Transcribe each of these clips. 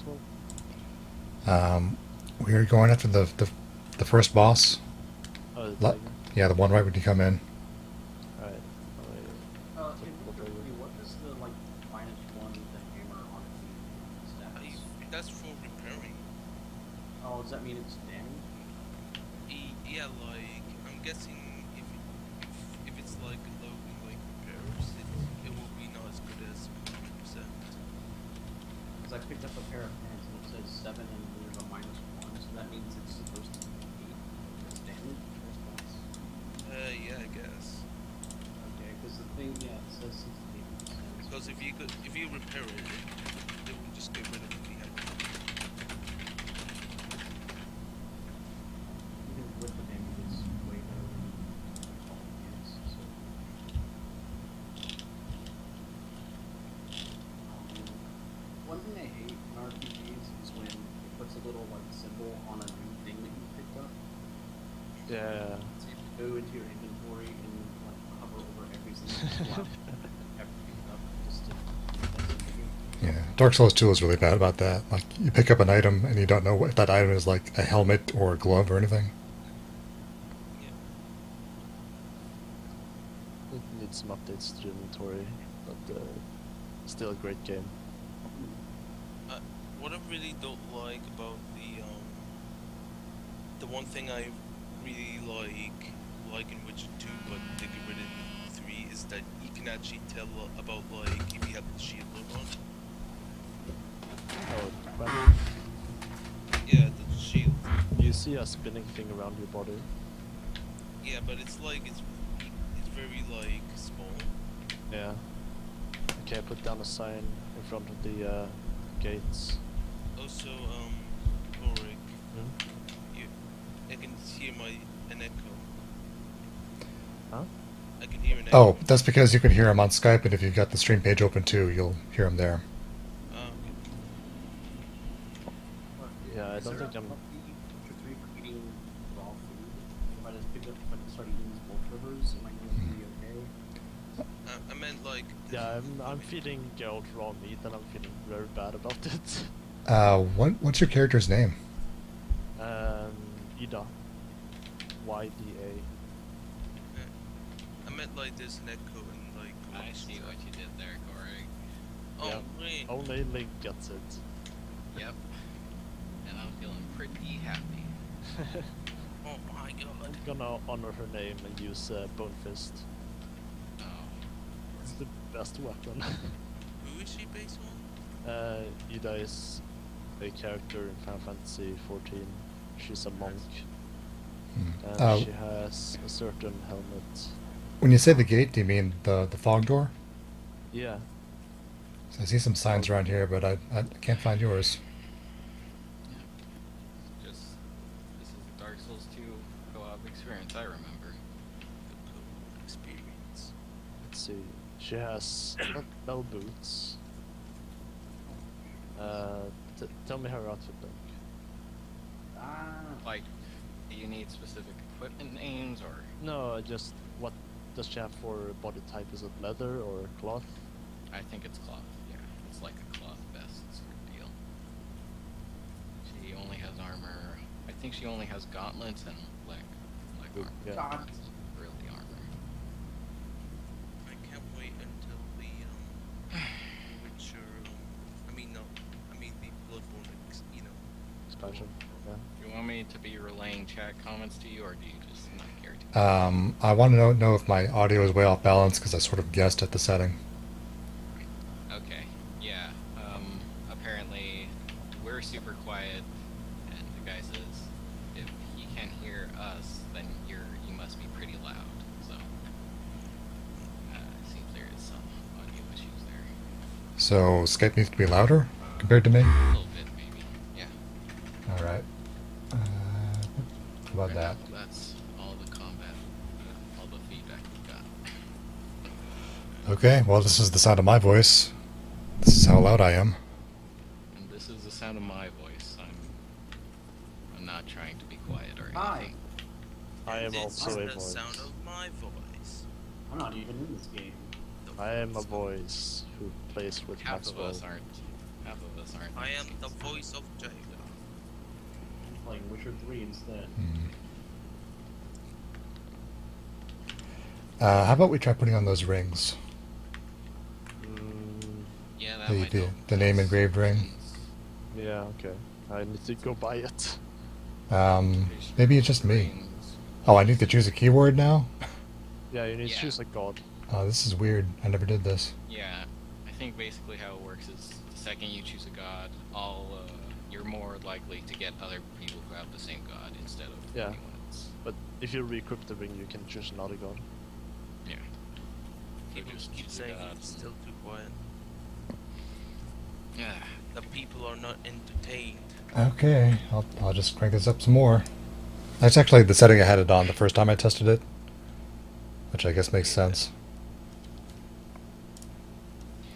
possible? We're going after the first boss. Oh, the Le- tiger. yeah, the one right when you come in. Alright. Hey, Typical really tiger. quickly, what does the like -1 with the hammer on it mean? Stats. That's for repairing. Oh, does that mean it's damage? Yeah, like I'm guessing if it's like low in like repairs, it will be not as good as 100%. Because I picked up a pair of pants and it says 7 and there's a -1, so that means it's supposed to be 8 as damage or stats. Yeah, I guess. Okay, because the thing, yeah, it says 68%. Because if you repair it, they will just get rid of the head. Even with the damage, it's way better than all pants. So. One thing I hate in RPGs is when it puts a little like symbol on a new thing that you picked up. Yeah. So you have to go into your inventory and like hover over every single slot ever picked up just to get that symbol. Yeah, Dark Souls 2 is really bad about that. Like, you pick up an item and you don't know if that item is like a helmet or a glove or anything. Yeah. It needs some updates to the inventory, but still a great game. What I really don't like about the one thing I really like in Witcher 2, but they get rid of in 3, is that you can actually tell about like if you have the shield or not. Oh, well, Yeah, the shield. you see a spinning thing around your body? Yeah, but it's like it's very like small. Yeah. Okay, I put down a sign in front of the gates. Also, Ulrich, Hmm? I can hear an echo. Huh? I can hear an echo. Oh, that's because you can hear him on Skype, and if you've got the stream page open too, you'll hear him there. Okay. Yeah, I Is don't there think a I'm... penalty in Witcher 3 for eating raw food? If I just pick up, if I just start eating these wolf livers, am I going to be okay? I meant like. Yeah, I'm feeling old raw meat and I'm feeling very bad about it. What's your character's name? Ida. YDA. I meant like there's an echo and like. I see what you did there, Corey. Oh, Yeah. wait. Only Link gets it. Yep. And I'm feeling pretty happy. Oh my god. I'm gonna honor her name and use Bone Fist. Oh. It's the best weapon. Who is she based on? Ida is a character in Final Fantasy 14. She's a monk. And Uh, she has a certain helmet. when you say the gate, do you mean the fog door? Yeah. So I see some signs around here, but I can't find yours. Just, this is the Dark Souls 2 co-op experience I remember. The co experience. Let's see. She has bell boots. Tell me her outfit look. Like, do you need specific equipment names, or? No, just what does she have for body type? Is it leather or cloth? I think it's cloth, yeah. It's like a cloth vest sort of deal. She only has armor. I think she only has gauntlets and leg armor. Yeah. God. It's really armor. I can't wait until the Witcher. The Bloodborne. Expansion. Yeah. You want me to be relaying chat comments to you, or do you just not care to? I want to know if my audio is way off balance because I sort of guessed at the setting. Okay, yeah. Apparently we're super quiet, and the guy says if he can't hear us, then you must be pretty loud. So it seems there is some audio issues there. So Skype needs to be louder compared to me. A little bit, maybe. Yeah. All right. How about Right that? now, that's all the combat, all the feedback we got. Okay. Well, this is the sound of my voice. This is how loud I am. And this is the sound of my voice. I'm not trying to be quiet or Hi. anything. I am This also is a the voice. sound of my voice. I'm not even in this game. The I am a voice. voice who plays with Half of Maxwell. us aren't. half of us aren't. I am the voice of Jaiga. I'm playing Witcher 3 instead. How about we try putting on those rings? Mm, Yeah, that The- might the- help. the name because engraved ring? since- yeah, okay. I need to go buy it. Maybe it's just me. rings- Oh, I need to choose a keyword now? Yeah, you need to Yeah. choose a god. Oh, this is weird. I never did this. Yeah, I think basically how it works is the second you choose a god, you're more likely to get other people who have the same god instead of Yeah. anyone else. But if you re-equip the ring, you can choose another god. Yeah. People just keep choose a saying god. it's still too quiet. Yeah. The people are not entertained. Okay, I'll just crank this up some more. That's actually the setting I had it on the first time I tested it, which I guess makes sense.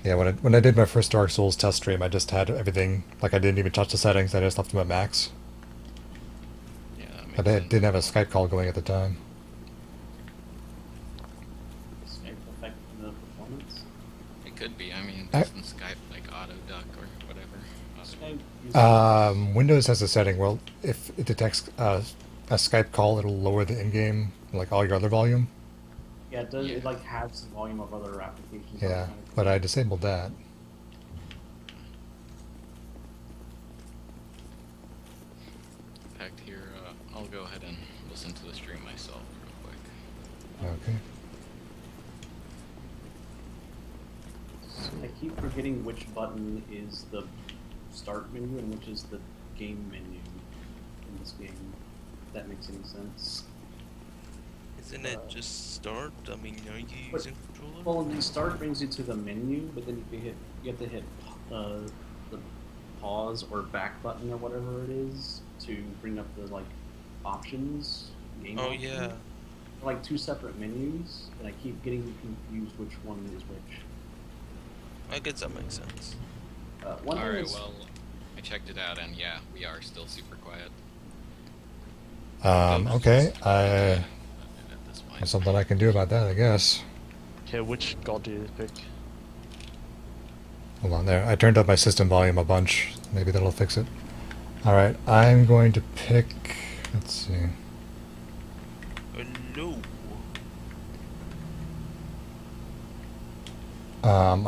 Yeah, when I did my first Dark Souls test stream, I just had everything, like I didn't even touch the settings, I just left them at max. Yeah, that makes But I sense. didn't have a Skype call going at the time. Skype affecting the performance. It could be. I mean, I- doesn't Skype like auto duck or whatever? Skype uses Windows has a setting where if it detects a Skype call, it'll lower the in-game, like all your other volume. yeah, it does. It Yeah. like halves the volume of other applications. Yeah, automatically. but I disabled that. In fact, here, I'll go ahead and listen to the stream myself real quick. Okay. I keep forgetting which button is the start menu and which is the game menu in this game. If that makes any sense. Isn't it just start? I mean, are you But- using controller? Well, the start brings you to the menu, but then you have to hit the pause or back button or whatever it is to bring up the like options. Game Oh options. yeah. They're like two separate menus, and I keep getting confused which one is which. I guess that makes sense. One thing Alright, is, well, I checked it out, and yeah, we are still super quiet. Okay, At this point. there's something I can do about that, I guess. Okay, which god do you pick? Hold on there. I turned up my system volume a bunch. Maybe that'll fix it. Alright, I'm going to pick... Let's see. Hello.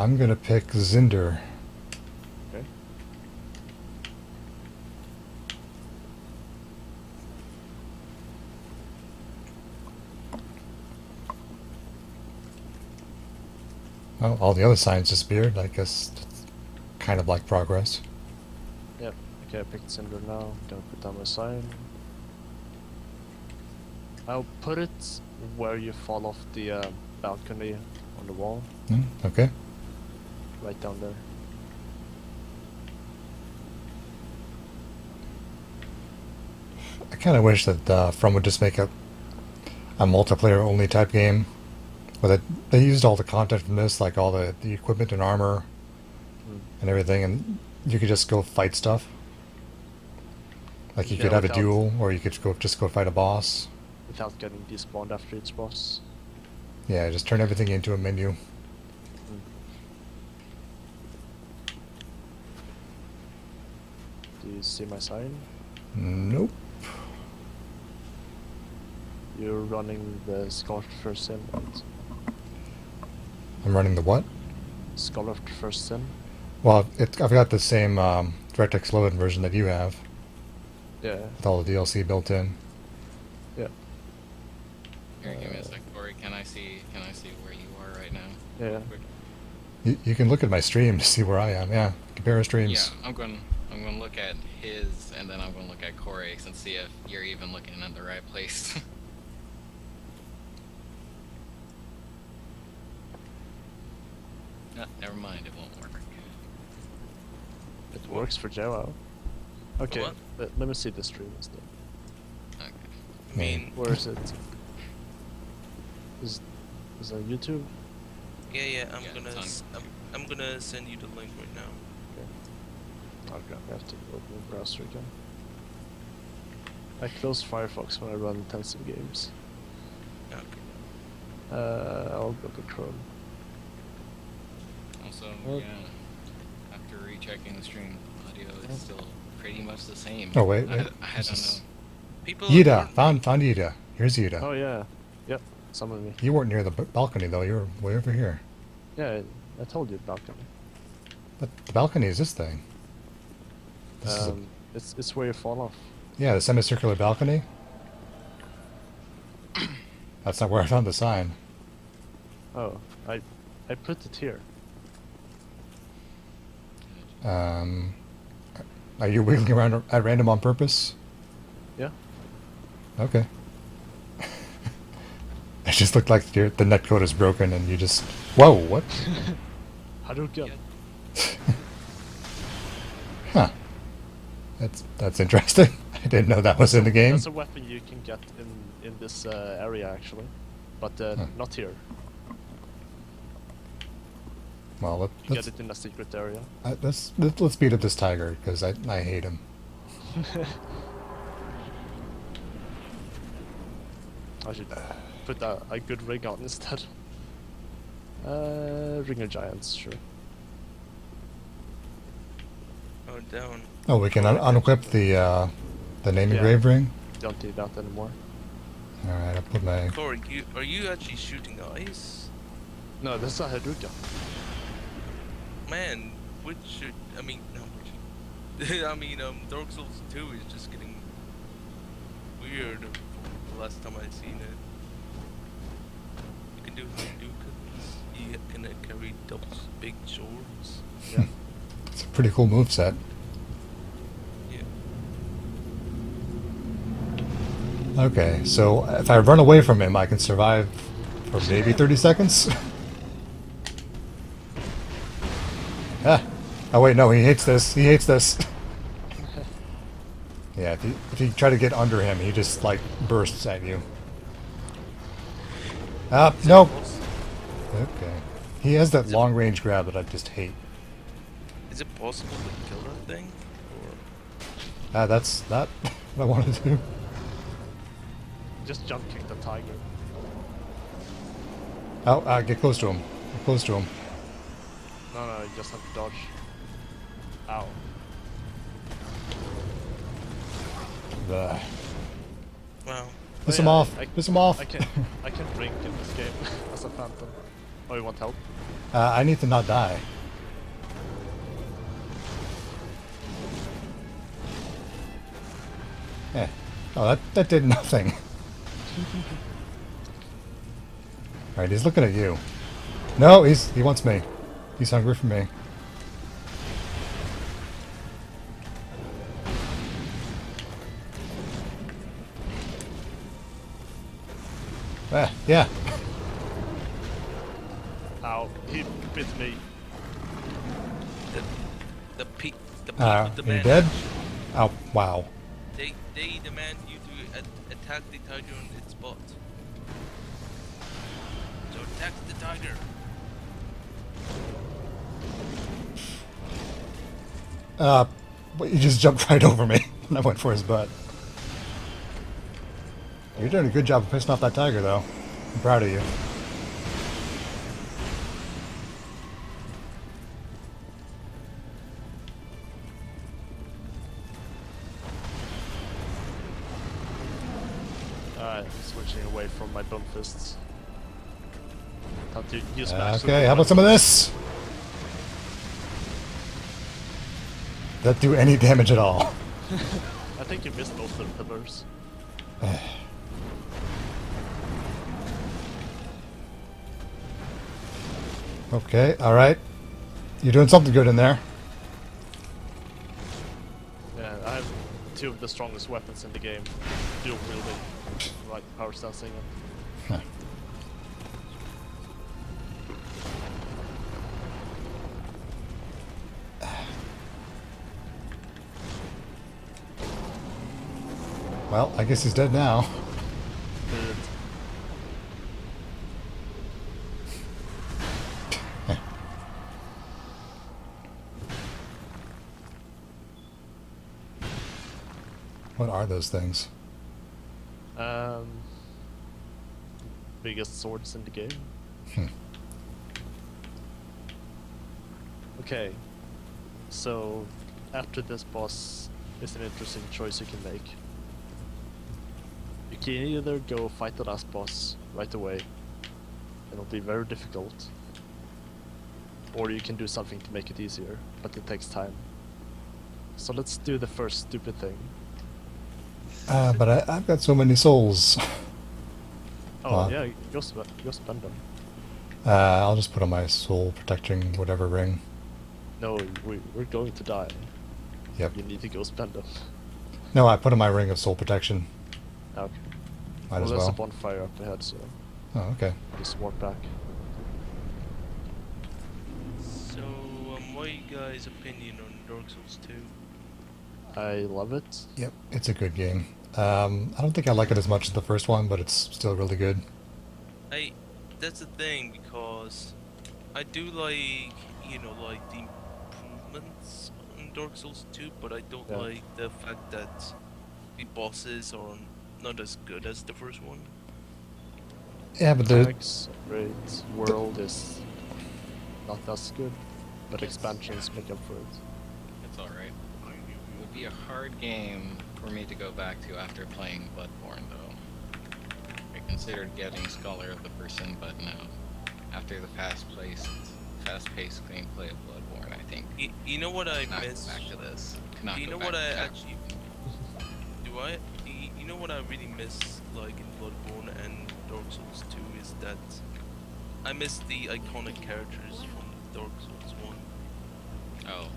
I'm going to pick Zinder. Okay. Well, all the other signs disappeared. I guess it's kind of like progress. Yep. Okay, I picked Cinder now. Gonna put down my sign. I'll put it where you fall off the balcony on the wall, Okay. right down there. I kind of wish that From would just make a multiplayer only type game. Where they used all the content from this, like all the equipment and armor Mm. and everything, and you could just go fight stuff. Like you Yeah, could have a without- duel, or you could just go fight a boss. Without getting despawned after each boss. Yeah, just turn everything into a menu. Mm. Do you see my sign? Nope. You're running the Scarlet First Sin, right? I'm running the what? Scarlet First Sin? Well, I've got the same DirectX Loaded version that you have, Yeah. with all the DLC built in. Yeah. Here, give me a sec, Corey. Can I see where you are right now? Yeah. Quick. You can look at my stream to see where I am. Yeah, compare our streams. Yeah, I'm going to look at his, and then I'm going to look at Corey's and see if you're even looking in the right place. Never mind, it won't work. It works for Java. Okay, What? let me see the stream instead. Okay. I mean, Where is it? Is that YouTube? yeah, I'm Yeah, gonna it's I'm gonna send you the link right now. Okay, I have to open the browser again. I close Firefox when I run intensive games. Okay. I'll go to Chrome. Also, Oh. yeah, after after rechecking the stream, audio is still pretty much the same. Oh, wait, I wait. don't This know. is- People Yida, aren't- found Yida. Here's Yida. Oh yeah. Yep. Summon me. You weren't near the balcony though. You were way over here. Yeah, I told you balcony. But the balcony is this thing. This is a, It's where you fall off. yeah, the semicircular balcony. That's not where I found the sign. Oh, I put it here. Are you wiggling around at random on purpose? Yeah. Okay. It just looked like the netcode is broken and you just... Whoa, what? Hadouken. Huh. That's interesting. I didn't know that was in the game. That's a weapon you can get in this area actually, but not here. Well, You get it in a secret area. let's beat up this tiger, because I hate him. I should put a good ring on instead. Ring of Giants, sure. Oh, down. Oh, we can unequip the name Yeah. engraved ring? Don't need that anymore. Alright, I'll put my... Corey, are you actually shooting ice? No, this is a Hadouken. Man, which should I mean no which I mean Dark Souls 2 is just getting weird from the last time I seen it. You can do Hadoukens, you can carry those big swords. Yeah. It's a pretty cool moveset. Yeah. Okay, so if I run away from him, I can survive for maybe 30 seconds? Ah! Oh wait, no, he hates this. He hates this. Yeah, if you try to get under him, he just, like, bursts at you. Ah, no! Okay. He has that long-range grab that I just hate. Is it possible to kill that thing? Or Ah, that's not what I wanted to do. Just jump kick the tiger. Oh, get close to him. Get close to him. No, you just have to dodge. Ow. Ugh. wow. Piss Oh, him yeah, off. Piss him off. I can drink in this game as a phantom. Oh, you want help? I need to not die. Eh. Oh, that did nothing. Alright, he's looking at you. No, he wants me. He's hungry for me. Ah, yeah. Ow, he bit me. The people You demand dead? Oh, wow. they demand you to attack the tiger on its spot. So attack the tiger. But he just jumped right over me when I went for his butt. You're doing a good job of pissing off that tiger, though. I'm proud of you. Alright, switching away from my bum fists. Time to use Okay, how about some of this? That do any damage at all? I think you missed both the pillars. Okay, alright. You're doing something good in there. Yeah, I have two of the strongest weapons in the game. Dual wielding, like power sensing. Huh. Well, I guess he's dead now. Good. What are those things? Biggest swords in the game. Hmm. Okay. So, after this boss is an interesting choice you can make. You can either go fight the last boss right away, it'll be very difficult, or you can do something to make it easier, but it takes time. So let's do the first stupid thing. But I've got so many souls. Oh Wow. yeah, go spend them. I'll just put on my soul protecting whatever ring. No, we're going to die. Yep. You need to go spend them. No, I put on my ring of soul protection. Okay. Might as There's a well. bonfire up ahead, so Oh, okay. just walk back. So, what are you guys' opinion on Dark Souls 2? I love it. Yep, it's a good game. I don't think I like it as much as the first one, but it's still really good. That's the thing, because I do like, like the improvements on Dark Souls 2, but I don't Yeah. like the fact that the bosses are not as good as the first one. Yeah, but the Mechanics, great. World is not as good, but expansions make up for it. It's alright. It would be a hard game for me to go back to after playing Bloodborne, though. I considered getting Scholar of the Person, but no. After the fast-paced gameplay of Bloodborne, I think You know what I not go miss? back to this. Cannot You go know back what to I that. actually do? You know what I really miss, like in Bloodborne and Dark Souls 2, is that I miss the iconic characters from Dark Souls 1. Oh,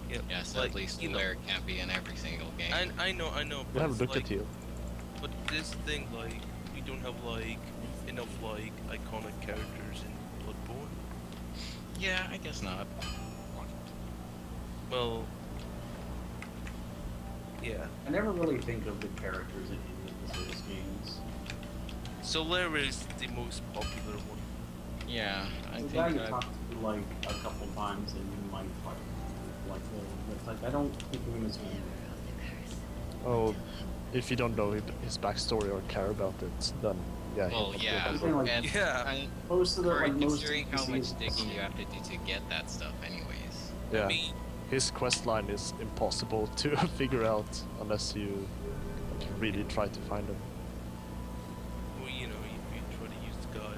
Yeah, yeah, like, sadly, you know, Solaire can't be in every single game. I know, We but have it's looked like, at you. but this thing, like, we don't have like enough like iconic characters in Bloodborne. Yeah, I guess not. Well, yeah. I never really think of the characters in any of the Souls games. Solaire is the most popular one. Yeah, I The think guy you I've- talked to like a couple times and you might like the type. I don't think of him as being. Oh, if you don't know his backstory or care about it, then yeah. Well, he'll yeah, be Something like- and Yeah. Most of the Alright, like most considering how much NPCs digging you have to do to get that stuff anyways. Yeah. I mean, His quest line is impossible to figure out unless you like, really try to find him. well, you try to use the guy.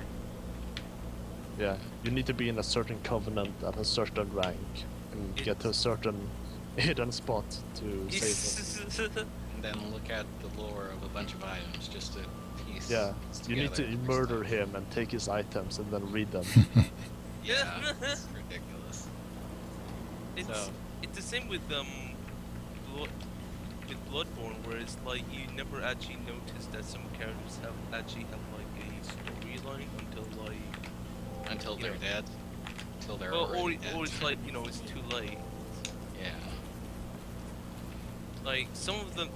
Yeah, you need to be in a certain covenant at a certain rank and get to a certain hidden spot to save him. And then look at the lore of a bunch of items just to piece. Yeah, piece you need to together murder stuff. him and take his items and then read them. Yeah, it's ridiculous. It's So- it's the same with with Bloodborne, where it's like you never actually notice that some characters have like a storyline Until you they're know. dead. Until they're or already dead. or it's like it's too late. Yeah. Like some of them,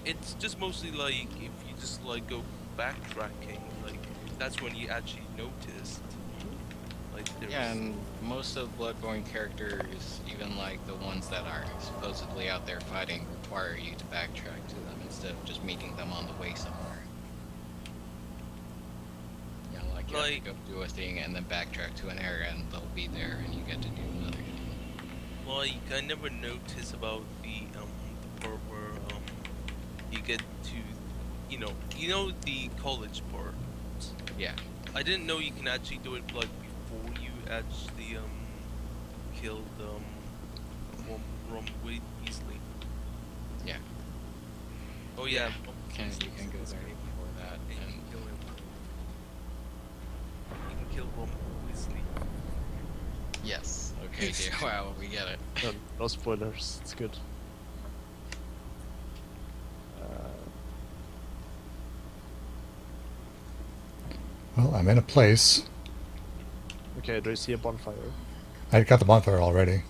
it's just mostly like if you just like go backtracking, like that's when you actually noticed. Like there's Yeah, and most of Bloodborne characters, even like the ones that are supposedly out there fighting, require you to backtrack to them instead of just meeting them on the way somewhere. You know, like you have Like- to go do a thing and then backtrack to an area and they'll be there and you get to do another thing. like I never noticed about the part where you get to you know the college part. Yeah. I didn't know you can actually do it like before you actually killed Rom Weasley. Yeah. Oh yeah. You can go there before that And you and can kill him. You can kill Rom Weasley. yes. Okay, dear. Wow, we get it. No spoilers, it's good. Well, I'm in a place. Okay, do you see a bonfire? I got the bonfire already.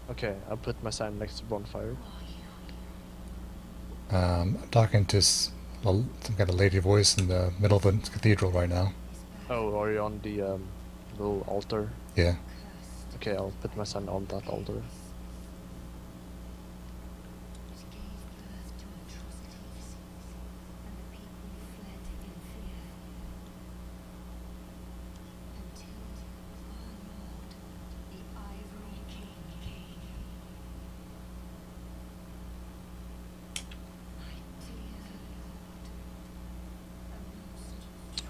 Okay, I'll put my sign next to bonfire. I'm talking to some kind of lady voice in the middle of the cathedral right now. Oh, are you on the little altar? Yeah. Okay, I'll put my sign on that altar.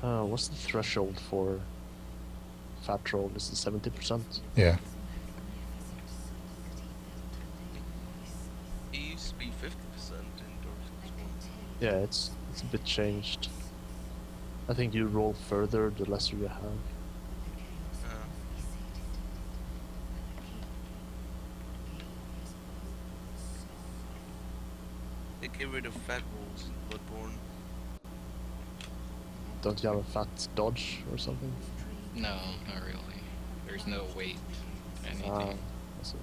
What's the threshold for fat roll? Is it 70%? Yeah. It used to be 50% in Dark Souls 1. Yeah, it's a bit changed. I think you roll further the lesser you have. They get rid of fat rolls in Bloodborne. Don't you have a fat dodge or something? No, not really. There's no weight, anything. I see.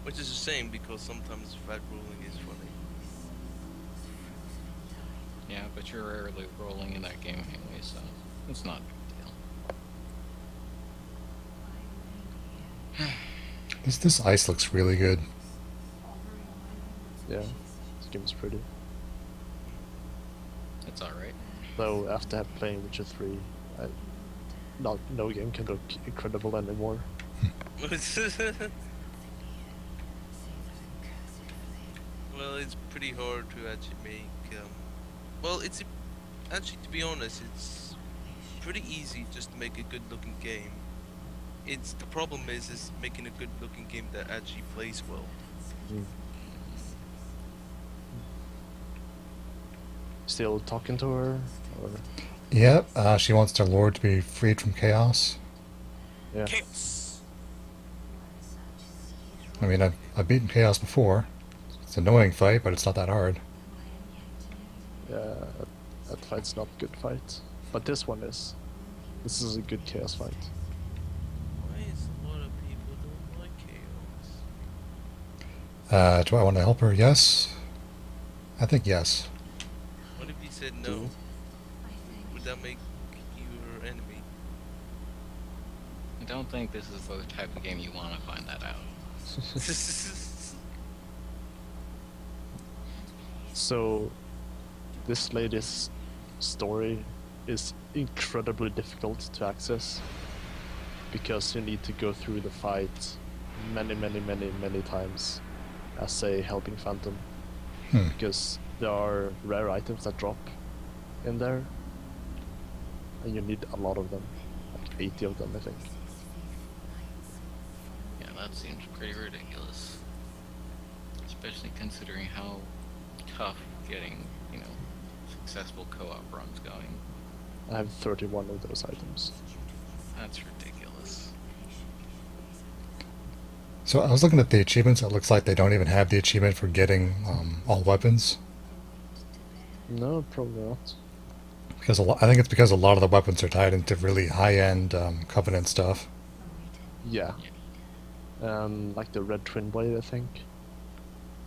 Which is a shame because sometimes fat rolling is funny. Yeah, but you're rarely rolling in that game anyway, so it's not a big deal. This ice looks really good. Yeah, this game is pretty. It's alright. Though after playing Witcher 3, no game can look incredible anymore. Well, it's pretty hard to actually make. Well, it's actually, to be honest, it's pretty easy just to make a good-looking game. It's the problem is making a good-looking game that actually plays well. Still talking to her? Or... Yep, she wants their lord to be freed from chaos. Yeah. Chaos! I mean, I've beaten chaos before. It's an annoying fight, but it's not that hard. Yeah, that fight's not a good fight. But this one is. This is a good chaos fight. Why is a lot of people don't like chaos? Do I want to help her? Yes. I think yes. What if you said no? Would that make you her enemy? I don't think this is the type of game you want to find that out. So, this lady's story is incredibly difficult to access because you need to go through the fight many times as a helping phantom. Because there are rare items that drop in there and you need a lot of them, like 80 of them I think. Yeah, that seems pretty ridiculous. Especially considering how tough getting, successful co-op runs going. I have 31 of those items. That's ridiculous. So I was looking at the achievements. It looks like they don't even have the achievement for getting all weapons. No, probably not. Because I think it's because a lot of the weapons are tied into really high-end Covenant stuff. Yeah. Like the Red Twin Blade I think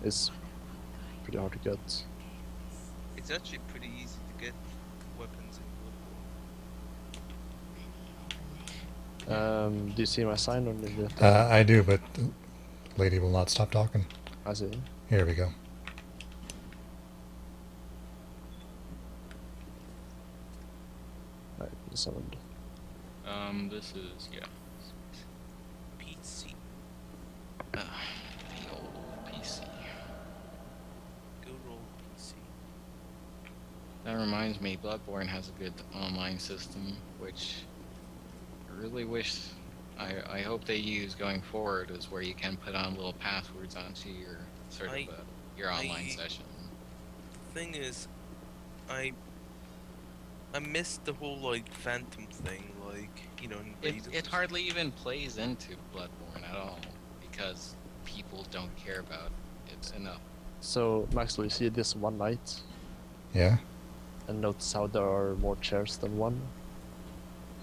is pretty hard to get. It's actually pretty easy to get weapons in Bloodborne. Do you see my sign on the I do, but the lady will not stop talking. I see. Here we go. Right, summoned. This is, yeah. PC. The old PC. Good old PC. That reminds me, Bloodborne has a good online system, which I really wish, I hope they use going forward, is where you can put on little passwords onto your your online session. The thing is, I missed the whole phantom thing, It hardly even plays into Bloodborne at all, because people don't care about it enough. So Maxwell, you see this one knight Yeah? and notice how there are more chairs than one?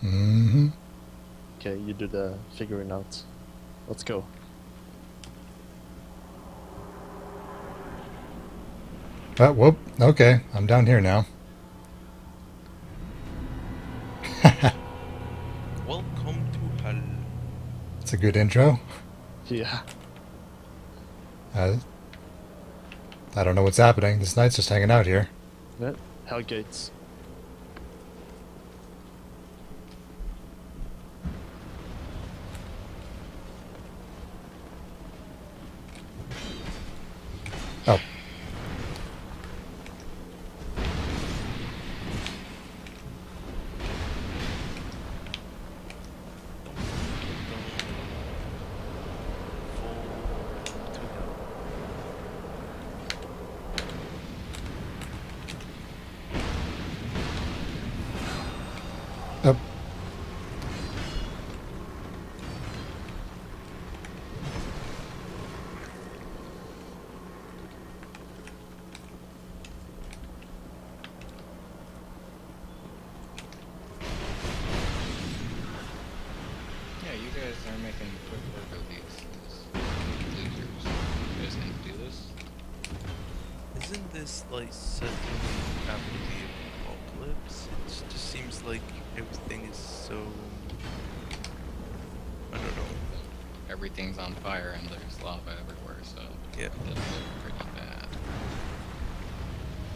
Mm-hmm. Okay, you do the figuring out. Let's go. Whoop. Okay, I'm down here now. Welcome to hell. It's a good intro. Yeah. I don't know what's happening. This knight's just hanging out here. Yeah. Hellgates. Oh. isn't this like set after the apocalypse? It just seems like everything is so. I don't know. Everything's on fire and there's lava everywhere, so Yeah. it does look pretty bad.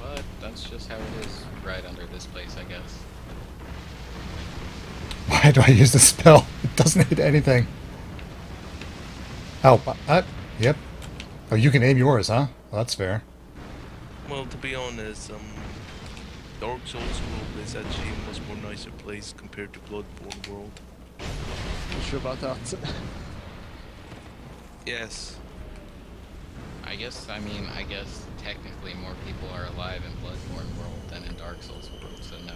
But that's just how it is right under this place, I guess. Why do I use this spell? It doesn't hit anything. Oh, yep. Oh, you can aim yours, huh? Well, that's fair. Well, to be honest, Dark Souls world is actually a much more nicer place compared to Bloodborne world. You sure about that? Yes. I guess technically more people are alive in Bloodborne world than in Dark Souls world, so no.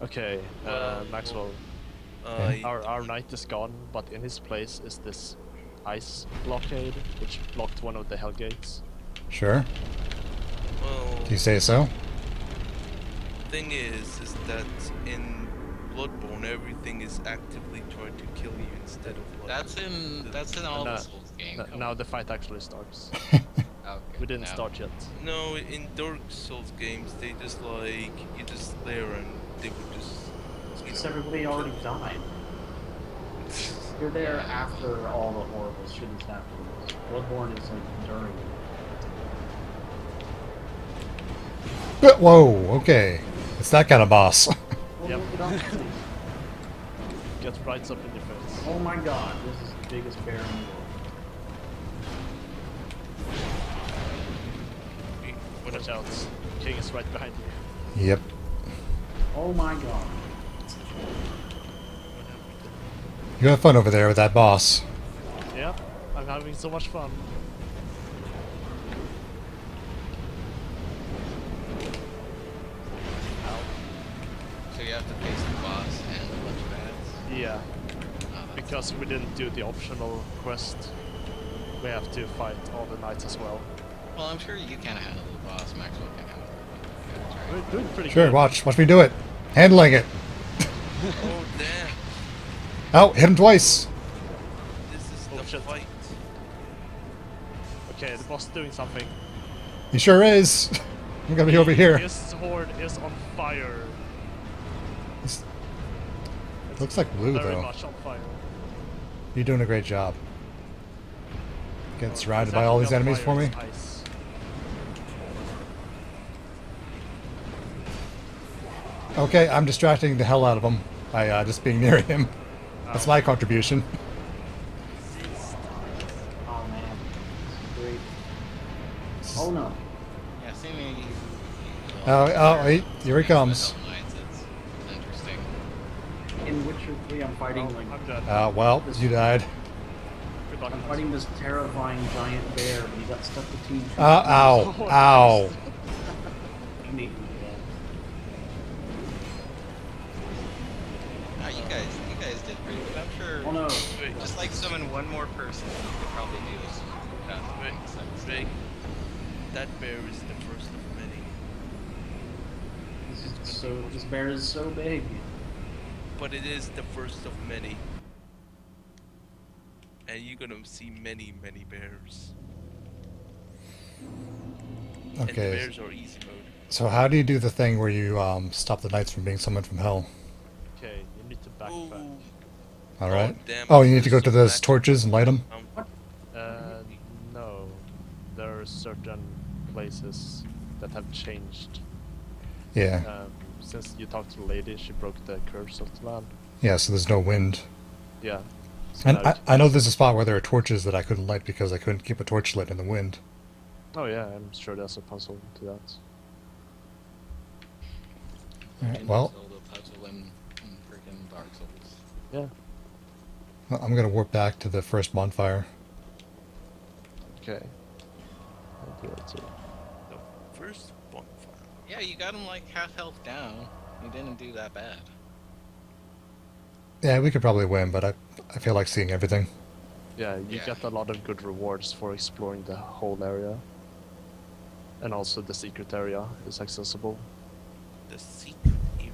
Okay, Maxwell. Our knight is gone, but in his place is this ice blockade, which blocked one of the hell gates. Sure. Well, Do you say so? thing is that in Bloodborne everything is actively trying to kill you instead of like. That's in all the No, Souls games. Now the fight actually starts. Okay, We didn't now- start yet. No, in Dark Souls games they just like you just there and they would just. Because everybody already died. You're there Yeah. after all the horrible shit has happened. Bloodborne is like during. Whoa, okay. It's that kind of boss. Oh, Yep. look it up, please. Get right up in your face. Oh my god, this is the biggest bear in the world. Watch out. King is right behind you. Yep. Oh my god. You have fun over there with that boss. Yeah, I'm having so much fun. So you have to face the boss and a bunch of ads. Yeah, Oh, that's- because we didn't do the optional quest. We have to fight all the knights as well. Well, I'm sure you can handle the boss. Maxwell can handle the boss. We're doing pretty Sure, good. watch me do it. Handling it. Oh damn! Oh, hit him twice. This is Oh, the shit. fight. Okay, the boss is doing something. He sure is. I'm gonna be over here. His sword is on fire. It's- It's Looks like blue very though. much on fire. You're doing a great job. Getting Oh, surrounded it's by all these actually on enemies for fire, me. it's ice. Okay, I'm distracting the hell out of him by just being near him. That's Oh. my contribution. Oh man. This is great. Oh no. Yeah, seeing you. Oh, wait, here he comes. It's interesting. In Witcher 3 I'm fighting Oh, like I'm dead. Well, you died. Good luck. I'm fighting this terrifying giant bear, but he got stuck between two Ow, Oh, ow. He made me dead. You guys did pretty good. I'm sure. Oh no. Wait, Just like summon one more person, you could probably do this. That Wait, makes sense. wait. That bear is the first of many. This bear is so big. But it is the first of many. And you're gonna see many, many bears. And the Okay, bears are easy mode. so how do you do the thing where you stop the knights from being summoned from hell? Okay, you need to backtrack. Ooh. Alright. damn, Oh, you need to go there's to some those back- torches and light them? No. There are certain places that have changed. Yeah. Since you talked to the lady, she broke the curse of the land. Yeah, so there's no wind. Yeah. So And now I know there's a spot where there are torches that I couldn't light because I couldn't keep a torch lit in the wind. Oh yeah, I'm sure there's a puzzle to that. Alright, And well, Zelda puzzle in freaking Dark Souls. Yeah. I'm gonna warp back to the first bonfire. Okay. I'll do that too. The first bonfire. Yeah, you got him like half health down. You didn't do that bad. Yeah, we could probably win, but I feel like seeing everything. Yeah, you Yeah. get a lot of good rewards for exploring the whole area. And also the secret area is accessible. The secret area.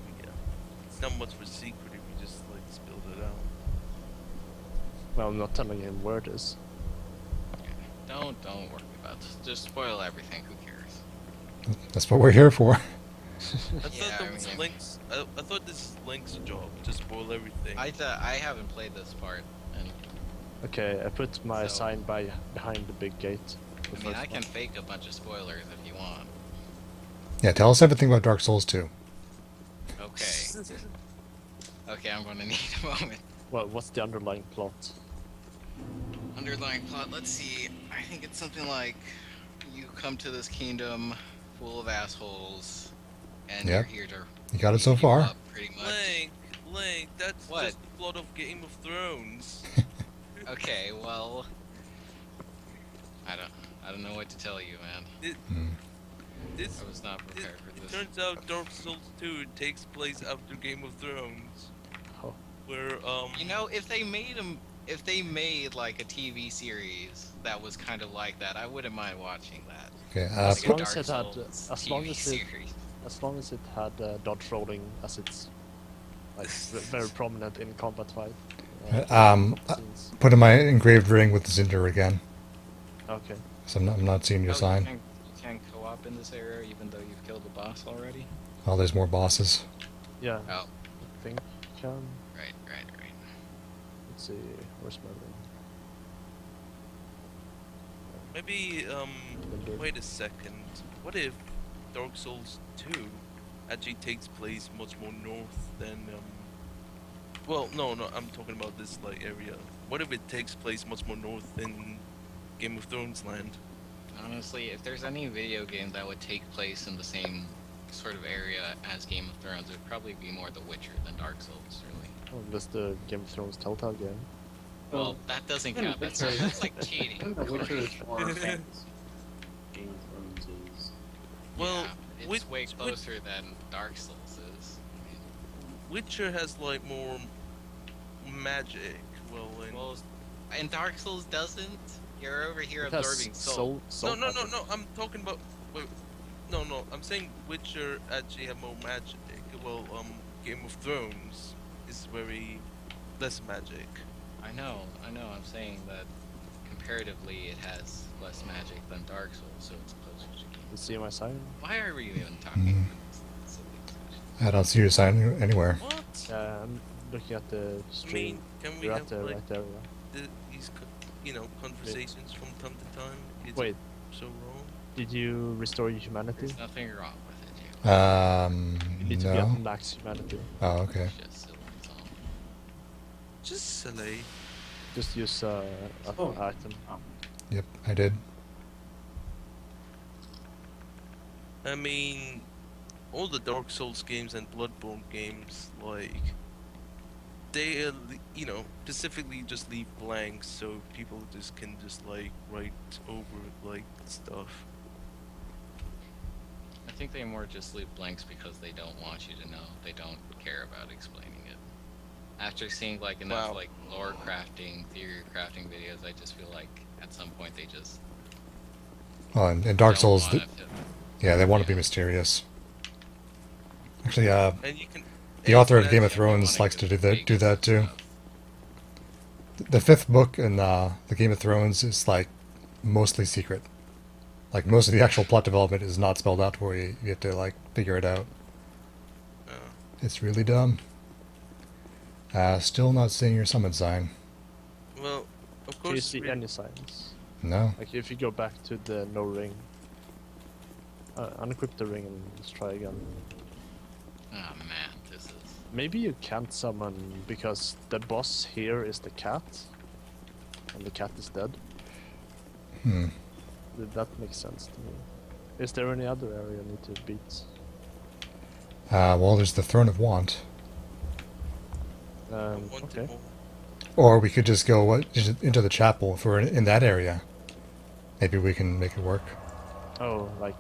It's not much of a secret if you just like spilled it out. Well, I'm not telling him where it is. Don't worry about it. Just spoil everything. Who cares? That's what we're here for. I Yeah, thought that I was mean- Link's. I thought this is Link's job to spoil everything. I haven't played this part, and Okay, I put my So- sign behind the big gate. The I mean first I can one. fake a bunch of spoilers if you want. Yeah, tell us everything about Dark Souls 2. Okay. Okay, I'm gonna need a moment. Well, what's the underlying plot? Underlying plot, let's see. I think it's something like you come to this kingdom full of assholes, and Yep. you're here to You got it beat so people far. up, pretty much. Link, that's What? just the plot of Game of Thrones. Okay, well, I don't know what to tell you, man. This I was not it, prepared for it this. turns out Dark Souls 2 takes place after Game of Thrones, Oh, where You know, if they made like a TV series that was kind of like that, I wouldn't mind watching that. Okay, As Like a long Dark as it had- Souls as long TV as it- series. as long as it had dodge rolling as it's like very prominent in combat fight. Scenes. Put in my engraved ring with Zinder again. Okay. So I'm not seeing your Oh, sign. You can co-op in this area even though you've killed the boss already? Oh, there's more bosses. Yeah. Oh, I think. right. Let's see. Where's my ring? maybe Window. wait a second. What if Dark Souls 2 actually takes place much more north than well, no, I'm talking about this like area. What if it takes place much more north than Game of Thrones land? Honestly, if there's any video game that would take place in the same sort of area as Game of Thrones, it would probably be more The Witcher than Dark Souls, really. Oh, that's the Game of Thrones Telltale game. Well, that doesn't Even count. That's, Witcher- that's like I cheating. think The Witcher is Corey. more fantasy. Game of Thrones is. Well, yeah, Wit- it's way Wit- closer than Dark Souls is. Witcher has like more magic. Well, in... Well, and Dark Souls doesn't. You're over here It has absorbing soul. no, magic. I'm talking about. Wait, no. I'm saying Witcher actually have more magic. Well, Game of Thrones is very less magic. I know. I'm saying that comparatively, it has less magic than Dark Souls, so it's closer to Game. You see my sign? Why are we even talking about this silly discussion? I don't see your sign anywhere. What? Yeah, I'm looking at the I stream. mean, can we You're have at the like right area. these, conversations from time to time? Is Wait, it so wrong? did you restore your humanity? There's nothing wrong with it, Jake. You need to be No. at max humanity. Oh, okay. It's just silly, that's all. Just silly. Just use an Oh. item. Yep, I did. I mean, all the Dark Souls games and Bloodborne games, like, they, specifically just leave blanks so people just can just, like, write over, like, stuff. I think they more just leave blanks because they don't want you to know. They don't care about explaining it. After seeing like enough Wow. like lore crafting, theory crafting videos, I just feel like at some point they just Oh, and in Dark don't Souls, wanna yeah, they want to be Yeah. mysterious. Actually, And you can... the author of and Game of that's- Thrones wanna likes to give do Vegas that too. stuff. The fifth book in the Game of Thrones is like mostly secret. Like most of the actual plot development is not spelled out for you. You have to like figure it out. It's really dumb. Still not seeing your summon sign. well, of Do you course... see we- any signs? No. Like if you go back to the no ring, unequip the ring and let's try again. Oh man, this is Maybe you can't summon because the boss here is the cat, and the cat is dead. That makes sense to me. Is there any other area I need to beat? Well, there's the Throne of Want. I want Okay. more. Or we could just go into the chapel if we're in that area. Maybe we can make it work. Oh, like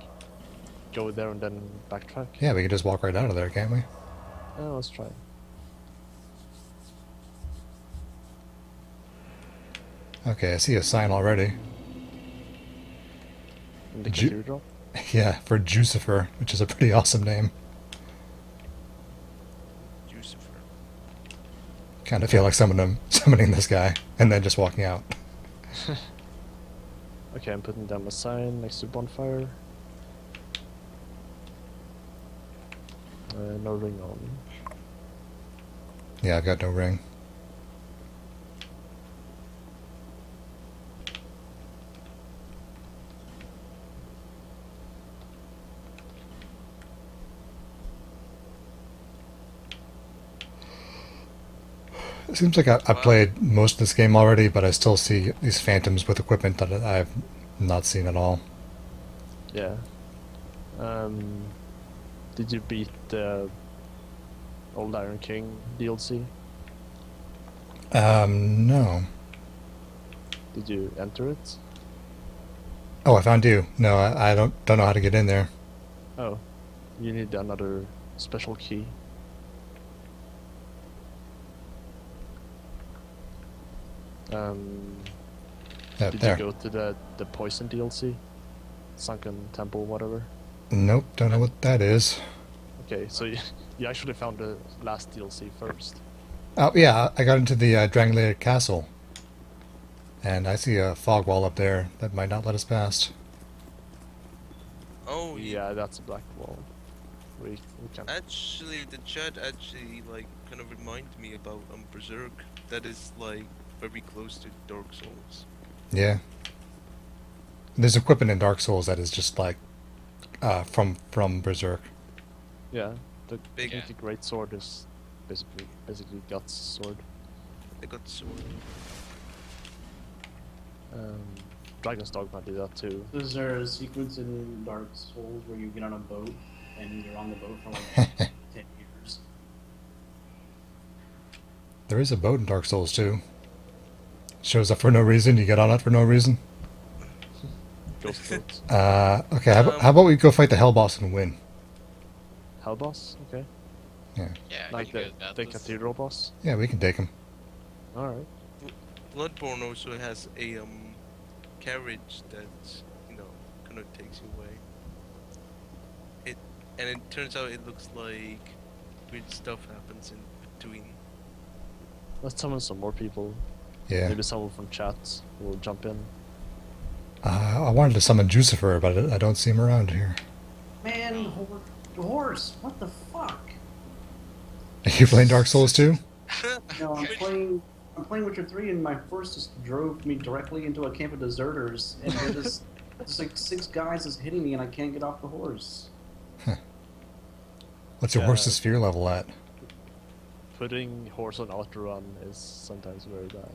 go there and then backtrack? Yeah, we can just walk right out of there, can't we? Oh, let's try. Okay, I see a sign already. In the Ju- cathedral? Yeah, for Jucifer, which is a pretty awesome name. Lucifer. kind of feel like summoning this guy and then just walking out. Okay, I'm putting down a sign next to bonfire. No ring on. Yeah, I've got no ring. It seems like I played most of this game already, but I still see these phantoms with equipment that I've not seen at all. Yeah. Did you beat the Old Iron King DLC? No. Did you enter it? Oh, I found you. No, I don't know how to get in there. Oh, you need another special key. Yeah, Did there. you go to the Poison DLC? Sunken Temple, whatever? Nope, don't know what that is. Okay, so you actually found the last DLC first. Oh, yeah, I got into the Drangleic Castle. And I see a fog wall up there that might not let us past. Oh, Yeah, that's a black wall. We can. Actually, the chat actually like kind of reminded me about Berserk. That is like very close to Dark Souls. Yeah. There's equipment in Dark Souls that is just like from Berserk. Yeah, the Big- the great sword is basically Guts' sword. I got sword. Dragon's Dogma did that too. Is there a sequence in Dark Souls where you get on a boat and you're on the boat for like 10 years? There is a boat in Dark Souls too. Shows up for no reason, you get on it for no reason. Ghost boat. Okay, how about we go fight the Hell Boss and win? Hell boss? Okay. Yeah, Like you the, guys got the this. cathedral boss? yeah, we can take him. Alright. Bloodborne also has a carriage that kind of takes you away. And it turns out it looks like weird stuff happens in between. Let's summon some more people. Yeah. Maybe someone from chat will jump in. I wanted to summon Jucifer, but I don't see him around here. Man, horse, what the fuck? Are you playing Dark Souls too? No, I'm playing Witcher 3 and my horse just drove me directly into a camp of deserters and there's like 6 guys just hitting me and I can't get off the horse. What's your Yeah. horse's fear level at? Putting horse on auto run is sometimes very bad.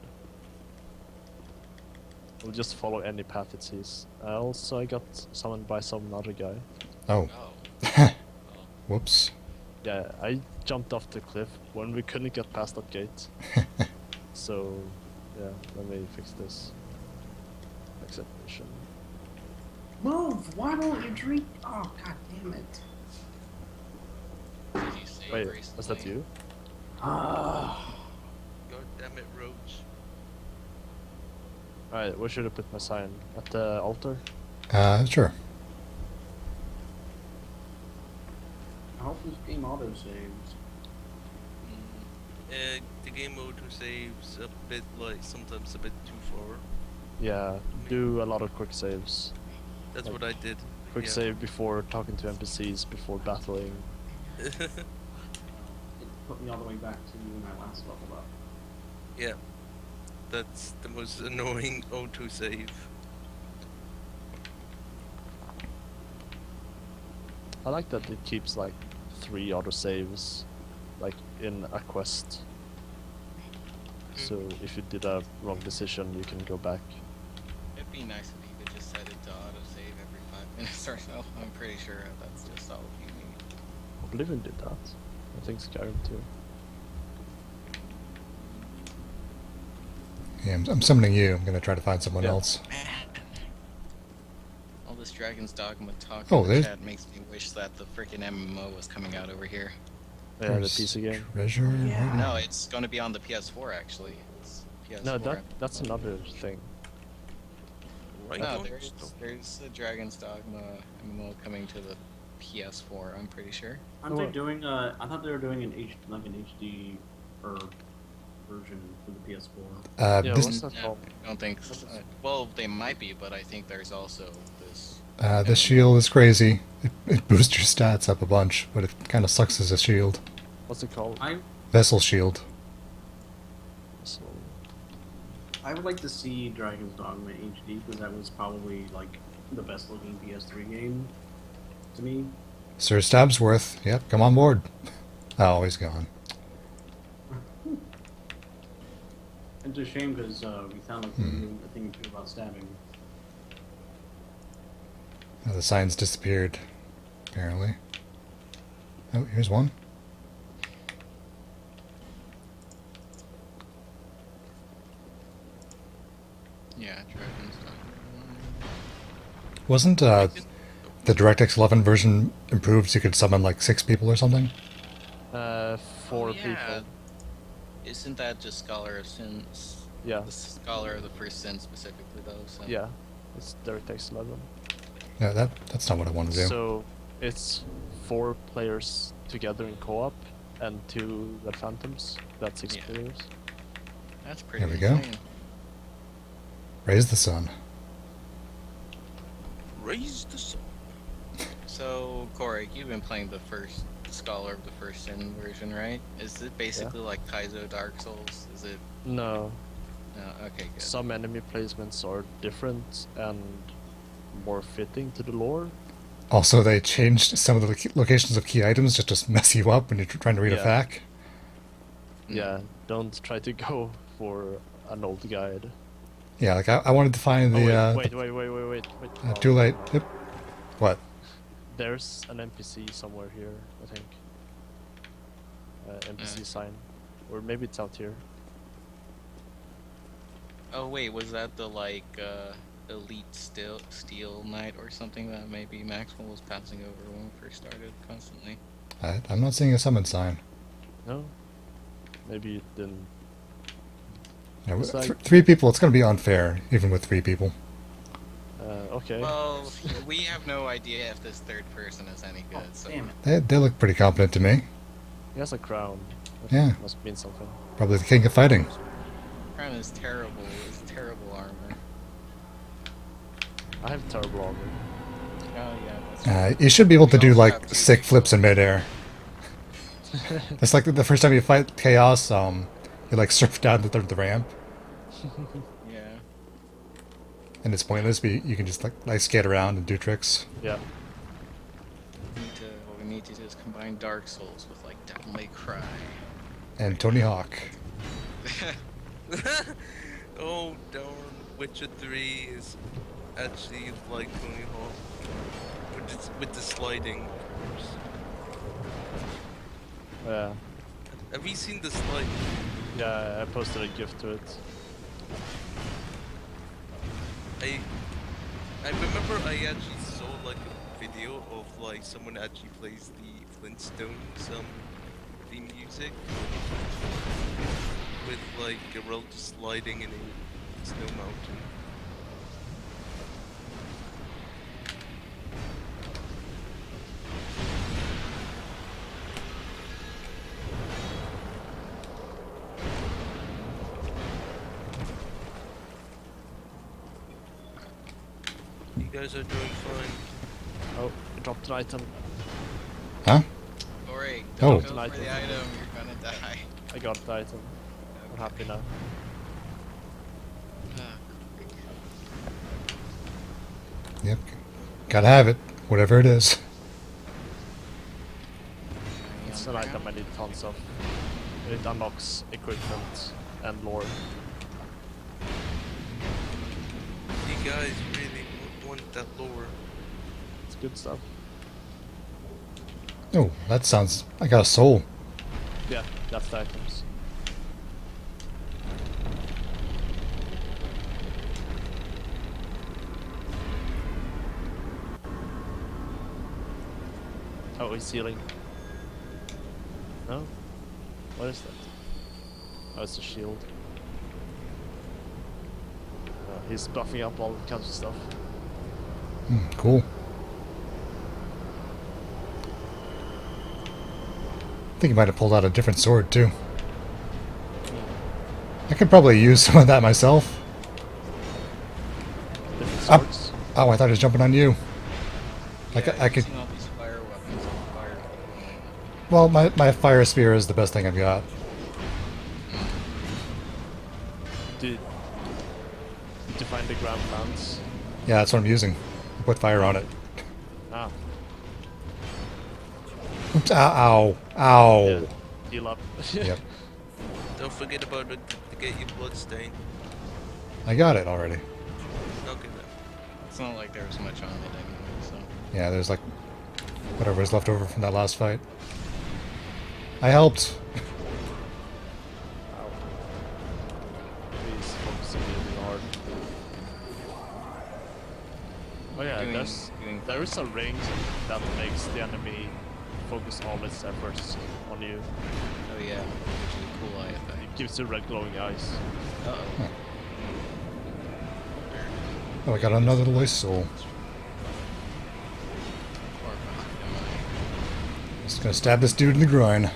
We'll just follow any path it sees. Also, I got summoned by some other guy. Oh, Oh. whoops. Yeah, I jumped off the cliff when we couldn't get past that gate. So, yeah, let me fix this. Accept mission. Move! Why won't you drink? Oh, god damn it. Did you save Wait, recently? was that you? Ah. God damn it, Roach. Alright, where should I put my sign? At the altar? Sure. I hope this game auto saves. The game mode saves a bit sometimes a bit too far. Yeah, do a lot of quick saves. That's Like, what I did. Quick Yeah. save before talking to NPCs, before battling. It put me all the way back to when I last leveled up. Yeah. That's the most annoying auto save. I like that it keeps like 3 auto saves, like in a quest. So if you did a wrong decision, you can go back. It'd be nice if you could just set it to autosave every 5 minutes or so. I'm pretty sure that's just all you need. Oblivion did that. I think Skyrim too. Yeah, I'm summoning you. I'm gonna try to find someone Yeah. else. All this Dragon's Dogma talk Oh, in the there's- chat makes me wish that the freaking MMO was coming out over here. Yeah, the There's PC game. Treasure. Yeah. right? No, it's going to be on the PS4 actually. It's PS4. No, that's another thing. Right No, on. there's a Dragon's Dogma MMO coming to the PS4. I'm pretty sure. Aren't they What? doing I thought they were doing an HD or version for the PS4. Yeah, This what's that Yeah, called? I don't think. Well, they might be, but I think there's also this. the shield is crazy. It boosts your stats up a bunch, but it kind of sucks as a shield. What's it called? Vessel shield. So, I would like to see Dragon's Dogma HD because that was probably like the best looking PS3 game to me. Sir Stabsworth, yep, come on board. Oh, he's gone. It's a shame because we sound like we knew a thing or two about stabbing. The signs disappeared, apparently. Oh, here's one. Yeah, Dragon's Dogma. Wasn't the DirectX 11 version improved so you could summon like 6 people or something? 4 Oh, yeah. people. Isn't that just Scholar of Sins? Yeah, The Scholar of the First Sin specifically, though. So. yeah. It's DirectX 11. Yeah, that's not what I want to do. So it's 4 players together in co-op and 2 Red Phantoms. That's 6 Yeah. players. That's pretty. There we go. insane. Raise the sun. Raise the sun. So, Corey, you've been playing the first Scholar of the First Sin version, right? Is it basically like Kaizo Dark Souls? Is it? No, No. Okay, good. some enemy placements are different and more fitting to the lore. Also, they changed some of the locations of key items just to mess you up when you're trying to read a Yeah. FAQ. Yeah, don't try to go for an old guide. Yeah, like I wanted to find Oh, the wait. too late. Yep. What? There's an NPC somewhere here, I think. NPC sign. Or maybe it's out here. Oh wait, was that the Elite Steel Knight or something that maybe Maxwell was passing over when we first started constantly? I'm not seeing a summon sign. No? Maybe it didn't. Yeah, It's like- 3 people, it's going to be unfair, even with 3 people. Okay. Well, we have no idea if this third person is any good. So Damn it. They look pretty competent to me. He has a crown. That Yeah. must mean something. Probably the king of fighting. Crown is terrible. It's terrible armor. I have terrible armor. Oh yeah. That's You should be able to We do also like have 2 sick people. flips in midair. It's like the first time you fight Chaos, you like surf down the ramp, Yeah. and it's pointless, but you can just like skate around and do tricks. Yeah. We need to just combine Dark Souls with like Devil May Cry. And Tony Hawk. Oh darn, Witcher 3 is actually like Tony Hawk. With the sliding. of course. Yeah. Have you seen the slide? Yeah, I posted a gift to it. I remember I actually saw like a video of like someone actually plays the Flintstones theme music with like a road just sliding in a snow mountain. You guys are doing fine. Oh, I dropped an item. Huh? Corey, Oh. don't go Tonight. for the item. You're gonna die. I got the item. I'm happy now. Yep. Gotta have it, whatever it is. It's an item I need tons of. It unlocks equipment and lore. You guys really want that lore. It's good stuff. Oh, that sounds. I got a soul. Yeah, that's the items. Oh, he's healing. No? What is that? Oh, it's a shield. He's buffing up all kinds of stuff. Cool. I think he might have pulled out a different sword too. I could probably use some of that myself. Different Up. swords. Oh, I thought I was jumping on you. I could. using all these fire weapons and fire people. Well, my fire spear is the best thing I've got. Did you find the ground lance? Yeah, that's what I'm using. Put fire on it. Ah, Oops, ow, ow, ow. yeah. Heal up. Yep, Don't forget about it to get your blood stain. I got it already. Okay then. It's not like there was much on it anyway, so. Yeah, there's like whatever is left over from that last fight. I helped. Ow. He's focusing really hard. Oh yeah, there is a ring that makes the enemy focus all its efforts on you. Oh yeah, which is a cool eye effect. It gives you red glowing eyes. Uh-oh. Oh, I got another lost soul. Just gonna stab this dude in the groin.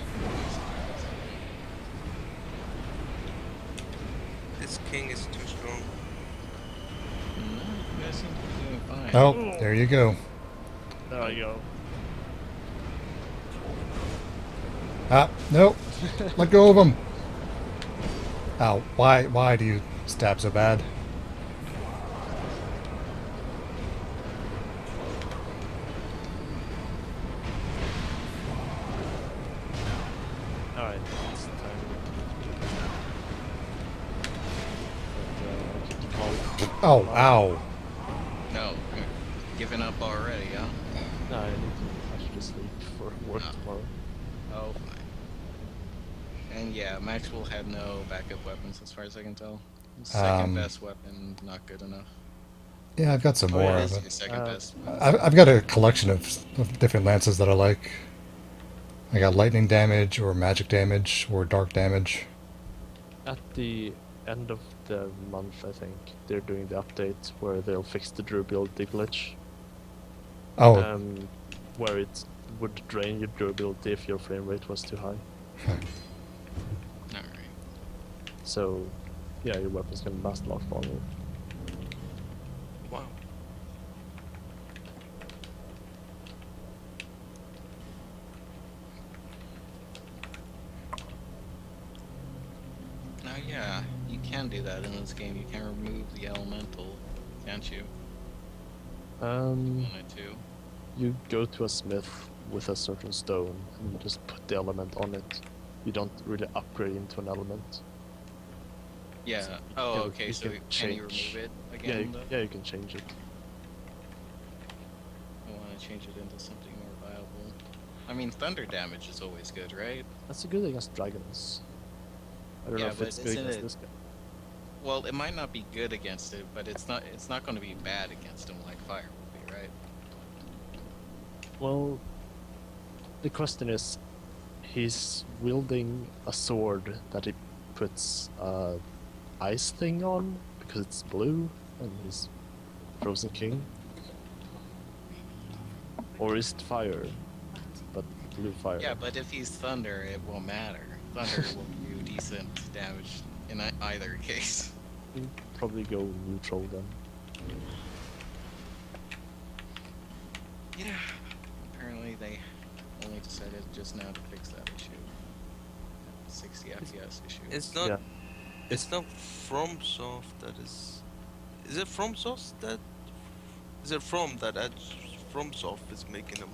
This king is too strong. You guys seem to be doing fine. Oh, there you go. There you go. Ah, nope. Let go of him. Ow, why do you stab so bad? Alright, it's time. Oh, ow. No, giving up already, huh? No, I should just sleep for work Oh. tomorrow. Oh, fine. And yeah, Maxwell had no backup weapons as far as I can tell. Second best weapon, not good enough. Yeah, I've got some Oh, more. it is but your second best. I've got a collection of different lances that I like. I got lightning damage, or magic damage, or dark damage. At the end of the month, I think, they're doing the update where they'll fix the durability glitch. Oh, Where it would drain your durability if your frame rate was too high. Alright. So, yeah, your weapon's gonna last a lot longer. Wow. Now, yeah, you can do that in this game. You can remove the elemental, can't you? Um, Wanted to. you go to a smith with a certain stone and you just put the element on it. You don't really upgrade into an element. Yeah. So you Oh, can- okay. you So can can you change. remove it Yeah, again? though? yeah, you can change it. I want to change it into something more viable. I mean, thunder damage is always good, right? That's a good against dragons. I don't know Yeah, if but it's good isn't against it- this guy. Well, it might not be good against it, but it's not going to be bad against him like fire would be, right? Well, the question is, he's wielding a sword that he puts ice thing on because it's blue and he's Frozen King. Or is it fire, but blue fire? Yeah, but if he's thunder, it won't matter. Thunder will do decent damage in either case. He'll probably go neutral then. Yeah. Apparently they only decided just now to fix that issue. 60 FPS issue. It's not. Yeah. It's not FromSoft that is. Is it FromSoft that? Is it From that? FromSoft is making them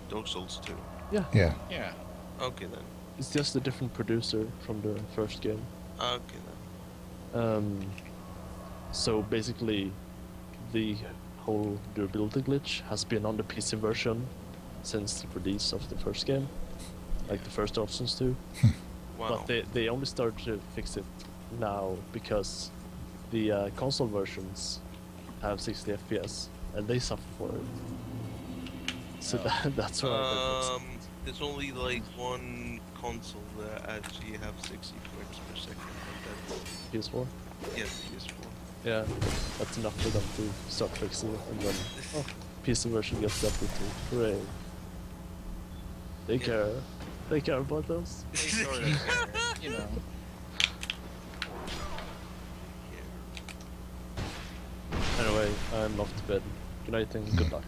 Dark Souls 2. Yeah, yeah. Yeah. Okay then. it's just a different producer from the first game. Okay then. So basically, the whole durability glitch has been on the PC version since the release of the first game, like the first Dark Souls 2. Wow. But they only started to fix it now because the console versions have 60 FPS and they suffer for it. So that's why they fixed There's only like one console that actually have 60 frames per second, and that's it. PS4. yeah, PS4. Yeah, that's enough for them to start fixing it, and then PC version gets updated. Hooray! They Yeah. care. They care about those. They sort of care, you know. Anyway, I'm off to bed. Good night and good luck.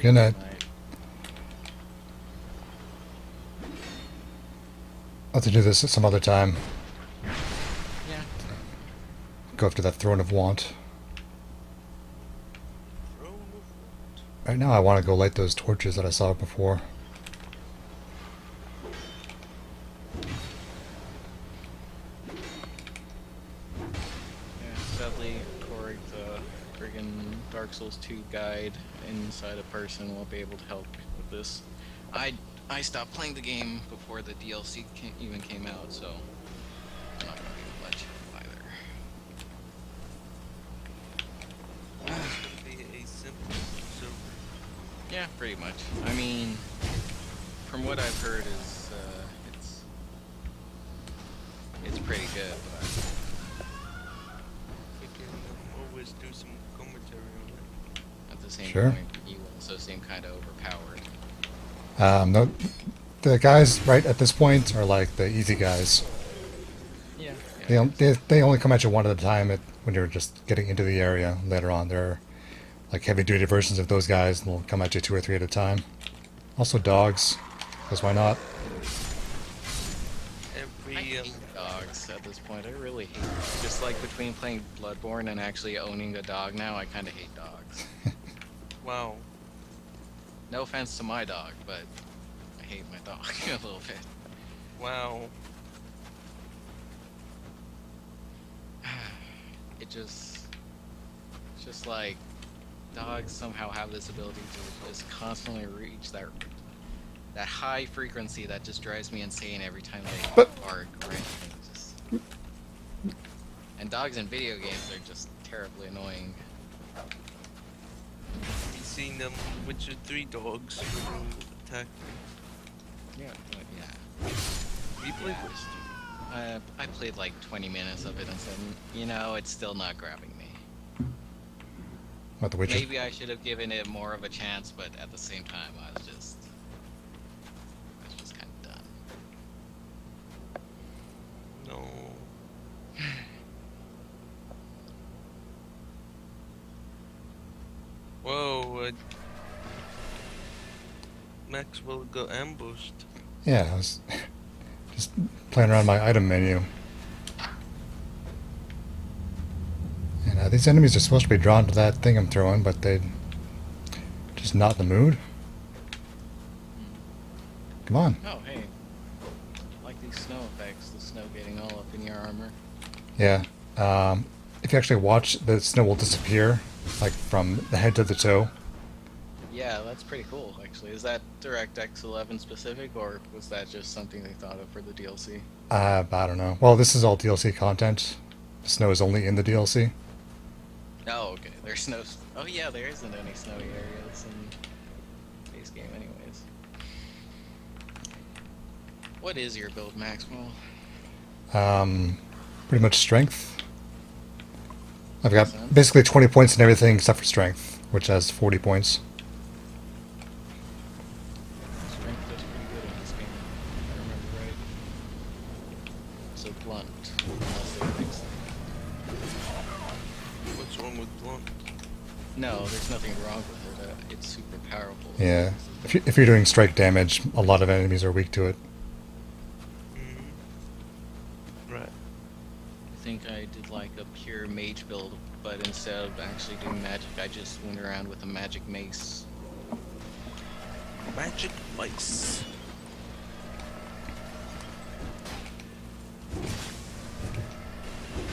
Good night. I'll have to do this at some other time. Yeah. Go after that Throne of Want. Throne of what? Right now I want to go light those torches that I saw before. Yeah, sadly, Corey, the friggin' Dark Souls 2 guide inside a person won't be able to help with this. I stopped playing the game before the DLC even came out, so I'm not gonna be able to let you either. It's gonna be a simple silver. Yeah, pretty much. I mean, from what I've heard is it's pretty good, but We can always do some commentary on it. at the same Sure. point, you also seem kind of overpowered. No, the guys right at this point are like the easy guys. Yeah. They only come at you one at a time when you're just getting into the area. Later on, there are like heavy duty versions of those guys, and they'll come at you 2 or 3 at a time. Also dogs, because why not? I Every hate dogs at this point. I really hate dogs. Just like between playing Bloodborne and actually owning a dog now, I kind of hate dogs. wow. No offense to my dog, but I hate my dog a little bit. Wow. It's just like dogs somehow have this ability to just constantly reach that high frequency that just drives me insane every time they But- bark or anything. And dogs in video games are just terribly annoying. You seen Witcher 3 dogs who attack Yeah, but yeah. me? You played Yeah. this? I played like 20 minutes of it and said, you know, it's still not grabbing me. What, the Witcher? Maybe I should have given it more of a chance, but at the same time, I was just kind of done. No. Whoa, Maxwell got ambushed. Yeah, I was just playing around my item menu. And these enemies are supposed to be drawn to that thing I'm throwing, but they're just not in the mood. Come on. Oh, hey. I like these snow effects, the snow getting all up in your armor. Yeah. If you actually watch, the snow will disappear, like from the head to the toe. Yeah, that's pretty cool, actually. Is that DirectX 11 specific, or was that just something they thought of for the DLC? I don't know. Well, this is all DLC content. The snow is only in the DLC. Oh, okay. There's no... Oh, yeah, there isn't any snowy areas in base game anyways. What is your build, Maxwell? Pretty much strength. I've got basically 20 points in everything except for strength, which has 40 points. Strength does pretty good in this game, if I remember right. So blunt, unless they fix it. What's wrong with blunt? No, there's nothing wrong with it. It's super powerful. Yeah. If you're doing strike damage, a lot of enemies are weak to it. Right. I think I did like a pure mage build, but instead of actually doing magic, I just went around with a magic mace. Magic mice.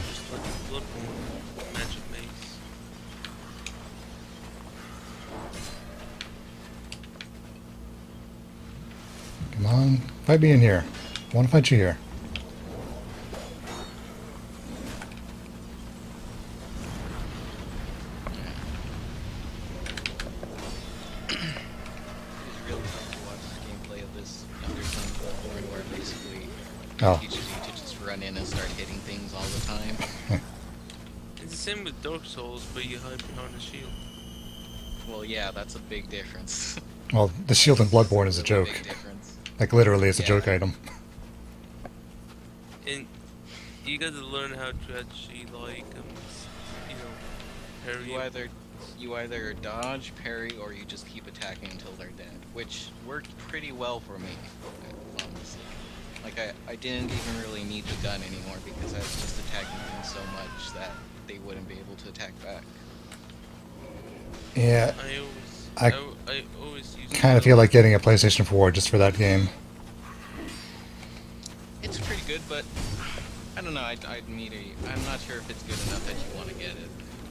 Just like Bloodborne. Magic mace. Come on, fight me in here. I want to fight you here. It was really fun to watch the gameplay of this Undertone Bloodborne, where basically Oh. it teaches you to just run in and start hitting things all the time. It's the same with Dark Souls, but you hide behind a shield. Well, yeah, that's a big difference. Well, the shield in Bloodborne is a Really joke. Big difference. Like, literally, it's a Yeah. joke item. And you gotta learn how to actually, like, parry. You either dodge, parry, or you just keep attacking until they're dead, which worked pretty well for me, honestly. Like I didn't even really need the gun anymore because I was just attacking them so much that they wouldn't be able to attack back. Yeah, I I always use. kind of feel like getting a PlayStation 4 just for that game. It's pretty good, but I don't know. I'd need a. I'm not sure if it's good enough that you want to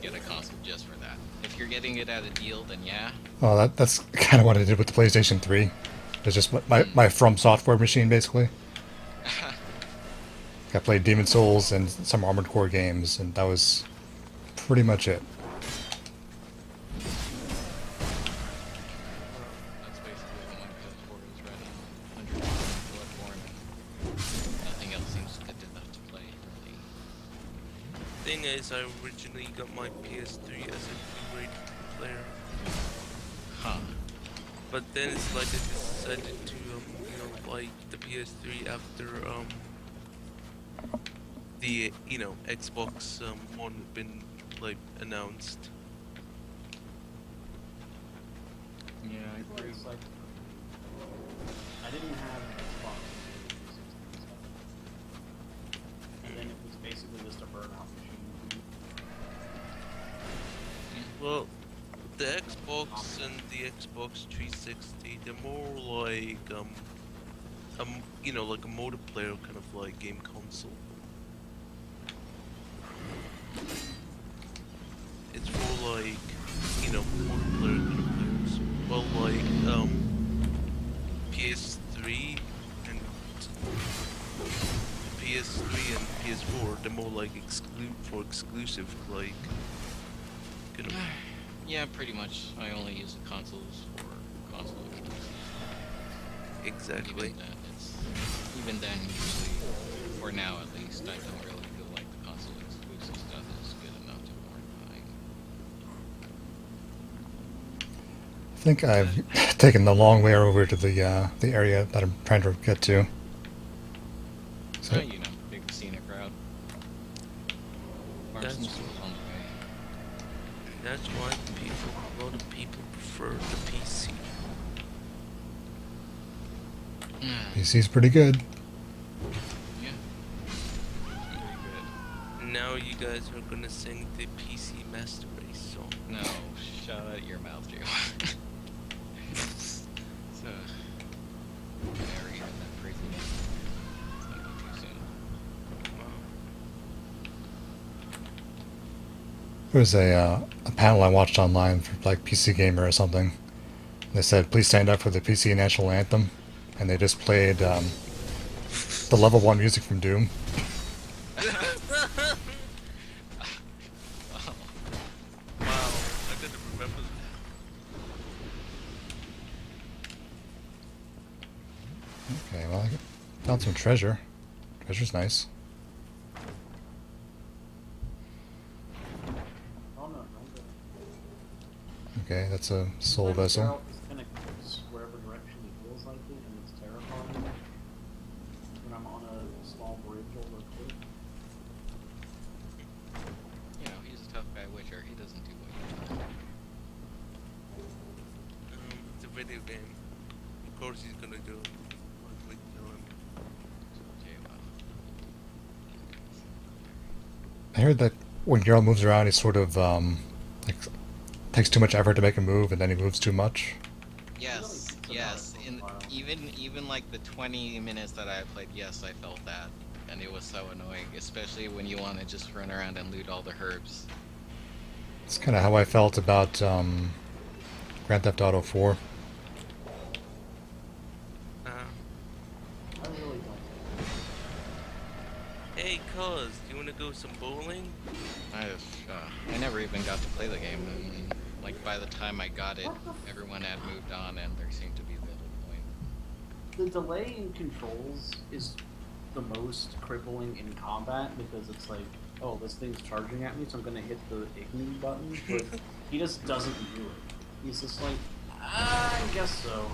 get a console just for that. If you're getting it at a deal, then yeah. Well, that's kind of what I did with the PlayStation 3. It's just my From Software machine, basically. I played Demon Souls and some Armored Core games, and that was pretty much it. That's basically what my PS4 is running. 100% Bloodborne, and nothing else seems good enough to play, really. Thing is, I originally got my PS3 as a Blu-ray player, Huh. but then it's like I decided to like the PS3 after the Xbox One had been like announced. Yeah, I agree. It's like I didn't have an Xbox 360 and then it was basically just a burnout machine. Well, the Xbox and the Xbox 360, they're more like like a multiplayer kind of like game console. It's for like multiplayer kind of players. Well, like PS3 and PS3 and PS4, they're more like exclusive like kind of. Yeah, pretty much. I only use the consoles for console exclusives. Exactly. Even then, usually, for now at least, I don't really feel like the console exclusive stuff is good enough to warrant buying. I think I've taken the long way over to the area that I'm trying to get to. So, Big scenic route. That's- Marston's on the way. That's why a lot of people prefer the PC. PC's pretty good. Yeah. Pretty good. Now you guys are gonna sing the PC Master Race song. No, shut your mouth, Joe. So, I never heard that crazy name. It's gonna be too soon. Wow. There was a panel I watched online for like PC Gamer or something. They said, "Please stand up for the PC national anthem," and they just played the level 1 music from Doom. Wow, I didn't remember Okay, well, I found some treasure. Treasure's nice. Oh no, no good. Okay, that's a soul Sometimes vessel. Geralt is kind of wherever direction he feels like it, and it's terrifying. When I'm on a small bridge over a cliff. He's a tough guy Witcher. He doesn't do what you tell him. it's a video game. Of course he's gonna do it. Like kill him. Okay, well. I heard that when Geralt moves around, he sort of like takes too much effort to make a move, and then he moves too much. Yes, yes. Even like the 20 minutes that I played, yes, I felt that. And it was so annoying, especially when you want to just run around and loot all the herbs. It's kind of how I felt about Grand Theft Auto 4. I really don't. Hey, cuz, do you wanna go some bowling? I never even got to play the game. And, like, by the time I got it, everyone had moved on and there seemed to be little point. The delay in controls is the most crippling in combat because it's like, oh, this thing's charging at me, so I'm gonna hit the igni button, but he just doesn't do it. He's just like, I guess so.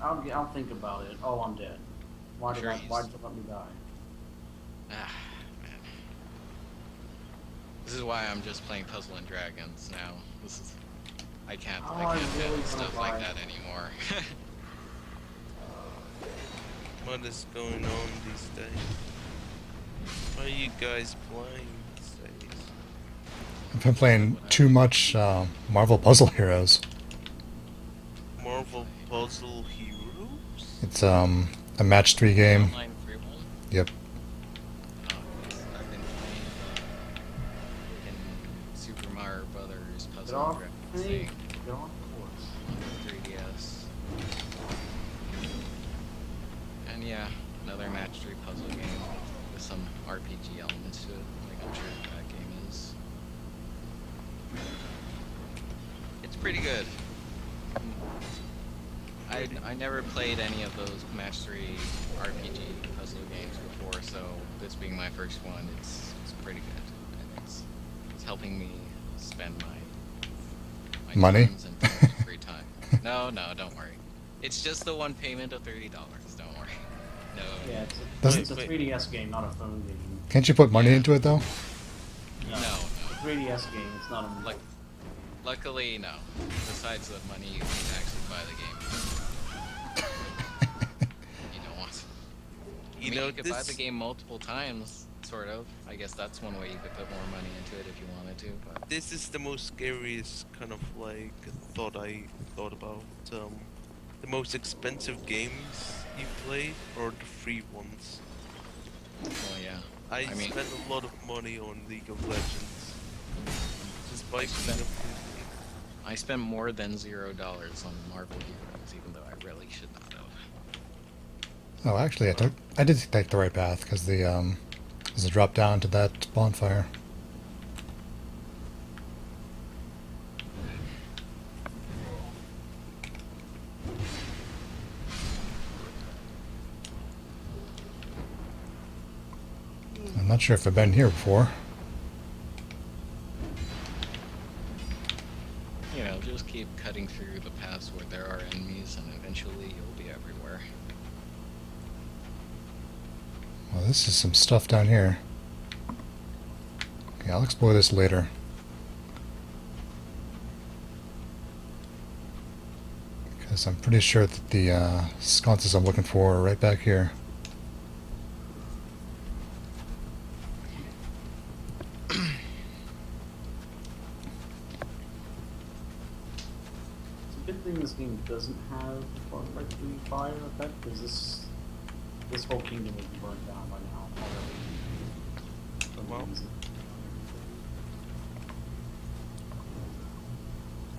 I'll think about it. Oh, I'm dead. Why did Sure, you let me die? Ah, man. This is why I'm just playing Puzzle and Dragons now. This is I can't Oh, I I can't really do wanna stuff like buy- that anymore. What is going on these days? What are you guys playing these days? I've been playing too much Marvel Puzzle Heroes. Marvel Puzzle Heroes? It's a match 3 game. Online free one? Yep. I've been playing in Super Mario Brothers Get Puzzle off and me. Dragons Get off the horse. on the 3DS. And yeah, another match 3 puzzle game with some RPG elements to it, like I'm sure that game is. It's pretty good. I never played any of those match 3 RPG puzzle games before, so this being my first one, it's pretty good. And it's helping me spend my Money? times and free time. No, don't worry. It's just the one payment of $30. Don't worry. No. Yeah, Doesn't- it's a 3DS game, not a phone game. Can't you put money into it though? No. It's a 3DS game. It's not a Like, luckily, no. Besides the money, you can actually buy the game. You don't want. You I mean, know, you could buy this- the game multiple times, sort of. I guess that's one way you could put more money into it if you wanted to. But This is the most scariest kind of like thought I thought about. The most expensive games you played or the free ones? well, yeah. I mean, spent a lot of money on League of Legends. Just by spent- being I spent more than $0 on Marvel Heroes, even though I really should not have. Oh, actually, I did take the right path because there's a drop down to that bonfire. I'm not sure if I've been here before. You know, just keep cutting through the paths where there are enemies, and eventually you'll be everywhere. Well, this is some stuff down here. Okay, I'll explore this later. Because I'm pretty sure that the sconces I'm looking for are right back here. It's a good thing this game doesn't have Far Cry 3 fire effect, because this whole kingdom would be burned down by now already. For no Well. reason.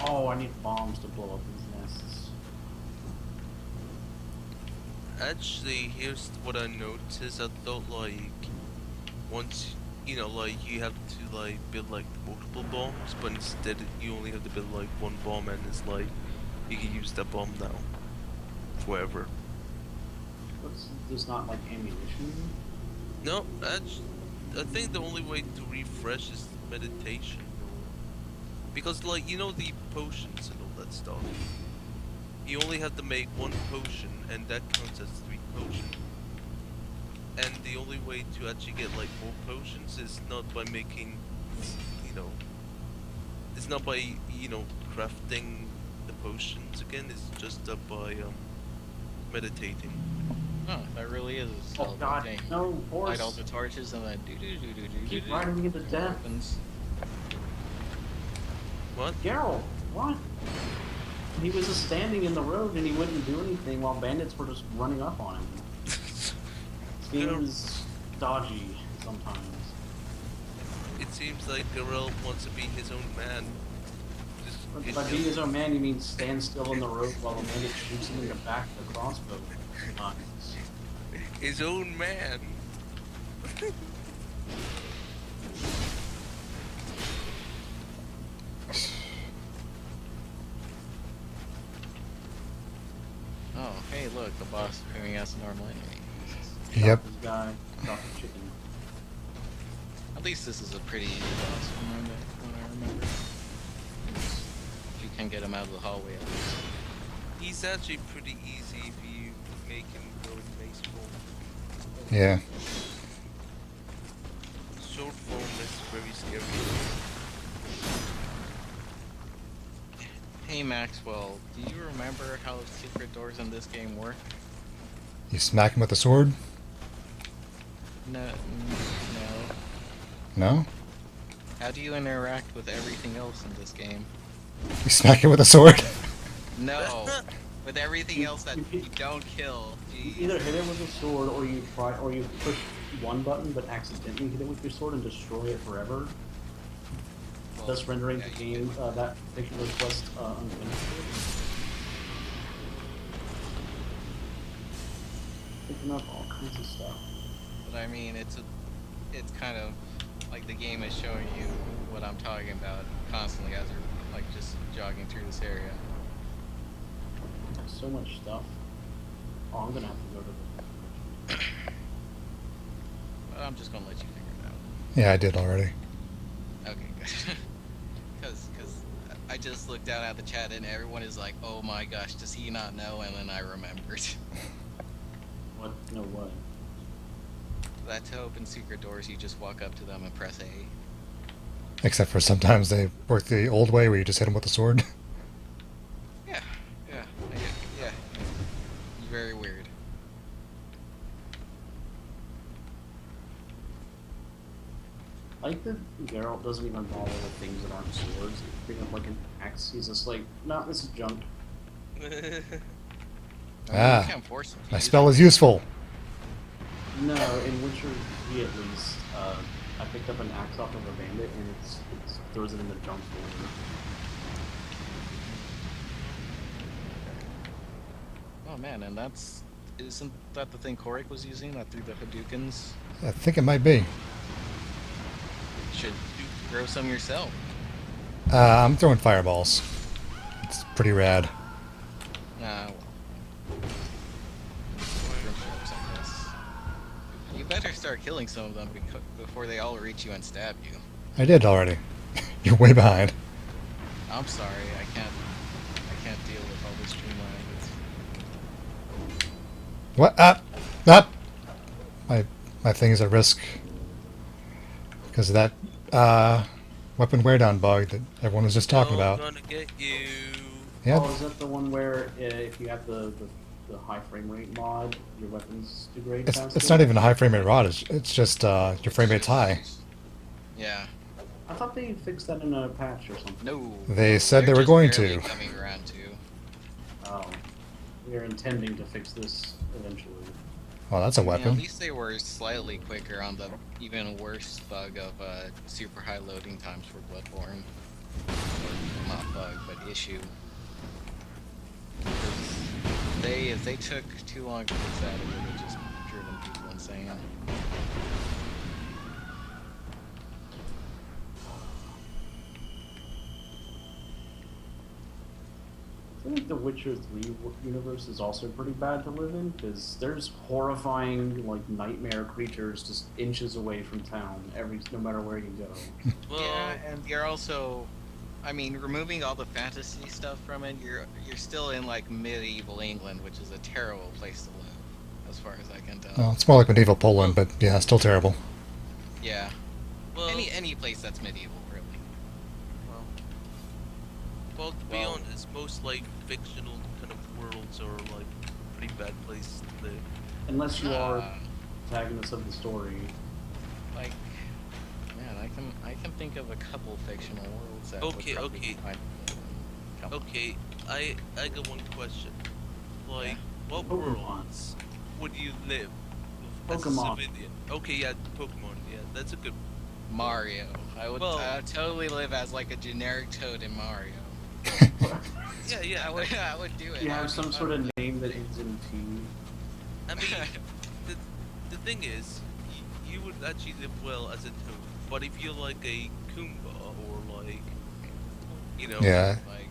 Oh, I need bombs to blow up these nests. Actually, here's what I noticed. I thought like once like you have to like build like multiple bombs, but instead you only have to build like one bomb, and it's like you can use that bomb now forever. There's not like ammunition. No, actually, I think the only way to refresh is meditation, because like the potions and all that stuff. You only have to make one potion, and that counts as 3 potions. And the only way to actually get like more potions is not by making, it's not by crafting the potions again. It's just by meditating. Oh, that really is. Oh god, okay. no, horse! Light all the torches and then Keep riding me to death. Opens. What? Geralt, what? He was just standing in the road and he wouldn't do anything while bandits were just running up on him. This game is dodgy sometimes. It seems like Geralt wants to be his own man. Just By being his own man, you mean stand still in the road while the bandit shoots him in the back with a crossbow. Nice. his own man. Oh, hey, look, the boss appearing as a normal enemy. Yep. This guy, drop the chicken. At least this is a pretty easy boss from what I remember. If you can get him out of the hallway. at least. He's actually pretty easy if you make him go in mace form. Yeah. Short form is very scary. Hey Maxwell, do you remember how secret doors in this game work? You smack him with a sword? No. No? How do you interact with everything else in this game? You smack it with a sword? No. With everything else that you don't kill. You Jeez. either hit it with a sword, or you push one button but accidentally hit it with your sword and destroy it forever, Well, thus rendering yeah, the you game that particular quest unfinished. Picking up all kinds of stuff. But I mean, it's kind of like the game is showing you what I'm talking about constantly as you're like just jogging through this area. So much stuff. Oh, I'm gonna have to go to the. But I'm just gonna let you figure it out. Yeah, I did already. Okay, good. Because I just looked down at the chat and everyone is like, "Oh my gosh, does he not know?" And then I remembered What? No, what? that to open secret doors, you just walk up to them and press A. Except for sometimes they work the old way where you just hit him with a sword. Yeah. Very weird. I like that Geralt doesn't even bother with things that aren't swords. He bring up like an axe. He's just like, nah, this is junk. I mean, Ah, you can't force them to My use spell it. is useful. No, in Witcher 3 at least, I picked up an axe off of a bandit and it throws it in the junk folder. Oh man, and isn't that the thing Korik was using that threw the Hadoukens? I think it might be. Should throw some yourself. I'm throwing fireballs. It's pretty rad. Nah. You better start killing some of them before they all reach you and stab you. I did already. You're way behind. I'm sorry, I can't deal with all this streamline. What? Up! My thing is at risk because of that weapon wear down bug that everyone was just talking about. Gonna get you. Yeah, Oh, is that the one where if you have the high frame rate mod, your weapons degrade faster? it's not even a high frame rate rod. It's just your frame rate's high. Yeah. I thought they fixed that in a patch or something. No. They said they They're were just going barely to. coming around to. Oh. We are intending to fix this eventually. Well, that's a I mean, weapon. at least they were slightly quicker on the even worse bug of super high loading times for Bloodborne. Or, not bug, but issue. If they took too long to fix that, it would have just driven people insane. I think the Witcher 3 universe is also pretty bad to live in, because there's horrifying, like, nightmare creatures just inches away from town, no matter where you go. Well, Yeah, and you're also, I mean, removing all the fantasy stuff from it, you're still in like medieval England, which is a terrible place to live, as far as I can tell. Well, it's more like medieval Poland, but yeah, still terrible. Yeah, well, any place that's medieval, really. well, to be well- honest, most like fictional kind of worlds are like pretty bad places to live. Unless you are Uh, protagonists of the story. like, man, I can think of a couple fictional worlds that would Okay, probably okay. be fine. Come on. Okay, I got one question. Like, Yeah. what Pokemon. worlds would you live as a Pokemon. civilian? Okay, yeah, Pokemon. Yeah, that's a good. Mario. I would Well- totally live as like a generic toad in Mario. Yeah, yeah. I would do it. You I have would some be sort fine of with name that ends in T. I mean, the thing is, you would actually live well as a toad. But if you're like a Goomba or like, you know, Yeah, Like,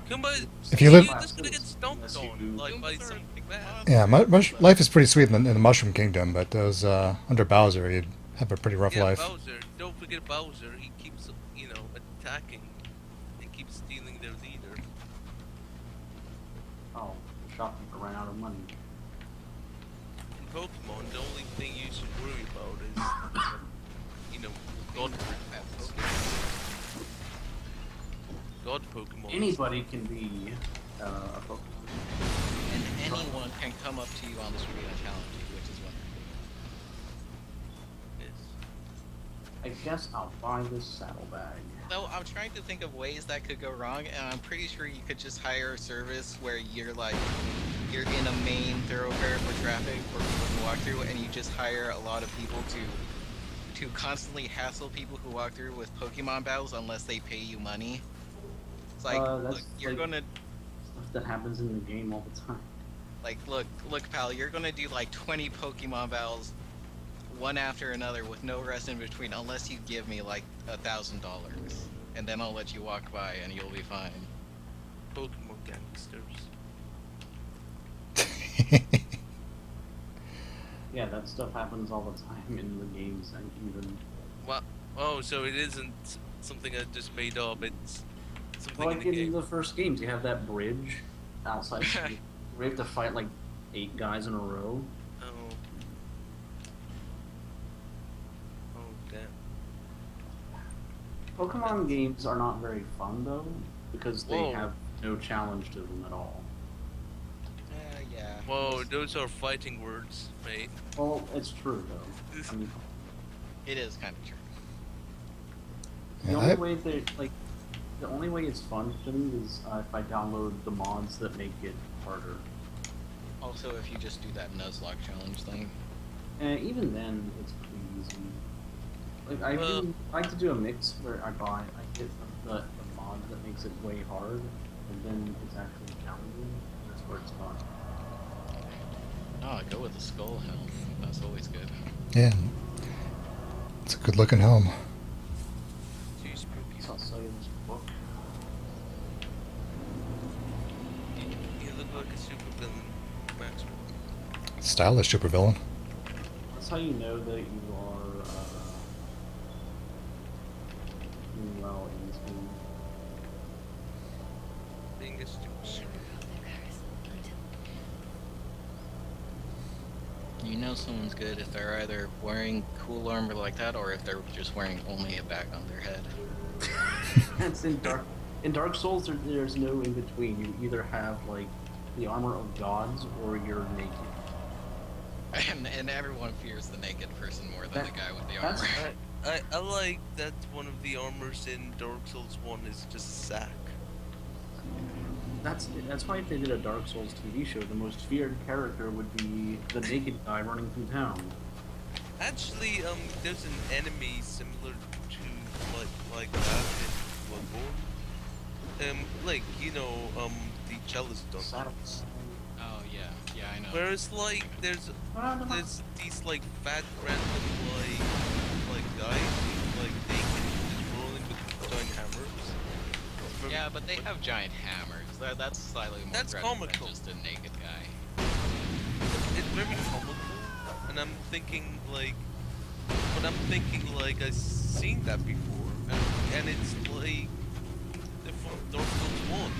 Goomba, If you live- you're just gonna get stomped Unless you on do- like by Goombas are something bad. yeah. Life is pretty sweet in the Mushroom Kingdom, but those under Bowser, you'd have a pretty rough Yeah, life. Bowser. Don't forget Bowser. He keeps, you know, attacking and keeps stealing their leader. Oh, the shopkeeper ran out of money. In Pokemon, the only thing you should worry about is, you know, God Pokemon. God Pokemon. Anybody can be a Pokemon. And anyone can come up to you on the street and challenge you, which is wonderful. Yes. I guess I'll buy this saddlebag. So I'm trying to think of ways that could go wrong, and I'm pretty sure you could just hire a service where you're in a main thoroughfare for traffic for people to walk through, and you just hire a lot of people to constantly hassle people who walk through with Pokemon battles unless they pay you money. It's like, That's look, you're like- gonna Stuff that happens in the game all the time. look, pal, you're gonna do like 20 Pokemon battles, one after another with no rest in between, unless you give me like $1,000, and then I'll let you walk by and you'll be fine. Pokemon gangsters. Yeah, that stuff happens all the time in the games, and even Well, oh, so it isn't something I just made up. It's something like in the in game. the first games, you have that bridge outside. We have to fight like 8 guys in a row. Oh. Oh damn. Pokemon games are not very fun though, because they Whoa. have no challenge to them at all. Yeah. Whoa, those are fighting words, mate. Well, it's true though. I mean, It is kind of true. the Yeah, only I- way the only way it's fun for me is if I download the mods that make it harder. Also, if you just do that Nuzlocke challenge thing. And even then, it's pretty easy. Like I Well- do like to do a mix where I get the mod that makes it way hard, and then it's actually challenging. That's where it's fun. Oh, go with the skull helm. That's always good. Yeah. It's a good looking helm. Too spooky. So I'll sell you this book. You look like a super villain, Maxwell. Stylish supervillain. That's how you know that you are doing well in this game. Being a super. You know someone's good if they're either wearing cool armor like that, or if they're just wearing only a bag on their head. That's in Dark Souls. There's no in between. You either have like the armor of gods, or you're naked. And everyone fears the naked person more than That- the guy with the that's- armor. I like that one of the armors in Dark Souls 1 is just sack. That's why if they did a Dark Souls TV show, the most feared character would be the naked guy running through town. Actually, there's an enemy similar to like that in Bloodborne. Like you know, the Chalice Saddle. Dungeons. Oh yeah, I know. Whereas like there's these like fat random like guys like naked just rolling with giant hammers. From- Yeah, but they have giant hammers. That's slightly more That's threatening than comical. just a naked guy. It's very comical, and I'm thinking like I've seen that before, and it's like the from Dark Souls 1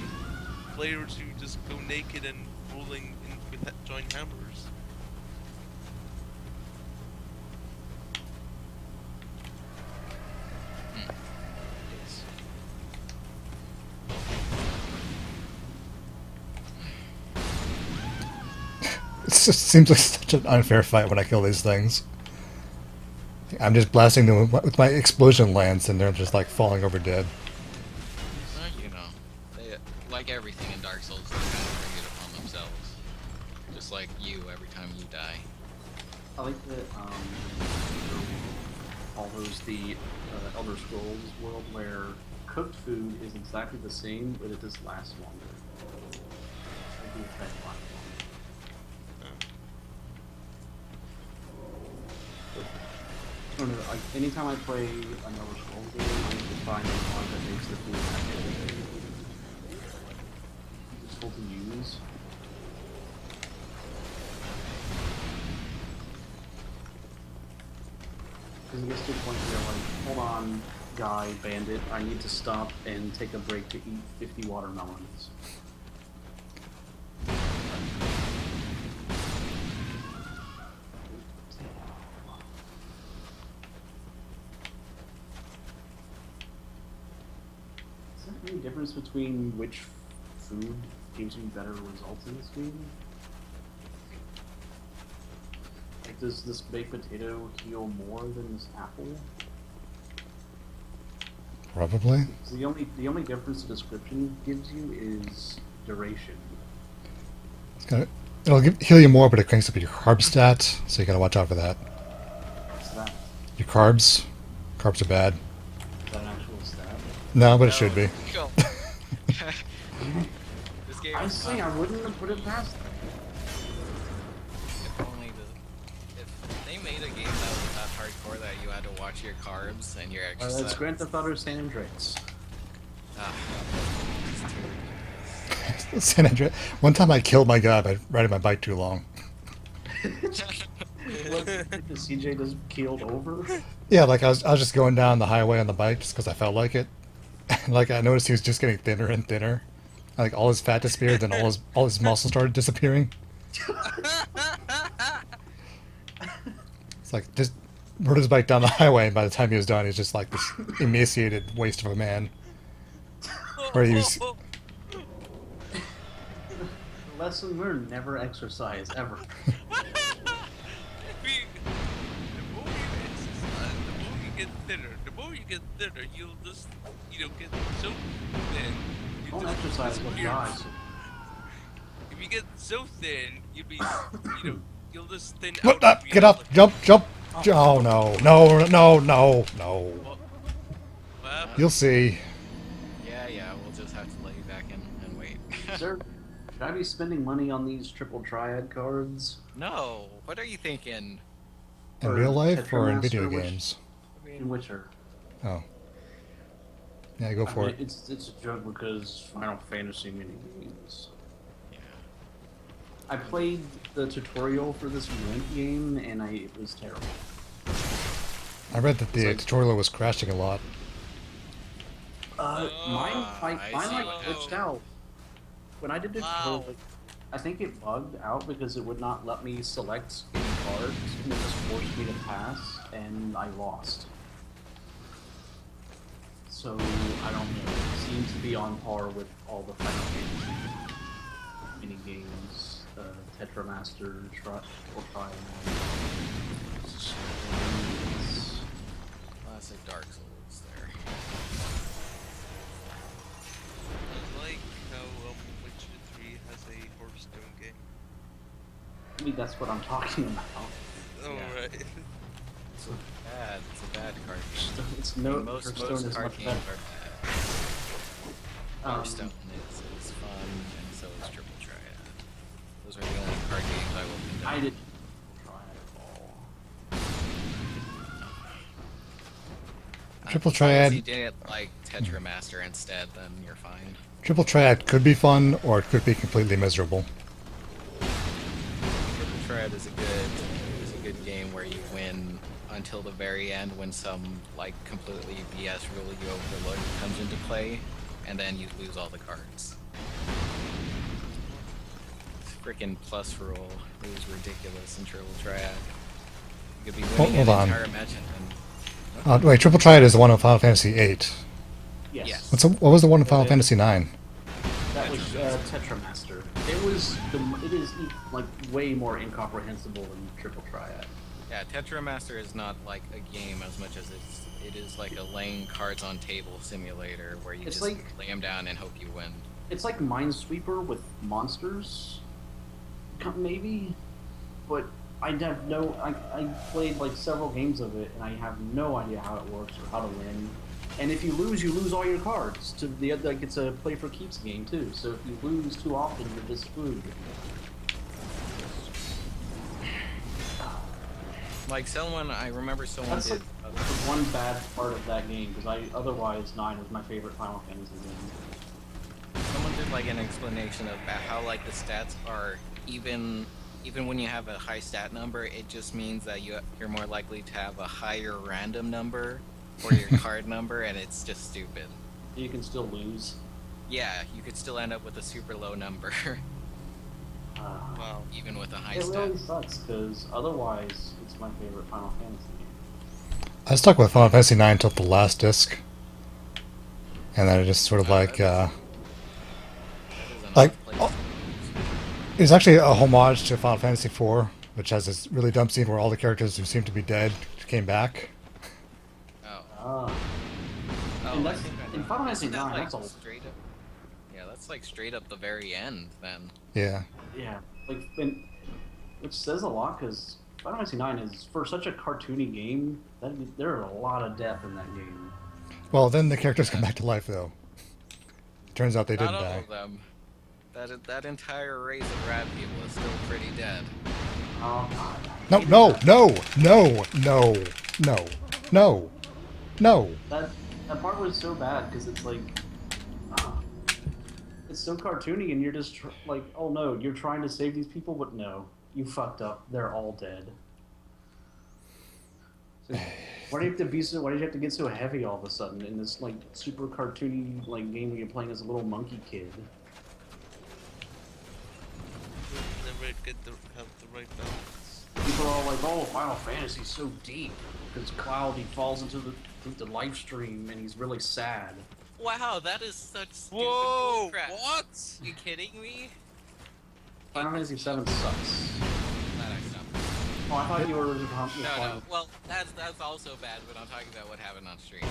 players who just go naked and rolling in with giant hammers. Yes. It just seems like such an unfair fight when I kill these things. I'm just blasting them with my explosion lance, and they're just like falling over dead. Well, you know, they, like everything in Dark Souls, they kind of bring it upon themselves. Just like you every time you die. I like that follows the Elder Scrolls world where cooked food is exactly the same, but it just lasts longer. Like the effect lasts longer. I don't know, like, anytime I play an Elder Scrolls game, I need to find the one that makes the food actually useful to use. Because it gets to a point where you're like, hold on, guy, bandit, I need to stop and take a break to eat 50 watermelons. difference between which food gives you better results in this game? Like, does this baked potato heal more than this apple? Probably. 'Cause the only difference the description gives you is duration. It'll heal you more, but it cranks up your carb stat, so you gotta watch out for that. What's that? Your carbs. Carbs are bad. Is that an actual stat? No, but it should be. Go. This game I is say I wouldn't have put it past them. if only if they made a game that was that hardcore that you had to watch your carbs and your exercise. It's Grand Theft Auto San Andreas. Ah, it's too ridiculous. San Andreas. One time I killed my guy by riding my bike too long. The CJ just keeled over. Yeah, like I was just going down the highway on the bike just because I felt like it. And like I noticed he was just getting thinner and thinner. Like all his fat disappeared, then all his muscle started disappearing. It's like just rode his bike down the highway, and by the time he was done, he's just like this emaciated waste of a man. Where he was. Lesson learned: never exercise ever. The more you get thinner, you'll just, get so thin. You Don't just exercise, you'll disappear. die. If you get so thin, you'll be, you'll just thin What? out. Get up! Jump! Jump! Oh no! No! No! No! No! Well, You'll see. Yeah, we'll just have to let you back in and wait. Sir, should I be spending money on these triple triad cards? No, what are you thinking? In Or real life or in Tetramaster, video which- games? I In mean, Witcher. Oh. Yeah, go for it. It's a joke because Final Fantasy mini games. yeah. I played the tutorial for this Gwent game and it was terrible. I read that the So- tutorial was crashing a lot. Mine I mine see like what glitched happened. out. When I did the Wow. tutorial, I think it bugged out because it would not let me select any cards and it just forced me to pass and I lost. So I don't know. It seems to be on par with all the Final Fantasy mini games, Tetramaster, or Triad. Classic Dark Souls there. I like how Witcher 3 has a Hearthstone game. I mean, that's what I'm talking about. Oh, Yeah. right. It's It's a bad card game. it's no most Hearthstone is card much games better. are bad. Hearthstone is fun, and so is Triple Triad. Those are the only card games I will condone. I didn't try it at all. Triple As long as Triad. you did it like Tetramaster instead, then you're fine. Triple Triad could be fun, or it could be completely miserable. Triple Triad is a good game where you win until the very end when some like completely BS rule you overlooked comes into play, and then you lose all the cards. Freaking plus rule is ridiculous in Triple Triad. You could be winning Hold an on. entire match and Wait, Triple Triad is the one in Final Fantasy VIII. Yes. Yes. What was the one in Final Yeah. Fantasy IX? That was Tetramaster. It is like way more incomprehensible than Triple Triad. yeah, Tetramaster is not like a game as much as it is like a laying cards on table simulator where you It's just like- lay them down and hope you win. It's like Minesweeper with monsters, maybe, but I have no. I played like several games of it, and I have no idea how it works or how to win. And if you lose all your cards. To the like, it's a play for keeps game too. So if you lose too often, you're just screwed. Like I remember someone That's did. like the one bad part of that game because otherwise 9 was my favorite Final Fantasy game. Someone did like an explanation of how like the stats are even when you have a high stat number, it just means that you're more likely to have a higher random number for your card number, and it's just stupid. You can still lose. Yeah, you could still end up with a super low number, Wow. even with a high It stat. really sucks because otherwise it's my favorite Final Fantasy game. I stuck with Final Fantasy IX until the last disc. and then it just sort of like that is an like odd place. oh, it's actually a homage to Final Fantasy IV, which has this really dumb scene where all the characters who seem to be dead came back. Oh. Ah. Oh, And I that's- think I in know. Final Fantasy Isn't that, IX, like, that's all- straight up. Yeah, that's like straight up the very end then. Yeah. Yeah, like, and which says a lot because Final Fantasy IX is for such a cartoony game. There are a lot of death in that game. Well, then the characters come back to life though. Turns out they Not didn't all die. of them. That entire race of rat people is still pretty dead. Oh God. I No, hated no, that. no, no, no, no, no, no. That part was so bad because it's like, ah, it's so cartoony, and you're just like, oh no, you're trying to save these people, but no, you fucked up. They're all dead. So, why do you have to be so? Why did you have to get so heavy all of a sudden in this like super cartoony like game where you're playing as a little monkey kid? Never get the have the right balance. People are all like, "Oh, Final Fantasy's so deep because Cloud he falls into the life stream and he's really sad." Wow, that is such stupid Whoa! bullcrap. What? You kidding me? Final Fantasy VII sucks. That I stopped. Oh, I thought you were. No. Well, that's also bad, but I'm talking about what happened on stream.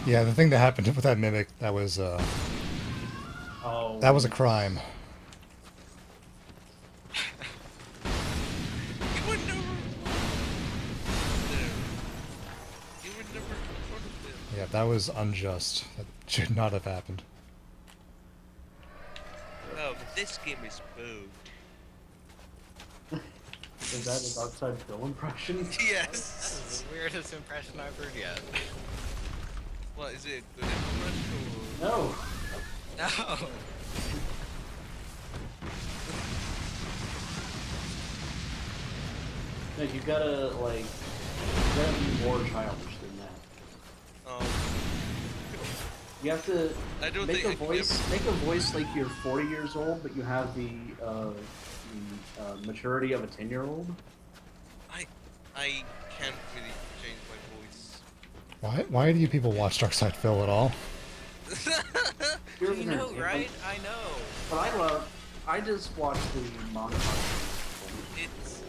Yeah, the thing that happened with that mimic, that was Oh. a crime. You were never there. You were never in front of them. Yeah, that was unjust. That should not have happened. Oh, but this game is bugged. Is that a Dark Side Phil impression? That Yes. is the weirdest impression I've heard yet. What is it? Good impression or? No. No. No, you gotta like, you gotta be more childish than that. Um, You have to I don't make think a I can voice. Make a voice like you're 40 years old, but you have the maturity of a 10-year-old. I can't really change my voice. Why do you people watch Darkside Phil at all? You're You know, entertainment. right? I know. But I just watch the montage. It's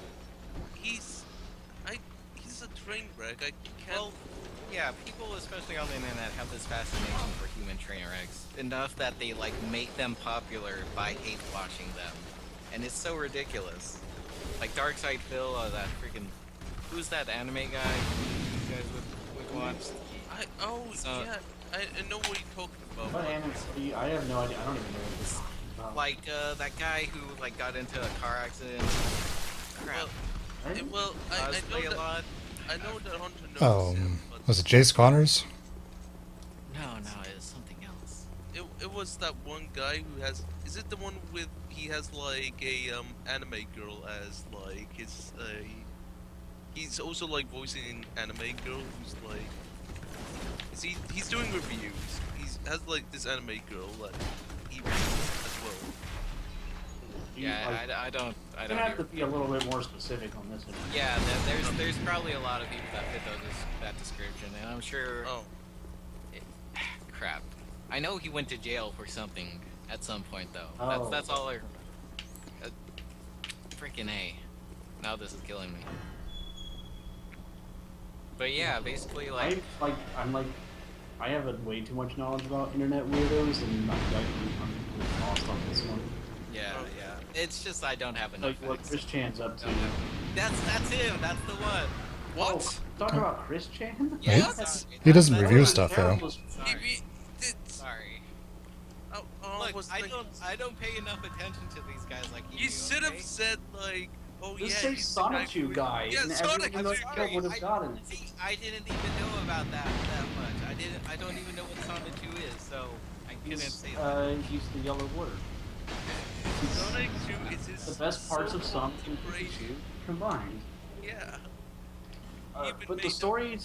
he's a train wreck. I can't. Well, yeah, people, especially on the internet, have this fascination for human train wrecks. Enough that they, like, make them popular by hate watching them. And it's so ridiculous. Like, Darkside Phil, that freaking... Who's that anime guy you guys would watch? Yeah. I know what you're talking about. What but- anime? I have no idea. I don't even know what this is about. Like, that guy who, like, got into a car accident. Crap. Well, Right? well, I Cosplay know a that. lot. I know that Hunter knows Oh, him, but was it Jace Connors? No, it's something else. it was that one guy who has. Is it the one with he has like a anime girl as like his he's also like voicing an anime girl who's like. He's doing reviews. He's has like this anime girl that he reviews as well. Yeah, Like, I don't you're gonna have to be a little bit more specific on this one. Yeah, there's probably a lot of people that fit that description, and I'm sure. Oh, Crap. I know he went to jail for something at some point, though. Oh. That's all I. Freaking A. Now this is killing me. But yeah, basically like. I have way too much knowledge about internet weirdos, and I'm lost on this one. Yeah. It's just I don't have enough. Like what facts. Chris Chan's up to. Don't have- That's him. That's the one. what? Oh, talking about Chris Chan? Yeah. He- sorry. he doesn't That's- review That's stuff, though. terrible. Sorry. It's, Sorry. I was Look, I thinking- don't pay enough attention to these guys like you. You do, should have okay? said like, oh Just yeah. say he's the guy Sonichu who- guy, Yeah, and Sonic. everyone sorry, would have gotten it. See, I didn't even know about that much. I don't even know what Sonic 2 is, so I couldn't say that. He's the yellow word. Sonic 2 is his The best parts of so Sonic and crazy. Pikachu combined. Yeah. Even But made the story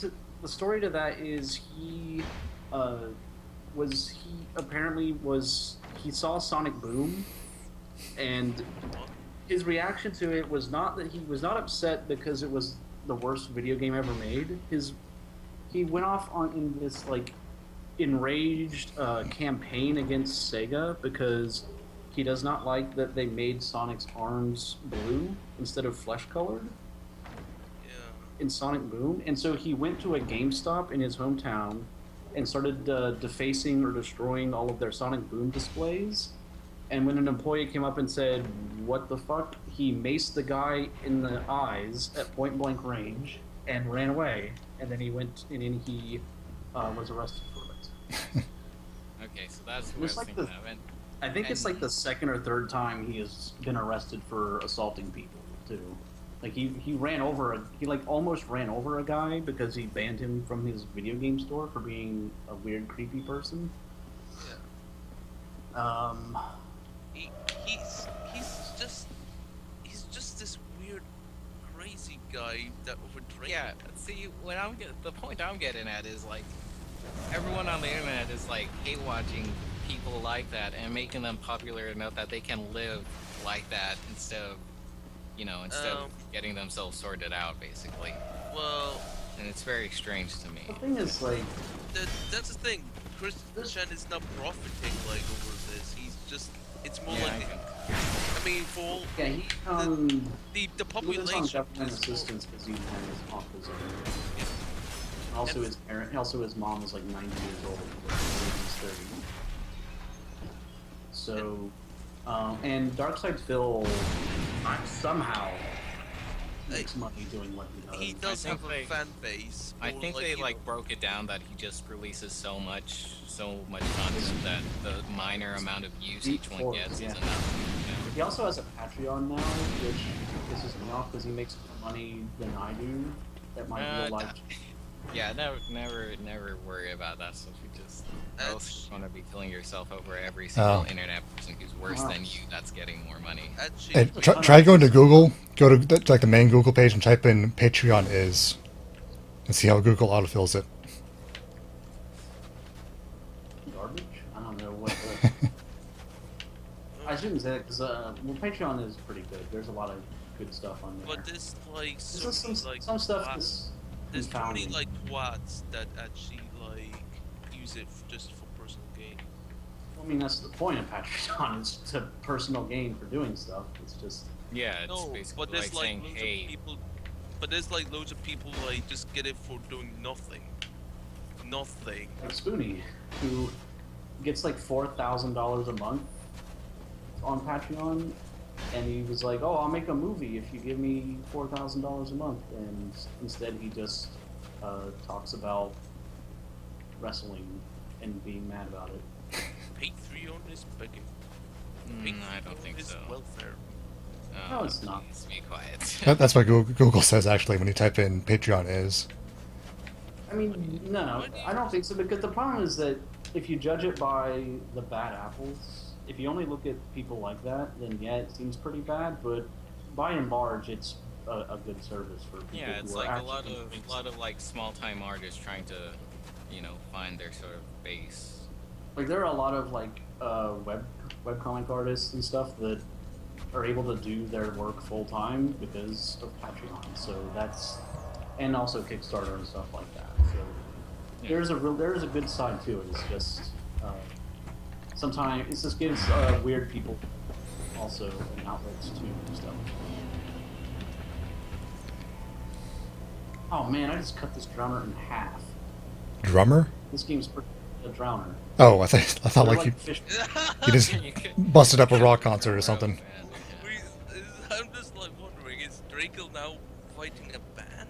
to that is he saw Sonic Boom, and his reaction to it was not that he was not upset because it was the worst video game ever made. He went off in this like enraged campaign against Sega because he does not like that they made Sonic's arms blue instead of flesh colored Yeah. in Sonic Boom, and so he went to a GameStop in his hometown and started defacing or destroying all of their Sonic Boom displays. And when an employee came up and said, "What the fuck?" he maced the guy in the eyes at point blank range and ran away. And then he went and then he was arrested for it. Okay, so that's what I It's was like thinking the- of. And I think it's like the second or third time he has been arrested for assaulting people too. Like he ran over he like almost ran over a guy because he banned him from his video game store for being a weird, creepy person. Yeah. He, he's he's just this weird, crazy guy that overdrinks. yeah, see, the point I'm getting at is like everyone on the internet is like hate watching people like that and making them popular enough that they can live like that instead of getting themselves sorted out, basically. Well, And it's very strange to me. The thing is, like, that's the thing. Chris Chen is not profiting like over this. He's just. It's more Yeah, like. I mean, for all yeah, he the lives on population. government is- assistance because he has autism. And also, his parent, also his mom is like 90 years old, but he's 30. So, and Darkside Phil somehow makes money doing what he does. He does I have think a they- fan base. I more think like, they you like know, broke it down that he just releases so much content that the minor amount of use each one gets Yeah. is enough. He also has a Patreon now, which pisses me off because he makes more money than I do at my real life. Yeah, never worry about that stuff. You just both want to be killing yourself over every single internet person who's worse than you that's getting more money. Actually, Hey, try going to Google, go to like the main Google page and type in Patreon is, and see how Google autofills it. Garbage? I don't know what the... I shouldn't say that because well, Patreon is pretty good. There's a lot of good stuff on there. but there's like so There's many some, like some stuff twats- that's there's too many confounding. like twats that actually like use it just for personal gain. I mean, that's the point of Patreon. It's to personal gain for doing stuff. It's just Yeah, it's No, basically but there's like saying, loads hey, of people. But there's like loads of people like just get it for doing nothing. Nothing. like Spoonie, who gets like $4,000 a month on Patreon, and he was like, "Oh, I'll make a movie if you give me $4,000 a month." And instead, he just talks about wrestling and being mad about it. Patreon is begging. I don't think is so. welfare. No, it's not. Please be quiet. That's what Google says actually when you type in Patreon is. I mean, no, I don't think so, because the problem is that if you judge it by the bad apples, if you only look at people like that, then yeah, it seems pretty bad, but by and large, it's a good service for people Yeah, it's who are like a actually lot of like small time artists trying to, find their sort of base. like there are a lot of like webcomic artists and stuff that are able to do their work full time because of Patreon. So that's, and also Kickstarter and stuff like that. So Yeah. there is a good side to it. It's just sometimes it just gives weird people also an outlet to do stuff. Oh man, I just cut this drowner in half. Drummer? This game's a drowner. Oh, I thought They're like you fish. just busted up a rock concert or something. I'm just like wondering, is Draco now fighting a band?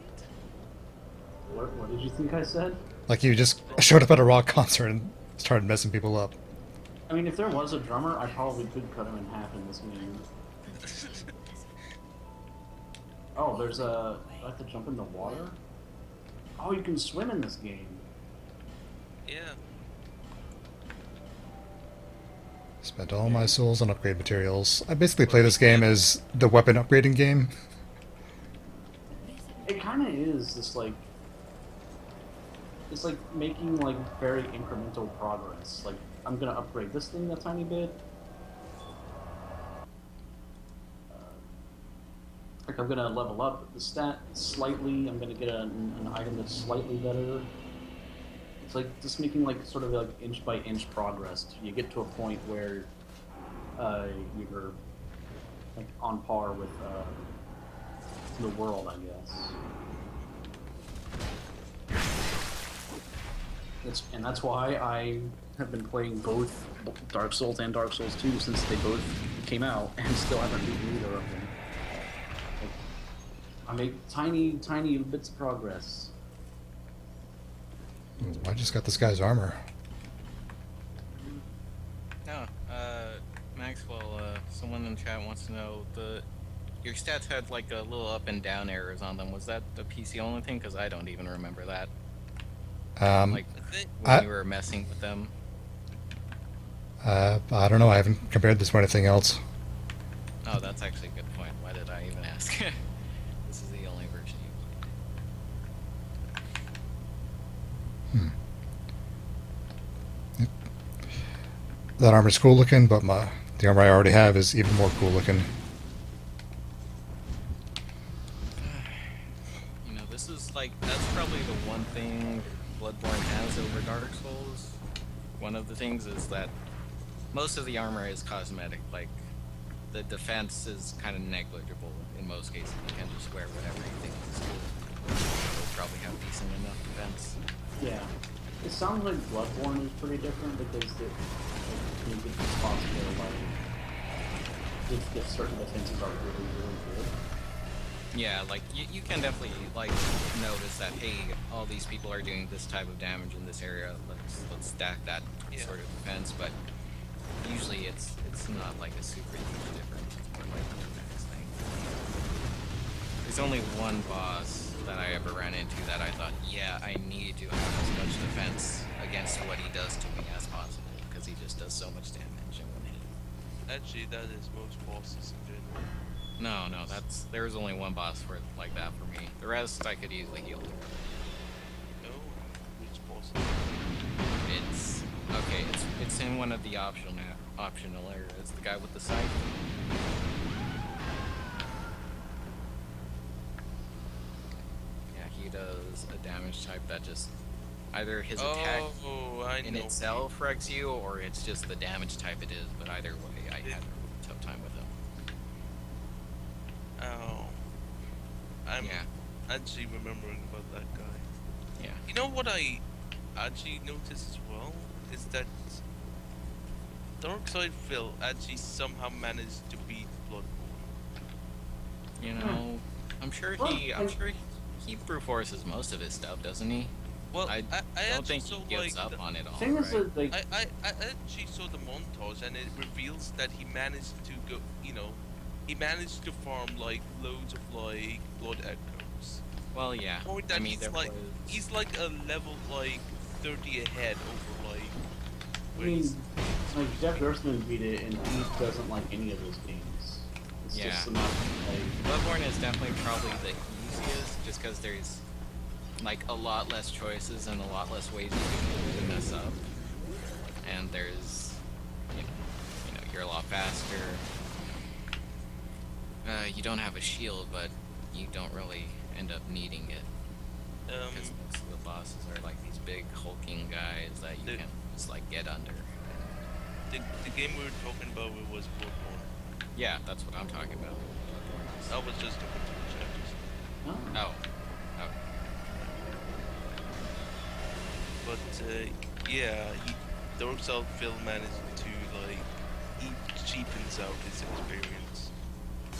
What did you think I said? Like you just showed up at a rock concert and started messing people up. I mean, if there was a drummer, I probably could cut him in half in this game. Oh, there's a... I have to jump in the water? Oh, you can swim in this game. Yeah. Spent all my souls on upgrade materials. I basically play this game as the weapon upgrading game. It kind of is this, like... It's like making, like, very incremental progress. Like, I'm gonna upgrade this thing a tiny bit. Like, I'm gonna level up the stat slightly. I'm gonna get an item that's slightly better. It's like just making like sort of like inch by inch progress. You get to a point where you're like on par with the world, I guess. And that's why I have been playing both Dark Souls and Dark Souls 2 since they both came out, and still haven't beaten either of them. Like, I make tiny bits of progress. I just got this guy's armor. No, Maxwell, someone in chat wants to know your stats had like a little up and down errors on them. Was that the PC only thing? Because I don't even remember that. Like I think when you were messing with them. I don't know. I haven't compared this to anything else. Oh, that's actually a good point. Why did I even ask? This is the only version you played. Yep. That armor's cool looking, but the armor I already have is even more cool looking. You know, this is like, that's probably the one thing Bloodborne has over Dark Souls. One of the things is that most of the armor is cosmetic. Like, the defense is kind of negligible in most cases. You can just wear whatever you think is cool. You'll probably have decent enough defense. Yeah. It sounds like Bloodborne is pretty different because you get the spots where like if certain defenses are really good. Yeah, like, you can definitely, like, notice that, hey, all these people are doing this type of damage in this area, let's stack that sort of defense, but usually it's not, like, a super huge difference. It's more like a defense thing. There's only one boss that I ever ran into that I thought, yeah, I need to have as much defense against what he does to me as possible, because he just does so much damage in one hit. actually that is most bosses in general. No, there was only one boss for like that for me. The rest I could easily heal. No, which boss? It's in one of the optional areas. The guy with the scythe. Yeah, he does a damage type that just either his attack I in know. itself wrecks you, or it's just the damage type it is. But either way, I had a tough time with him. Oh, I'm Yeah. actually remembering about that guy. Yeah. You know what I actually noticed as well is that Darkside Phil actually somehow managed to beat Bloodborne. You know, I'm sure he brute forces most of his stuff, doesn't he? Well, I I don't think he saw, gives like, up on it all, Thing right? is that like I actually saw the montage and it reveals that he managed to go, he managed to farm like loads of like blood echoes. Well, yeah. Point that I mean, he's like a level like 30 ahead over like. I mean, like Jeff Gerstmann beat it, and he doesn't like any of those games. It's Yeah. just not like Bloodborne is definitely probably the easiest, just because there's like a lot less choices and a lot less ways you can mess up, and there's you're a lot faster. You don't have a shield, but you don't really end up needing it because most of the bosses are like these big hulking guys that you can just like get under. The game we were talking about was Bloodborne. Yeah, that's what I'm talking about. That was just a couple chapters. oh, Oh. But yeah, Darkside Phil managed to like he cheapens out his experience.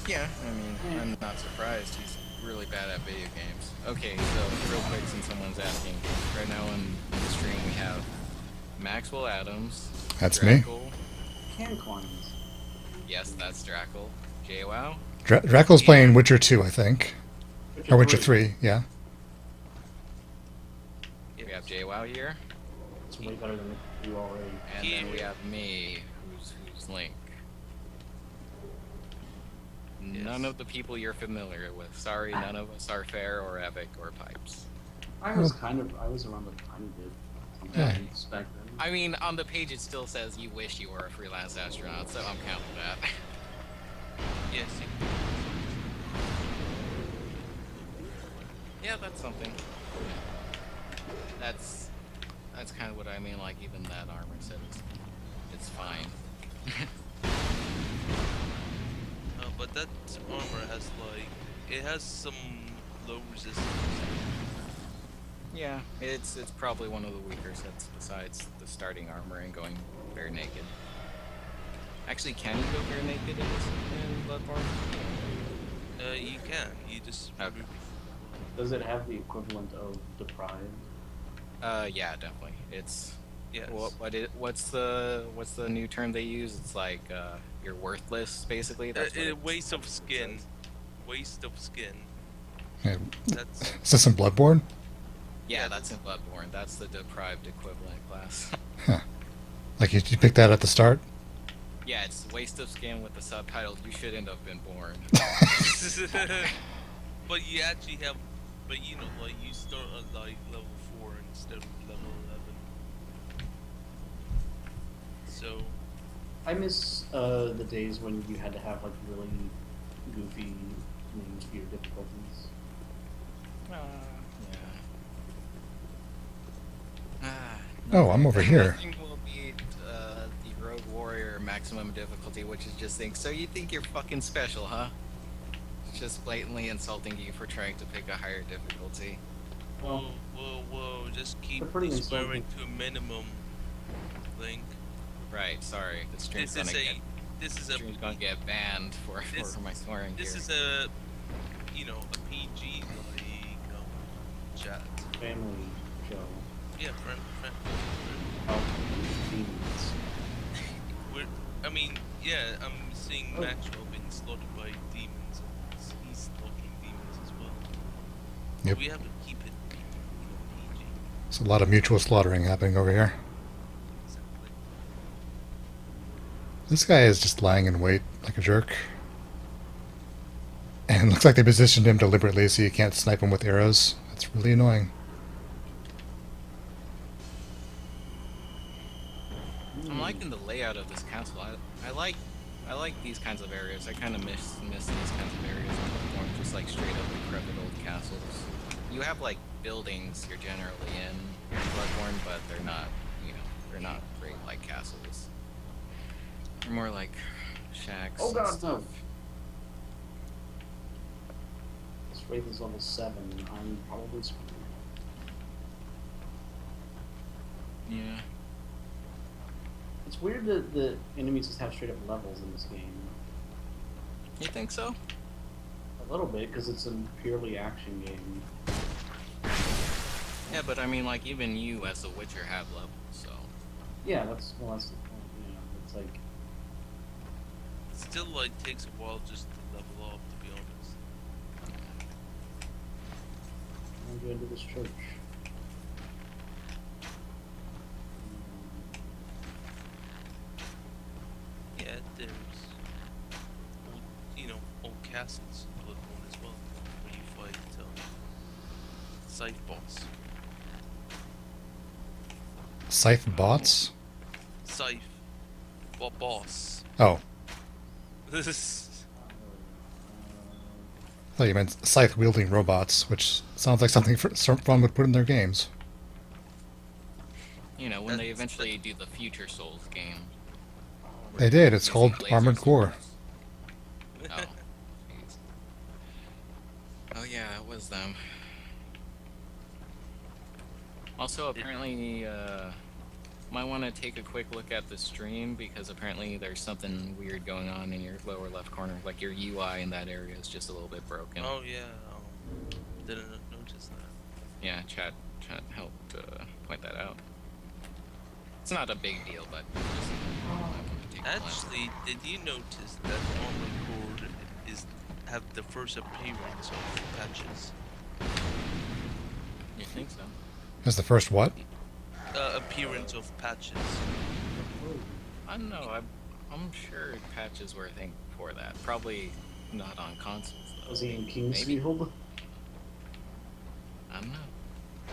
Yeah, I mean, I'm not surprised. He's really bad at video games. Okay, so real quick, since someone's asking, right now in the stream we have Maxwell Adams. That's me. Drackle. can coins. Yes, that's Drackle. JWoww. Dracul's playing Witcher 2, I think. Or Witcher 3, yeah. We have JWoww here, It's way better than you already. and then we have me, who's Link. None of the people you're familiar with. Sorry, none of us are Fair or Epic or Pipes. I was around a tiny bit. Yeah. Back then. I mean, on the page it still says you wish you were a freelance astronaut, so I'm counting that. Yes. Yeah, that's something. That's that's kind of what I mean. Like even that armor said it's fine. But that armor has like it has some low resistance. Yeah, it's probably one of the weaker sets besides the starting armor and going bare naked. Actually, can you go bare naked in Bloodborne? You can. You just Okay. remove. Does it have the equivalent of deprived? Yeah, definitely. It's Yes. what's the new term they use? It's like you're worthless, basically. That's what it Waste of says. skin. Waste of skin. Yeah. That's Is this in Bloodborne? Yeah, that's in Bloodborne. That's the deprived equivalent class. Like you picked that at the start? Yeah, it's waste of skin with the subtitle "You shouldn't have been born." but you actually have, but you know, like you start at like level 4 instead of level 11. So I miss the days when you had to have like really goofy names for your difficulties. Yeah. Ah, Oh, I'm over here. Nothing will beat the Rogue Warrior maximum difficulty, which is just saying, so you think you're fucking special, huh? It's just blatantly insulting you for trying to pick a higher difficulty. Well, whoa, just keep They're pretty swearing insulting. to a minimum, Link. Right, sorry. The stream's This is gonna a, get this is a, stream's gonna get banned for my swearing this here. is a, you know, a PG like chat. family show. Yeah, friend. How demons. I mean, yeah, I'm seeing Oh. Maxwell being slaughtered by demons, and he's slaughtering demons as well. Yep. But we have to keep it, you know, PG. There's a lot of mutual slaughtering happening over here. Exactly. This guy is just lying in wait like a jerk. And it looks like they positioned him deliberately so you can't snipe him with arrows. That's really annoying. I'm liking the layout of this castle. I like these kinds of areas. I kind of miss these kinds of areas in Bloodborne, just like straight up decrepit old castles. You have like buildings you're generally in Bloodborne, but they're not, they're not great like castles. They're more like shacks. Oh and god, stuff. no. This Wraith is level 7. I'm probably screwed. Yeah. It's weird that the enemies just have straight up levels in this game. You think so? A little bit, because it's a purely action game. Yeah, but I mean, like even you as a Witcher have levels, so. Yeah, that's the point. You know, it's like It still like takes a while just to level up, to be honest. I'm going to this church. Yeah, there's old, you know, old castles in Bloodborne as well, where you fight Scythe boss. Scythe bots? Scythe, what boss? Oh, This is I thought you meant scythe wielding robots, which sounds like something someone would put in their games. You know, when they That's- eventually do the future Souls game. They did. It's using called laser Armored Core. swords. Oh. Jeez. Oh yeah, it was them. Also, apparently, might want to take a quick look at the stream because apparently there's something weird going on in your lower left corner. Like your UI in that area is just a little bit broken. oh yeah, didn't notice that. Yeah, chat helped point that out. It's not a big deal, but just, I wanna take a glance. Actually, did you notice that Armored Core have the first appearance of patches? You think so? Is the first what? Appearance of patches. I don't know. I'm sure patches were a thing before that. Probably not on consoles though. was he in Maybe. Kingsfield? I don't know.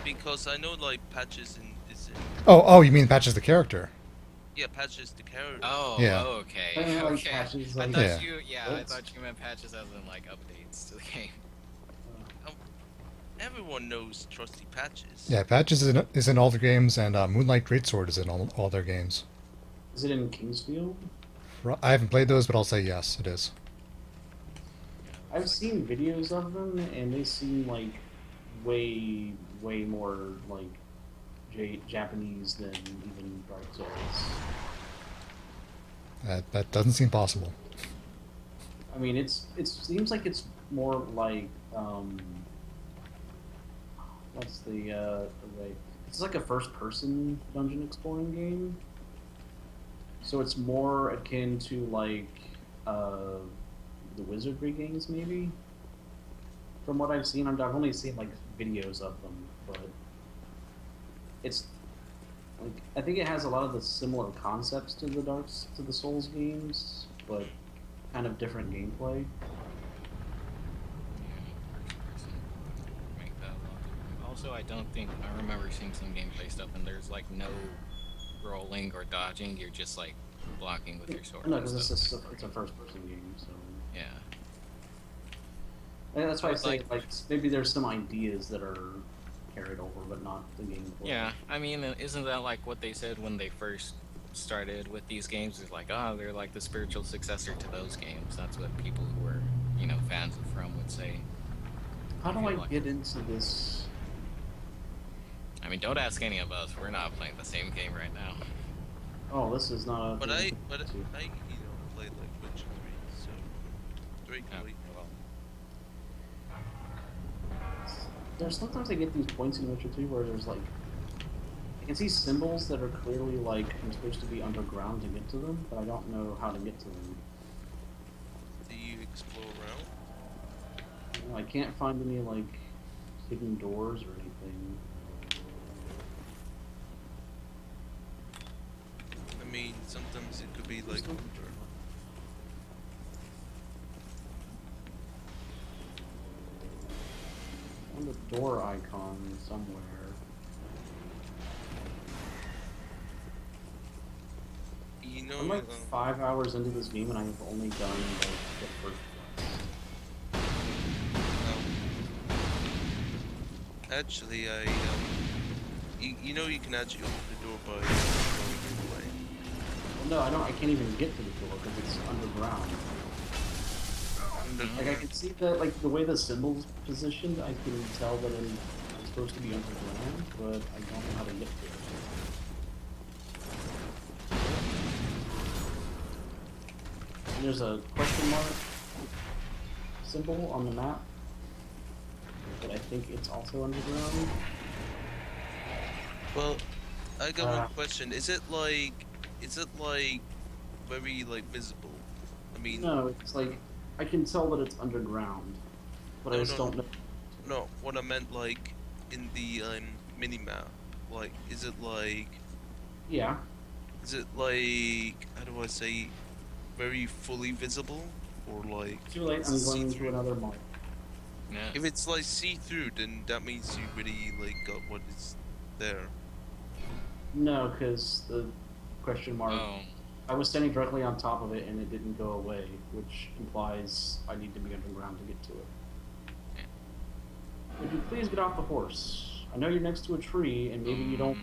Because I know like patches is in Oh, you mean Patches the character? yeah, patches the character. Oh, Yeah. okay. I don't know, like, Okay. patches, I like- thought Yeah. I What? thought you meant patches as in like updates to the game. everyone knows trusty Patches. Yeah, Patches is in all the games, and Moonlight Greatsword is in all their games. Is it in Kingsfield? I haven't played those, but I'll say yes, it is. Yeah, I've it's seen videos of them, and they seem like way more like Japanese than even Dark Souls. That doesn't seem possible. I mean, it seems like it's more like what's the way? It's like a first-person dungeon exploring game. So it's more akin to like the Wizardry games, maybe. From what I've seen, I've only seen like videos of them, but it's like I think it has a lot of the similar concepts to the Souls games, but kind of different gameplay. yeah, first person make that a lot different. Also, I remember seeing some gameplay stuff, and there's like no rolling or dodging. You're just like blocking with your sword. No, and because stuff. it's a first-person game, so. Yeah. And that's why I It's say like maybe there's some ideas that are carried over, but not the gameplay. Yeah, I mean, isn't that like what they said when they first started with these games? It's like, oh, they're like the spiritual successor to those games. That's what people who were, fans of From would say. How do I feel like- get into this? I mean, don't ask any of us. We're not playing the same game right now. Oh, this is not a. But I to- played like Witcher 3, so very Oh, cool. well, There's sometimes I get these points in Witcher 2 where there's like, I can see symbols that are clearly like I'm supposed to be underground to get to them, but I don't know how to get to them. Do you explore around? You know, I can't find any like hidden doors or anything. I mean, sometimes it could be like Just don't- On the door icon somewhere. you know. I'm like 5 hours into this game and I have only done like the first quest. Actually, you know you can actually open the door by going away. Well, no, I don't. I can't even get to the door because it's underground. Like I can see that, like the way the symbol's positioned, I can tell that I'm supposed to be underground, but I don't know how to get to it. And there's a question mark symbol on the map, but I think it's also underground. Well, I got Uh, one question. Is it like very like visible? I mean, No, it's like I can tell that it's underground, but I No, just no, don't know. no. What I meant like in the mini map. Like, is it like Yeah, how do I say, very fully visible, or like too late. it's I'm going into see-through? another mark. yeah. If it's like see-through, then that means you really like got what is there. No, because the question mark. Oh, I was standing directly on top of it and it didn't go away, which implies I need to be underground to get to it. Would you please get off the horse? I know you're next to a tree and maybe you don't.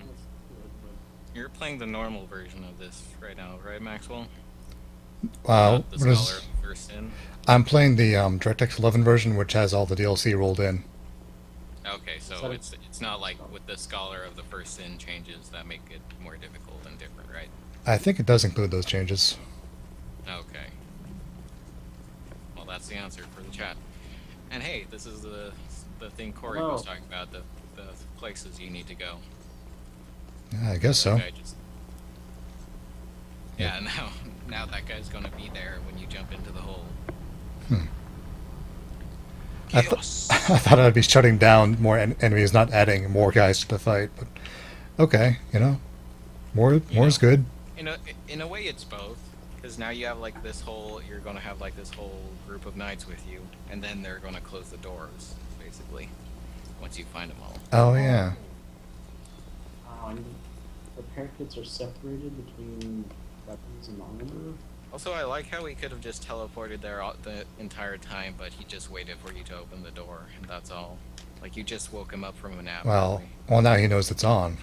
you're playing the normal version of this right now, right, Maxwell? Wow, Not the Scholar of the First Sin. I'm playing the DirectX 11 version, which has all the DLC rolled in. Okay, so So- it's not like with the Scholar of the First Sin changes that make it more difficult and different, right? I think it does include those changes. Okay. Well, that's the answer for the chat. And hey, this is the thing Corey was Oh. talking about, the places you need to go. Yeah, I guess so. That guy just- Yeah, now that guy's gonna be there when you jump into the hole. I, Chaos. I thought I'd be shutting down more enemies, not adding more guys to the fight. But okay, more is know. good. In a way, it's both. Because now you have like this whole, you're gonna have like this whole group of knights with you, and then they're gonna close the doors, basically, once you find them all. Oh yeah. And the parapets are separated between weapons and armor. Also, I like how he could have just teleported there the entire time, but he just waited for you to open the door, and that's all. Like you just woke him up from a nap. Well, now he knows it's on.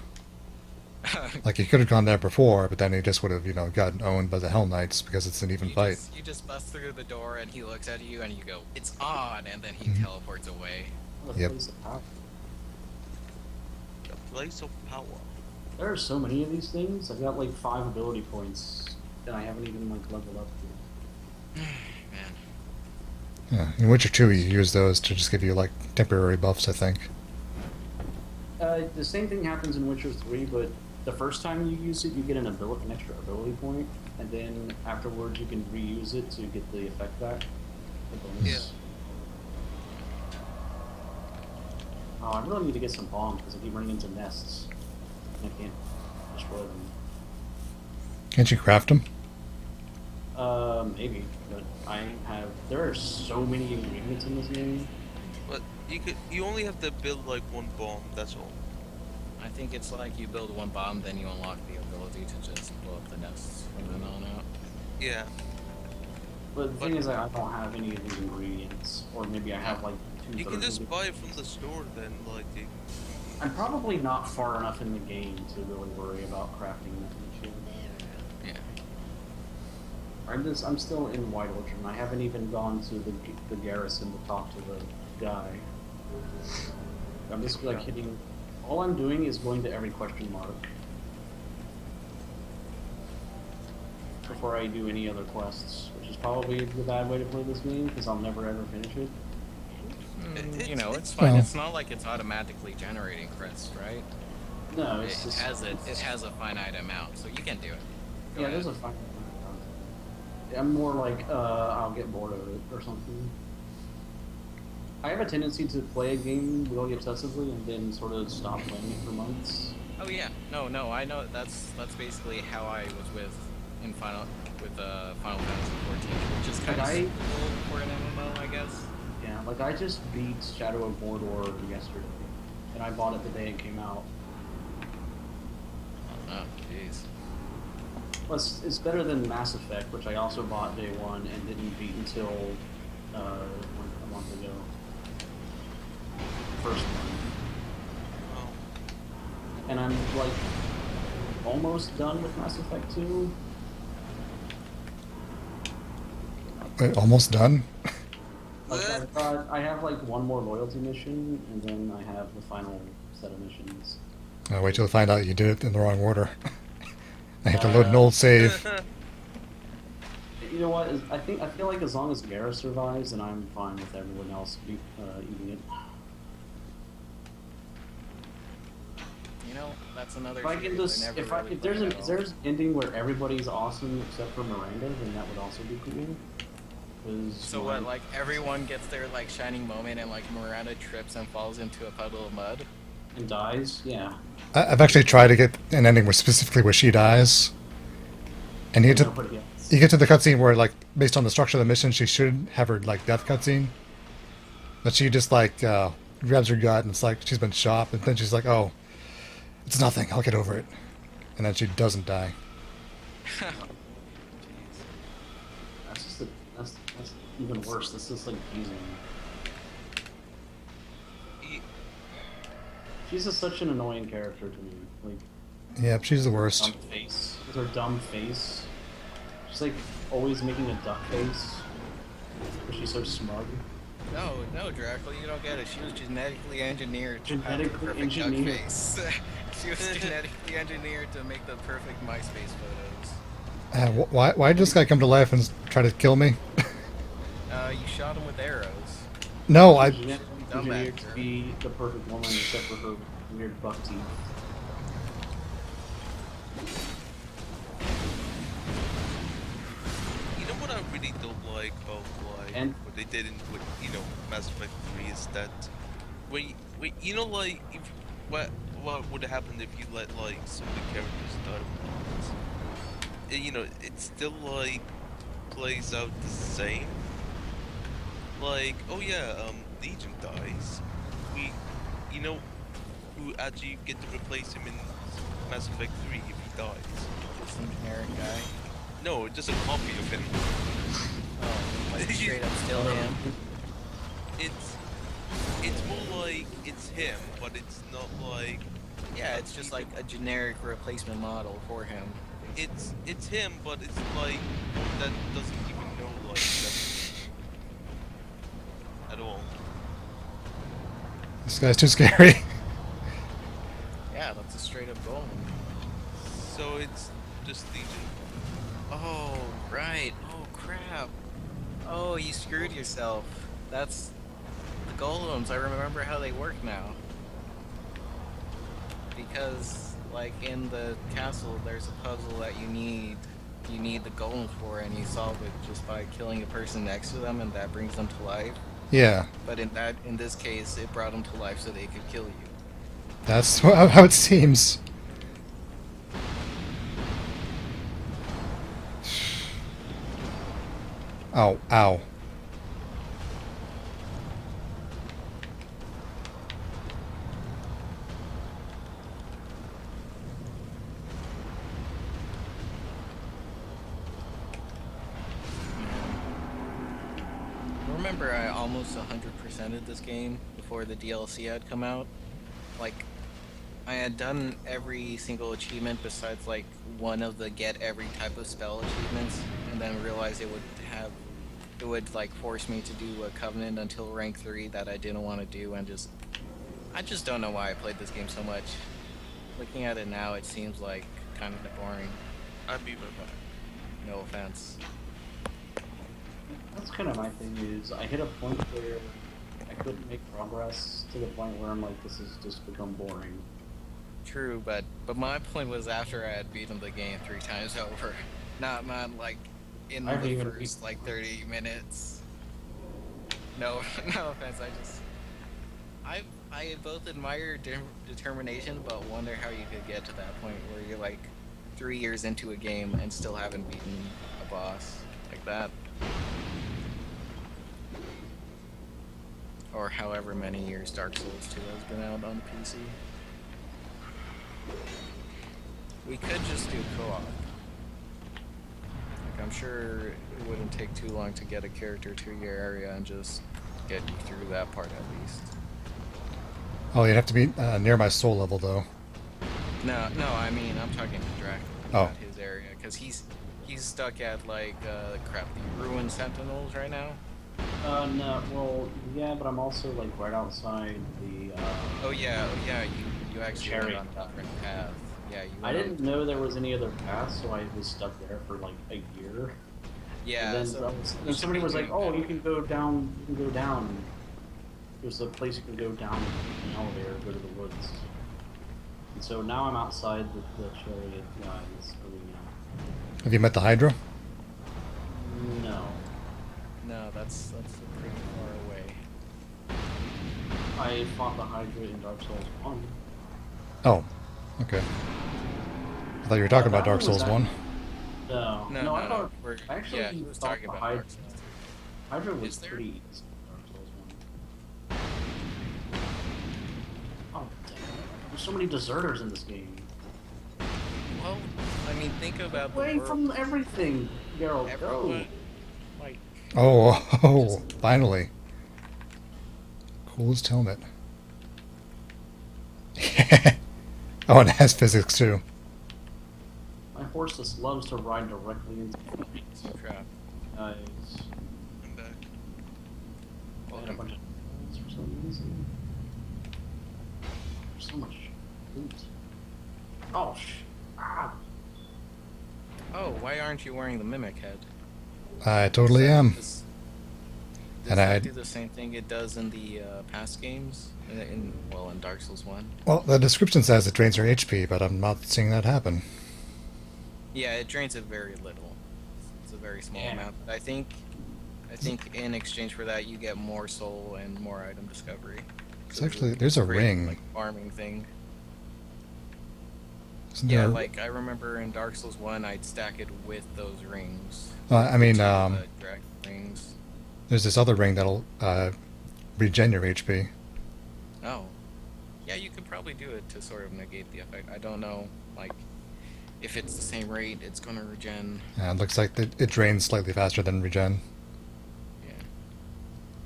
probably. Like he could have gone there before, but then he just would have, gotten owned by the Hell Knights because it's an even fight. You just bust through the door and he looks at you and you go, "It's on," and then he Mhm. teleports away. The Yep. place of power. The place of power. There are so many of these things. I've got like 5 ability points, and I haven't even like leveled up yet. Man. Yeah, in Witcher 2, you use those to just give you like temporary buffs, I think. The same thing happens in Witcher 3, but the first time you use it, you get an extra ability point, and then afterwards you can reuse it to get the effect back. The bonus. Oh, I really need to get some bombs because I keep running into nests. And I can't destroy them. Can't you craft them? Maybe, but there are so many ingredients in this game. But you only have to build like one bomb, that's all. I think it's like you build one bomb, then you unlock the ability to just blow up the nests from then on out. Yeah. But the thing is, I don't have any of these ingredients, or maybe I have like 2/3 You can of just the- buy it from the store then, like I'm probably not far enough in the game to really worry about crafting that shit. Yeah. I'm still in White Orchard, and I haven't even gone to the garrison to talk to the guy. I'm just like hitting. All I'm doing is going to every question mark before I do any other quests, which is probably the bad way to play this game because I'll never ever finish it. You know, it's it's fine. well- It's not like it's automatically generating crests, right? No, It it's just has a finite amount, so you can do it. Go yeah, there's a ahead. fine. I'm more like I'll get bored of it or something. I have a tendency to play a game really obsessively and then sort of stop playing it for months. Oh yeah, no, I know that's basically how I was with Final Fantasy 14, which is kind of Like cool for an MMO, I guess. Yeah, like I just beat Shadow of Mordor yesterday, and I bought it the day it came out. Oh, jeez. Well, it's better than Mass Effect, which I also bought day one and didn't beat until a month ago. First one. oh, And I'm like almost done with Mass Effect 2. Wait, almost done? Like I have like one more loyalty mission, and then I have the final set of missions. Wait till I find out you did it in the wrong order. I have to load an old save. You know what? I feel like as long as Gara survives, then I'm fine with everyone else eating it. You know, that's another. If I can series just never if really there's played an at if all. there's an ending where everybody's awesome except for Miranda, then that would also be cool. 'Cause So what? Like everyone gets their like shining moment, and like Miranda trips and falls into a puddle of mud. and dies, yeah. I've actually tried to get an ending where specifically where she dies. And you get to, Nobody else. you get to the cutscene where, like, based on the structure of the mission, she should have her, like, death cutscene. But she just, like, grabs her gut and it's like she's been shot, and then she's like, oh, it's nothing, I'll get over it. And then she doesn't die. That's just that's even worse. That's just like abusing. She's just such an annoying character to me. Like Yep, she's the worst. dumb face. With her dumb face. She's like always making a duck face. Because she's so smug. No, Dracula, you don't get it. She was genetically engineered to have the Genetically perfect engineered. duck face. She was genetically engineered to make the perfect MySpace photos. Why did this guy come to life and try to kill me? You shot him with arrows. No, I... Genetically Dumb engineered actor. to be the perfect woman except for her weird buck teeth. You know what I really don't like about like And- what they did in with Mass Effect 3 is that when you know like if what would happen if you let like some of the characters die? It still like plays out the same. Like, oh yeah, Legion dies. Who actually get to replace him in Mass Effect 3 if he dies? Some generic guy. No, just a copy of him. Oh, like straight up still him. It's it's more like it's him, but it's not like Yeah, it's just like a generic replacement model for him. it's him, but it's like one that doesn't even know like that at all. This guy's too scary. Yeah, that's a straight up golem. So it's just Legion. Oh, right. Oh, crap. Oh, you screwed yourself. That's the golems. I remember how they work now. Because, like, in the castle, there's a puzzle that you need the golems for, and you solve it just by killing a person next to them, and that brings them to life. Yeah, But in this case, it brought them to life so they could kill you. that's how it seems. Ow, ow. Remember, I almost 100%ed this game before the DLC had come out. Like, I had done every single achievement besides like one of the get every type of spell achievements, and then realized it would like force me to do a covenant until rank 3 that I didn't want to do, and I just don't know why I played this game so much. Looking at it now, it seems like kind of boring. I'd be right back. No offense. That's kind of my thing. Is I hit a point where I couldn't make progress to the point where I'm like, this has just become boring. True, but my point was after I had beaten the game 3 times over, not like in I've the even first like 30 minutes. No, no offense. I both admire determination, but wonder how you could get to that point where you're like 3 years into a game and still haven't beaten a boss like that. Or however many years Dark Souls 2 has been out on PC. We could just do co-op. Like, I'm sure it wouldn't take too long to get a character to your area and just get you through that part at least. Oh, you'd have to be near my soul level, though. No, I mean, I'm talking to Drac Oh. about his area, because he's stuck at, like, the Ruined Sentinels right now. No, well, yeah, but I'm also like right outside the. Oh yeah, you actually went Chariot. on a different path. Yeah, you I went didn't know there was any other path, so I was stuck there for like a year. Yeah, And then, so then somebody was like, "Oh, you can go down. You can go down. There's a place you can go down in an elevator, go to the woods." And so now I'm outside the chariot guys arena. Have you met the Hydra? No, no, that's pretty far away. I fought the Hydra in Dark Souls 1. Oh, okay. I thought you were talking about that Dark one was Souls at- 1. No, I thought We're, actually yeah, he was thought talking the about Hydra, Dark Souls. Hydra was Is there? pretty easy in Dark Souls 1. Oh, damn. There's so many deserters in this game. Well, I mean, think about the Away world. from everything, Geralt, go! Everyone, like, Oh, finally. Coolest helmet. Oh, and it has physics, too. My horse just loves to ride directly into crap. guys. I'm back. I had a bunch of for some reason. There's so much loot. Oh, ah! Oh, why aren't you wearing the mimic head? I totally am. Does And that I- do the same thing it does in the past games? In Dark Souls 1? Well, the description says it drains your HP, but I'm not seeing that happen. Yeah, it drains it very little. It's a very small Yeah. amount. I think in exchange for that, you get more soul and more item discovery. It's actually- there's a great, ring. like, farming thing. Isn't Yeah, there- like I remember in Dark Souls 1, I'd stack it with those rings. I mean, The dragon rings. there's this other ring that'll regen your HP. Oh. Yeah, you could probably do it to sort of negate the effect. I don't know, like, if it's the same rate, it's gonna regen. It looks like it drains slightly faster than regen. Yeah.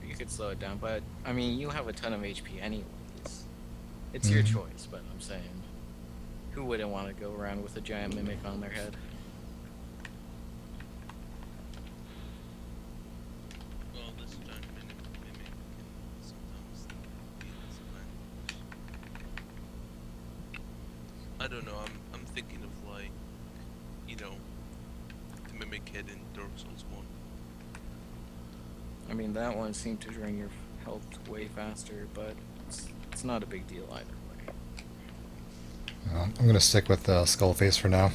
You could slow it down, but I mean, you have a ton of HP anyways. It's your Mhm. choice, but I'm saying, who wouldn't want to go around with a giant mimic on their head? Well, this giant mimic can sometimes be a disadvantage. I don't know. I'm thinking of like, you know, the mimic head in Dark Souls 1. I mean, that one seemed to drain your health way faster, but it's not a big deal either way. I'm gonna stick with Skull Face for now.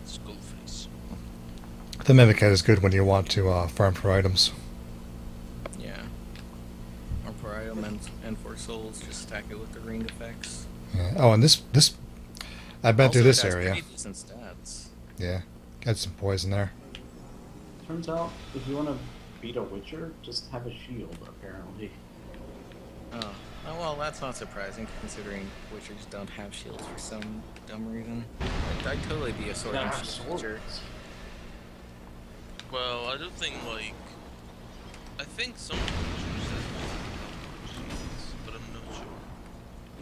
Skullface. The Mimic Head is good when you want to farm for items. Yeah. Or for item and for souls, just stack it with the ring effects. Yeah. Oh, and this I've been Also, through it this has area. pretty decent stats. Yeah, got some poison there. Turns out, if you want to beat a Witcher, just have a shield, apparently. Oh. Oh, well, that's not surprising, considering Witchers don't have shields for some dumb reason. I'd totally be a sword Yeah, and have shield Witcher. swords. Well, I don't think like. I think some creatures have shields, but I'm not sure.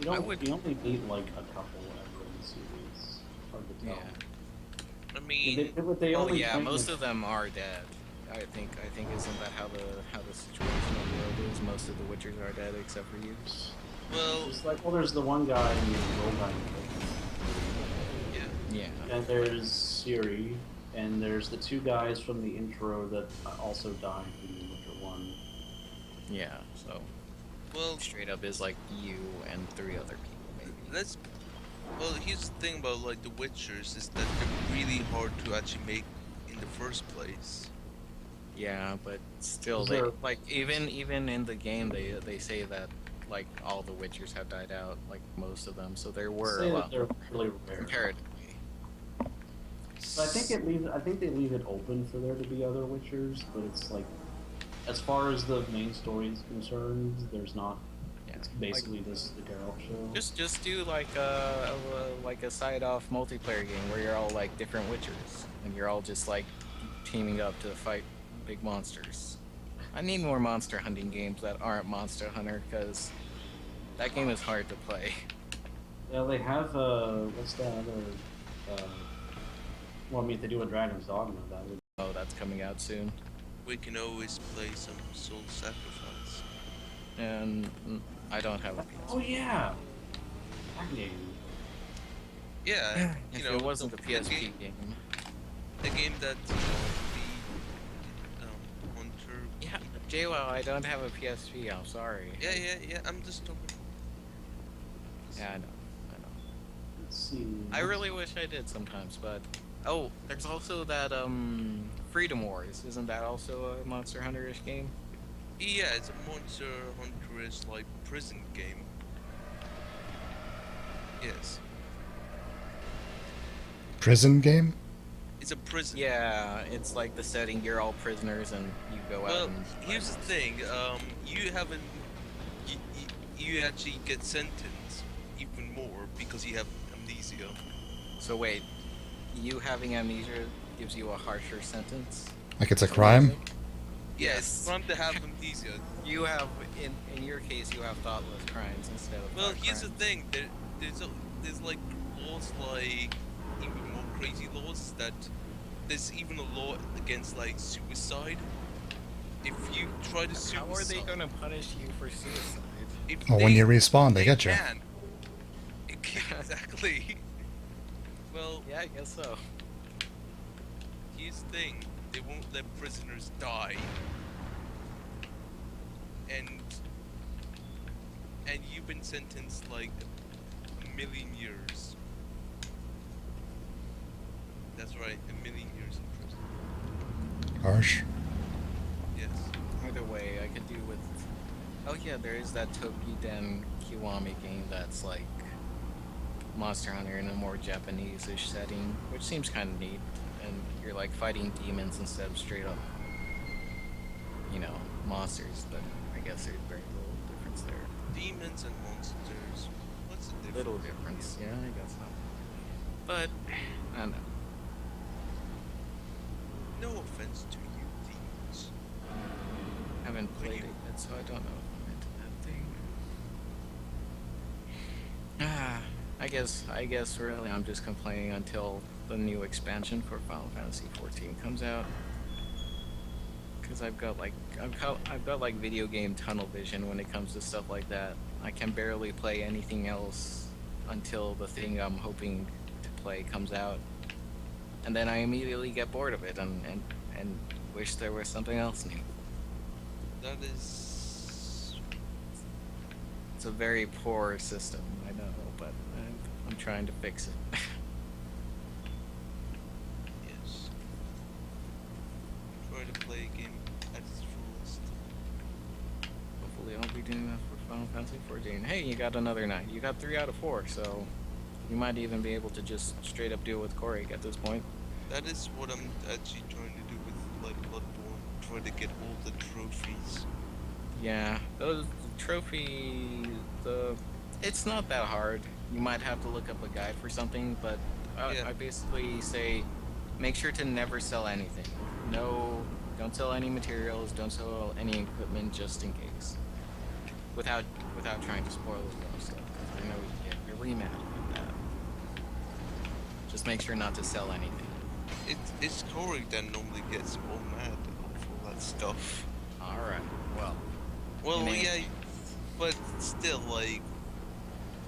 You I don't. would- You only beat like a couple ever in the series. Hard to tell. Yeah. I mean, They Oh only yeah, train most with- of them are dead. I think isn't that how the situation in the world is? Most of the Witchers are dead except for you. well, It's like, well, there's the one guy in the Roldine, yeah. Yeah. and there's Ciri, and there's the two guys from the intro that also died in the Witcher 1. Yeah. So Well, straight up is like you and 3 other people maybe. let's. Well, here's the thing about like the Witchers is that they're really hard to actually make in the first place. Yeah, but still, Is they there- like even in the game they say that like all the Witchers have died out, like most of them. So there were Say a that lot they're really rare. comparatively. So I think they leave it open for there to be other Witchers, but it's like, as far as the main story is concerned, there's not. Yeah. It's basically this the Geralt show. Just do like a side off multiplayer game where you're all like different Witchers and you're all just like teaming up to fight big monsters. I need more monster hunting games that aren't Monster Hunter because that game is hard to play. Yeah, they have what's that other? Well, I mean, if they do a Dragon's Dogma, that would. Oh, that's coming out soon. We can always play some Soul Sacrifice. And I don't have a PS. Oh yeah, that game. Yeah, you If know, it wasn't a the PSP game. the game that the Hunter. Yeah, JWoww, I don't have a PSP. I'm sorry. Yeah. I'm just talking. Yeah, I know. Let's see. I really wish I did sometimes, but oh, there's also that Freedom Wars. Isn't that also a Monster Hunter-ish game? Yeah, it's a Monster Hunter-ish like prison game. Yes, Prison game? it's a prison. Yeah, it's like the setting. You're all prisoners, and you go out. Well, And here's the thing. You haven't. You actually get sentenced even more because you have amnesia. So wait, you having amnesia gives you a harsher sentence? Like it's a crime? Yeah, Yes. it's fun to have amnesia. You have, in your case, you have thoughtless crimes instead of. Well, thought here's the crimes. thing. There's like laws like even more crazy laws that there's even a law against like suicide. If you try to suicide, How are they going to punish you for suicide? if Oh, when you respawn, they get you. can. Exactly. Well, Yeah, I guess so. here's the thing. They won't let prisoners die. And you've been sentenced like a million years. That's right, a million years in prison. Harsh. Yes. Either way, I could do with. Oh yeah, there is that Tokiden Kiwami game that's like Monster Hunter in a more Japanese-ish setting, which seems kind of neat. And you're like fighting demons instead of straight up, monsters. But I guess there's very little difference there. Demons and monsters. What's the difference? Little difference, yeah, I guess so. But I don't know. No offense to you, demons. haven't played it yet, so I don't know if I'm into that thing. I guess really I'm just complaining until the new expansion for Final Fantasy 14 comes out. Because I've got like video game tunnel vision when it comes to stuff like that. I can barely play anything else until the thing I'm hoping to play comes out, and then I immediately get bored of it and wish there was something else new. That is. It's a very poor system, I know, but I'm trying to fix it. Yes. Try to play a game at its fullest. Hopefully I'll be doing that for Final Fantasy 14. Hey, you got another 9. You got 3 out of 4, so you might even be able to just straight up deal with Korik at this point. That is what I'm actually trying to do with like Bloodborne. Try to get all the trophies. Yeah, those trophies, it's not that hard. You might have to look up a guide for something, but Yeah. I basically say make sure to never sell anything. No, don't sell any materials, don't sell any equipment just in case. Without trying to spoil it though, so 'cause I know you get really mad about that. Just make sure not to sell anything. It's Corey that normally gets all mad over all that stuff. Alright, well. Well, You mean- yeah, but still, like,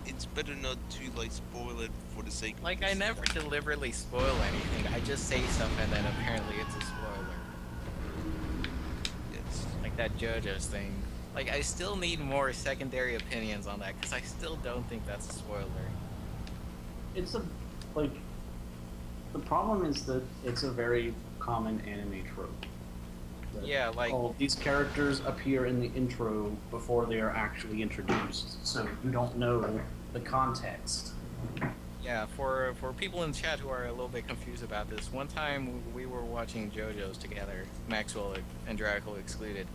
it's better not to like spoil it for the sake. Like, of I the never stuff. deliberately spoil anything. I just say stuff and then apparently it's a spoiler. Yes. Like that JoJo's thing. Like, I still need more secondary opinions on that, because I still don't think that's a spoiler. It's a like. The problem is that it's a very common anime trope. That, Yeah, like- oh, these characters appear in the intro before they are actually introduced, so you don't know the context. Yeah, for people in chat who are a little bit confused about this, one time we were watching JoJo's together, Maxwell and Draco excluded,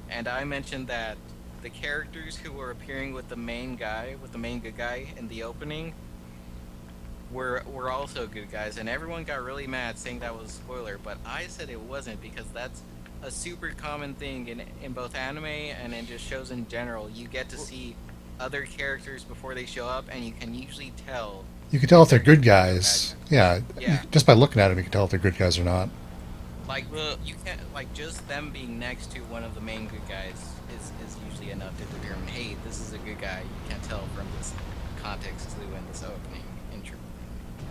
and I mentioned that the characters who were appearing with the main good guy in the opening, were also good guys, and everyone got really mad saying that was a spoiler, but I said it wasn't, because that's a super common thing in both anime and in just shows in general. You get to see other characters before they show up, and you can usually tell. You can tell if they're good guys. Yeah, Yeah. just by looking at them, you can tell if they're good guys or not. Like, Well- you can't, like, just them being next to one of the main good guys is usually enough to determine, hey, this is a good guy. You can't tell from this context clue in this opening intro.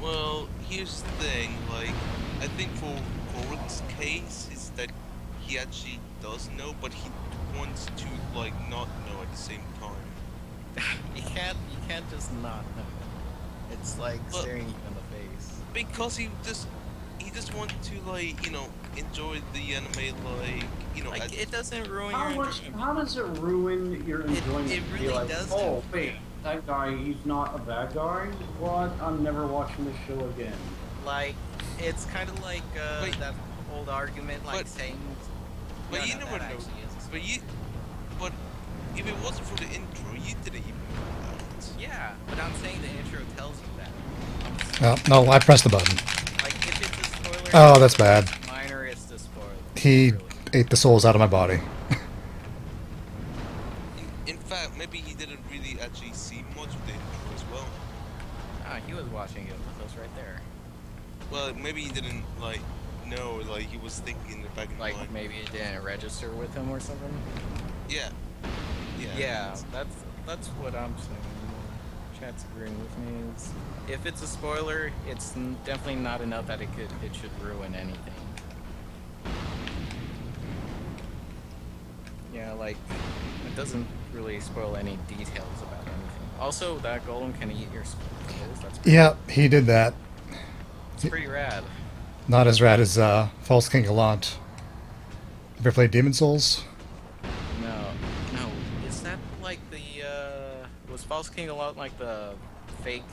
Well, here's the thing. Like, I think for Corey's case is that he actually does know, but he wants to like not know at the same time. You can't just not know. It's like Well- staring you in the face. Because he just wants to like enjoy the anime Like, as- it doesn't ruin How your much? enjoyment. How does it ruin your enjoyment? it to be really like, does Oh to- wait, that guy, he's not a bad guy. What? I'm never watching this show again. Like, it's kind of like Wait. that old argument, like But- saying. but no, you no, never that know. actually is a But if it wasn't for the intro, you didn't even know that. Yeah, but I'm saying the intro tells you that. No, I pressed the button. Like, if it's a spoiler. Oh, that's bad. Minor, it's the spoiler. He Really. ate the souls out of my body. In fact, maybe he didn't really actually see much of the intro as well. Ah, he was watching it with us right there. Well, maybe he didn't like know. Like he was thinking in the back of his Like, mind. maybe it didn't register with him or something. Yeah. Yeah. Yeah, that's what I'm saying. Chat's agreeing with me. If it's a spoiler, it's definitely not enough that it should ruin anything. Yeah, like, it doesn't really spoil any details about anything. Also, that golem can eat your souls. That's Yeah, he did that. pretty rad. Not as rad as False King Gallant. Ever played Demon Souls? No. Is that like the was False King a lot like the fake,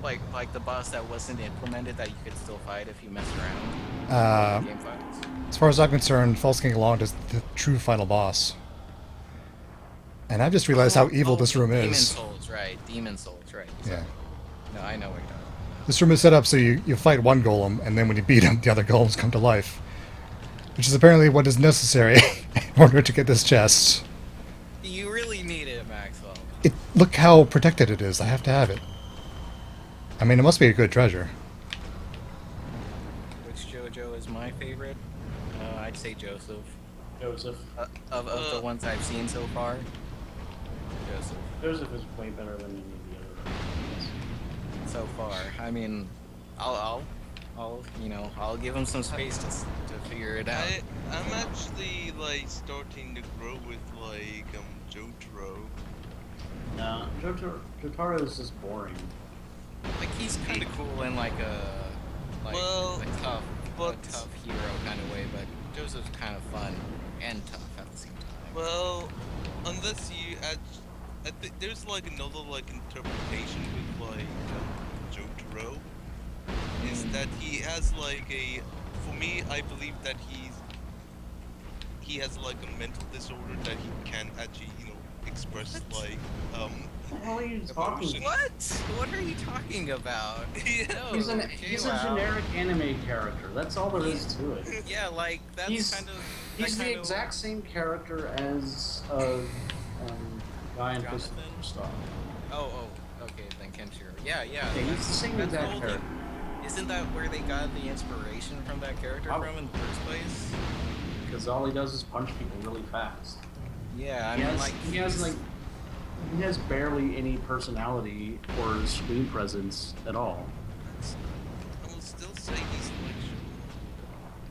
like the boss that wasn't implemented that you could still fight if you messed around? Game fights. As far as I'm concerned, False King Gallant is the true final boss. And I've just realized how evil this room Demon is. Souls, right? Demon Souls, right? Yeah. No, I know what you're talking This room is set up so you fight one golem, and then when you beat him, the other golems come to life. which is apparently what is necessary in order to get this chest. You really need it, Maxwell. Look how protected it is. I have to have it. I mean, it must be a good treasure. Which JoJo is my favorite? I'd say Joseph. Joseph. Of the ones I've seen so far, Joseph. Joseph is way better than any of the other ones. So far, I mean, I'll I'll give him some space to figure it out. I'm actually like starting to grow with like Jotaro. No, Jotaro is just boring. Like he's kind of cool in like a Well, a tough but- hero kind of way, but Joseph's kind of fun and tough at the same time. Well, unless you add, I think there's like another like interpretation with like Jotaro, is that he has like a. For me, I believe that he has like a mental disorder that he can't actually express like What the hell are you talking Emotion. about? What are you talking about? Yeah. He's Okay, a wow. generic anime character. That's all there is to it. Yeah, like that's He's- kind of. He's that the kind exact same character as guy in Fist Jonathan? Star. Oh, okay, then Kenshiro. Yeah. Yeah, he's the same that's exact whole character. thing. Isn't that where they got the inspiration from that character Oh. from in the first place? Because all he does is punch people really fast. Yeah, I He mean, has, like he has barely any personality or screen presence at all. I will still say he's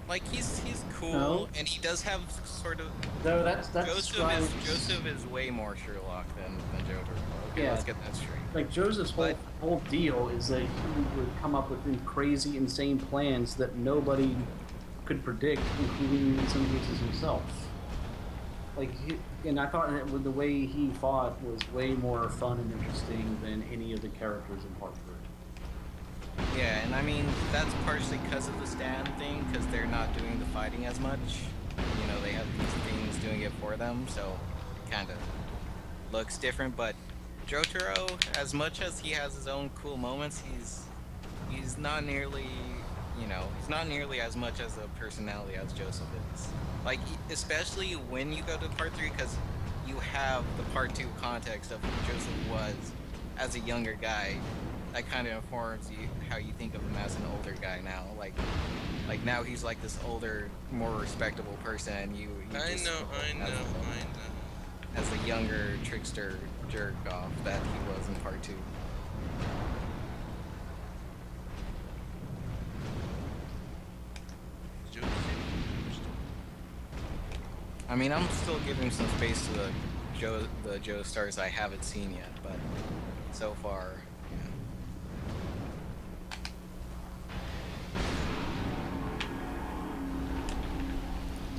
like he's cool, No. and he does have sort of. No, that's Joseph is way more Sherlock than Jotaro. Okay, Yeah. let's get that straight. like Joseph's But- whole deal is that he would come up with crazy, insane plans that nobody could predict, including in some cases himself. And I thought that with the way he fought was way more fun and interesting than any of the characters in Part 3. Yeah, and I mean that's partially because of the stand thing, because they're not doing the fighting as much. You know, they have these things doing it for them, so it kind of looks different. But Jotaro, as much as he has his own cool moments, he's not nearly, he's not nearly as much as a personality as Joseph is. Like, especially when you go to Part 3, because you have the Part 2 context of who Joseph was as a younger guy. That kind of informs you how you think of him as an older guy now. Like now he's like this older, more respectable person. You I just know. as the younger trickster jerk off that he was in Part 2. I mean, I'm still giving some space to the Joe stars I haven't seen yet, but so far,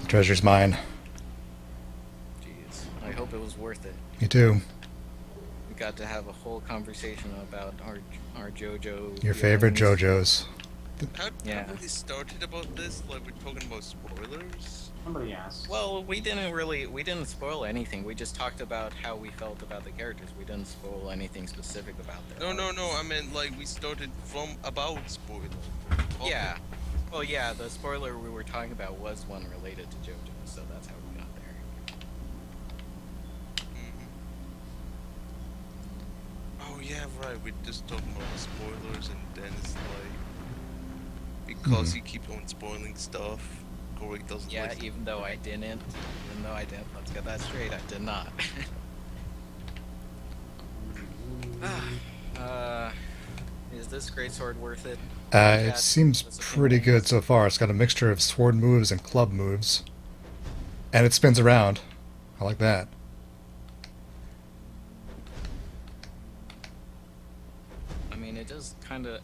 The treasure's mine. jeez, I hope it was worth it. Me too. We got to have a whole conversation about our JoJo. Your favorite feelings. JoJo's. Yeah. How we started about this? Like we're talking about spoilers. Somebody asked. Well, we didn't spoil anything. We just talked about how we felt about the characters. We didn't spoil anything specific about them. No. I meant like we started from about spoilers. Yeah. Well, yeah, the spoiler we were talking about was one related to JoJo, so that's how we got there. Oh yeah, right. We're just talking about spoilers, and then it's like because you keep on spoiling stuff, Corey doesn't Yeah, like. even though I didn't. Let's get that straight. I did not. Is this greatsword worth it? It seems pretty good so far. It's got a mixture of sword moves and club moves. And it spins around. I like that. I mean, it does kind of.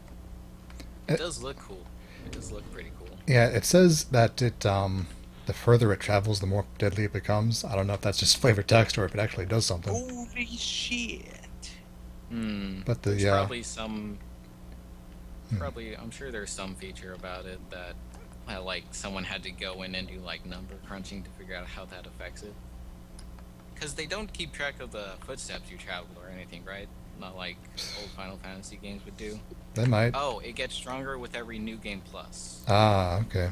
It- It does look cool. It does look pretty cool. Yeah, it says that the further it travels, the more deadly it becomes. I don't know if that's just flavor text or if it actually does something. Holy shit! But the There's probably some. Probably, I'm sure there's some feature about it that, like, someone had to go in and do like number crunching to figure out how that affects it. Because they don't keep track of the footsteps you travel or anything, right? Not like old Final Fantasy games would do. they might. Oh, it gets stronger with every new game plus. Ah, okay.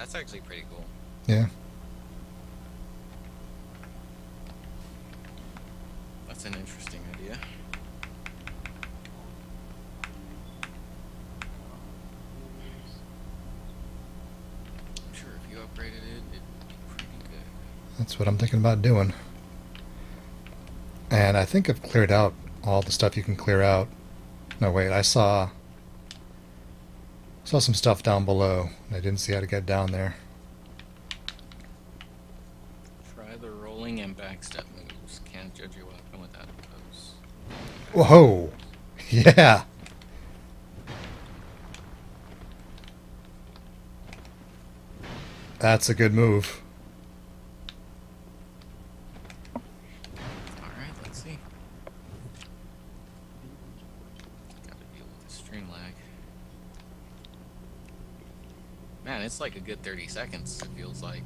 That's actually pretty cool. Yeah. That's an interesting idea. I'm sure if you upgraded it, it'd be pretty good. That's what I'm thinking about doing. And I think I've cleared out all the stuff you can clear out. No, wait, I saw some stuff down below. I didn't see how to get down there. Try the rolling and backstep moves. Can't judge your weapon without those. Whoa! Yeah! That's a good move. Alright, let's see. Gotta deal with the stream lag. Man, it's like a good 30 seconds, it feels like.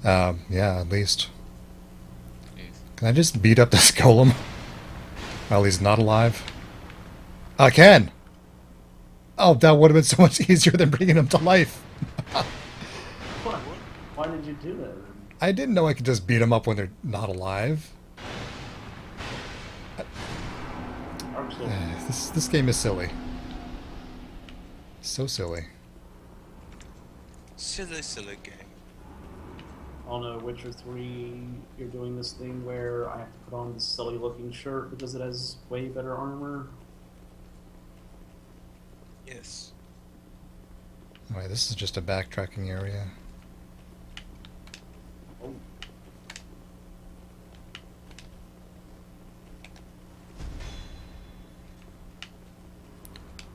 Yeah, at least. Jeez. Can I just beat up this golem while he's not alive? I can! Oh, that would have been so much easier than bringing him to life. What? Why did you do that? I didn't know I could just beat them up when they're not alive. Dark Souls. This game is silly. So silly. Silly game. On a Witcher 3, you're doing this thing where I have to put on this silly looking shirt because it has way better armor. Yes. Alright, this is just a backtracking area. Oh,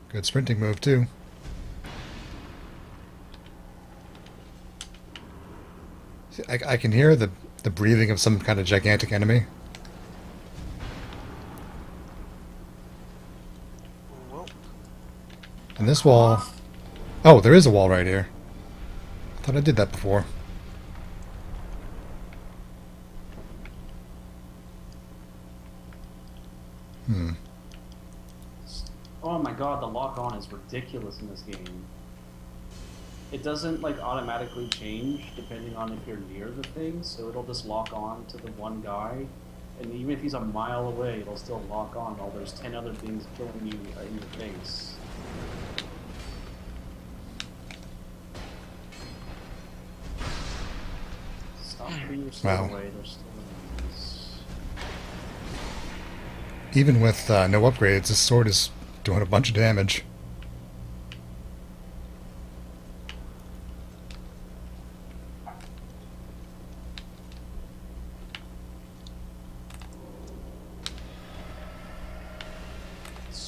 Good sprinting move, too. See, I can hear the breathing of some kind of gigantic enemy. Well, And this wall... Oh, there is a wall right here. I thought I did that before. Hmm. oh my god, the lock on is ridiculous in this game. It doesn't like automatically change depending on if you're near the thing, so it'll just lock on to the one guy, and even if he's a mile away, it'll still lock on while there's 10 other things killing you in your face. Stop putting your sword Wow. away, there's still enemies. Even with no upgrades, this sword is doing a bunch of damage.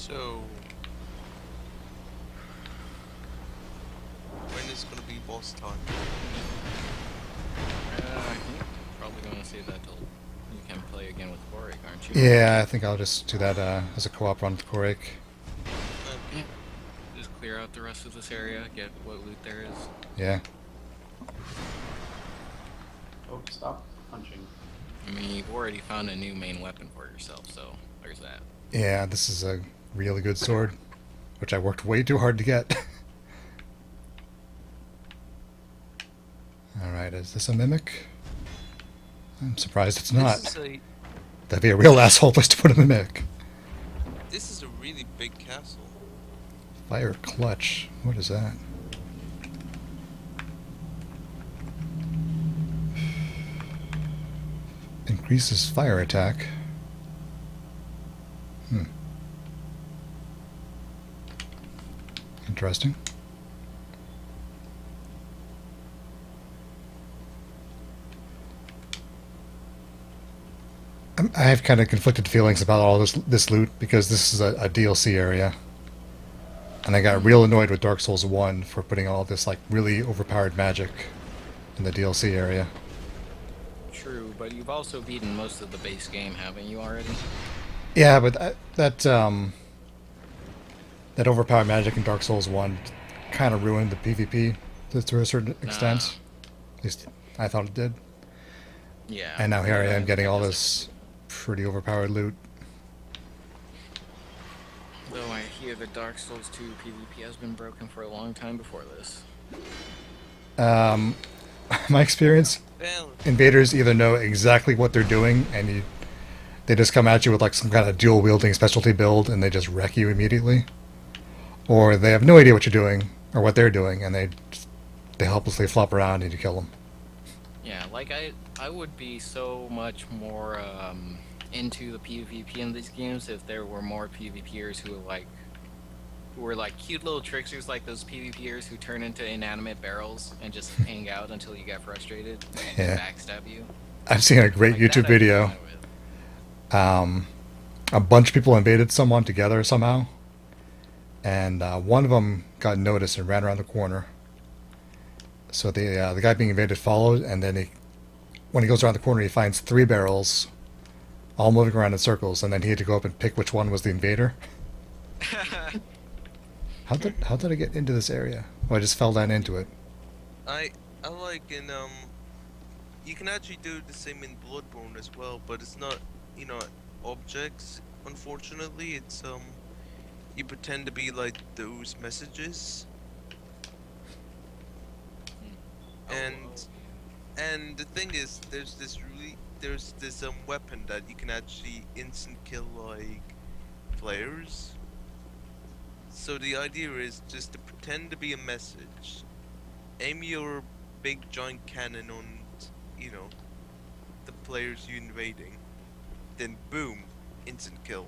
so when is gonna be boss time? You're probably going to see that till you can play again with Warwick, aren't you? Yeah, I think I'll just do that as a co-op run with Korik. Yeah. Just clear out the rest of this area, get what loot there is. Yeah. Oh, stop punching. I mean, you've already found a new main weapon for yourself, so there's that. Yeah, this is a really good sword, which I worked way too hard to get. Alright, is this a mimic? I'm surprised it's not. That'd be a real asshole place to put a mimic. This is a really big castle. Fire clutch. What is that? Increases fire attack. Interesting. I have kind of conflicted feelings about all this loot because this is a DLC area. And I got real annoyed with Dark Souls 1 for putting all this like really overpowered magic in the DLC area. True, but you've also beaten most of the base game, haven't you already? Yeah, but that overpowered magic in Dark Souls 1 kind of ruined the PvP to a certain extent. At least I thought it did. Yeah. And now here I am getting all Just- this pretty overpowered loot. Though I hear the Dark Souls 2 PvP has been broken for a long time before this. My experience, Well, invaders either know exactly what they're doing and they just come at you with like some kind of dual wielding specialty build and they just wreck you immediately, or they have no idea what you're doing or what they're doing and they helplessly flop around and you kill them. Yeah, like I would be so much more into the PvP in these games if there were more PvPers who were like cute little tricksters, like those PvPers who turn into inanimate barrels and just hang out until you get frustrated and Yeah. backstab you. I've seen a great Like, YouTube that I'd be video. fine with. A bunch of people invaded someone together somehow, and one of them got noticed and ran around the corner. So the guy being invaded followed, and then when he goes around the corner, he finds 3 barrels, all moving around in circles, and then he had to go up and pick which one was the invader. How did I get into this area? Well, I just fell down into it. I like in you can actually do the same in Bloodborne as well, but it's not, you know, objects. Unfortunately, it's you pretend to be like those messages, and and the thing is, there's this weapon that you can actually instant kill like players. So the idea is just to pretend to be a message, aim your big giant cannon on, you know, the players you're invading, then boom, instant kill.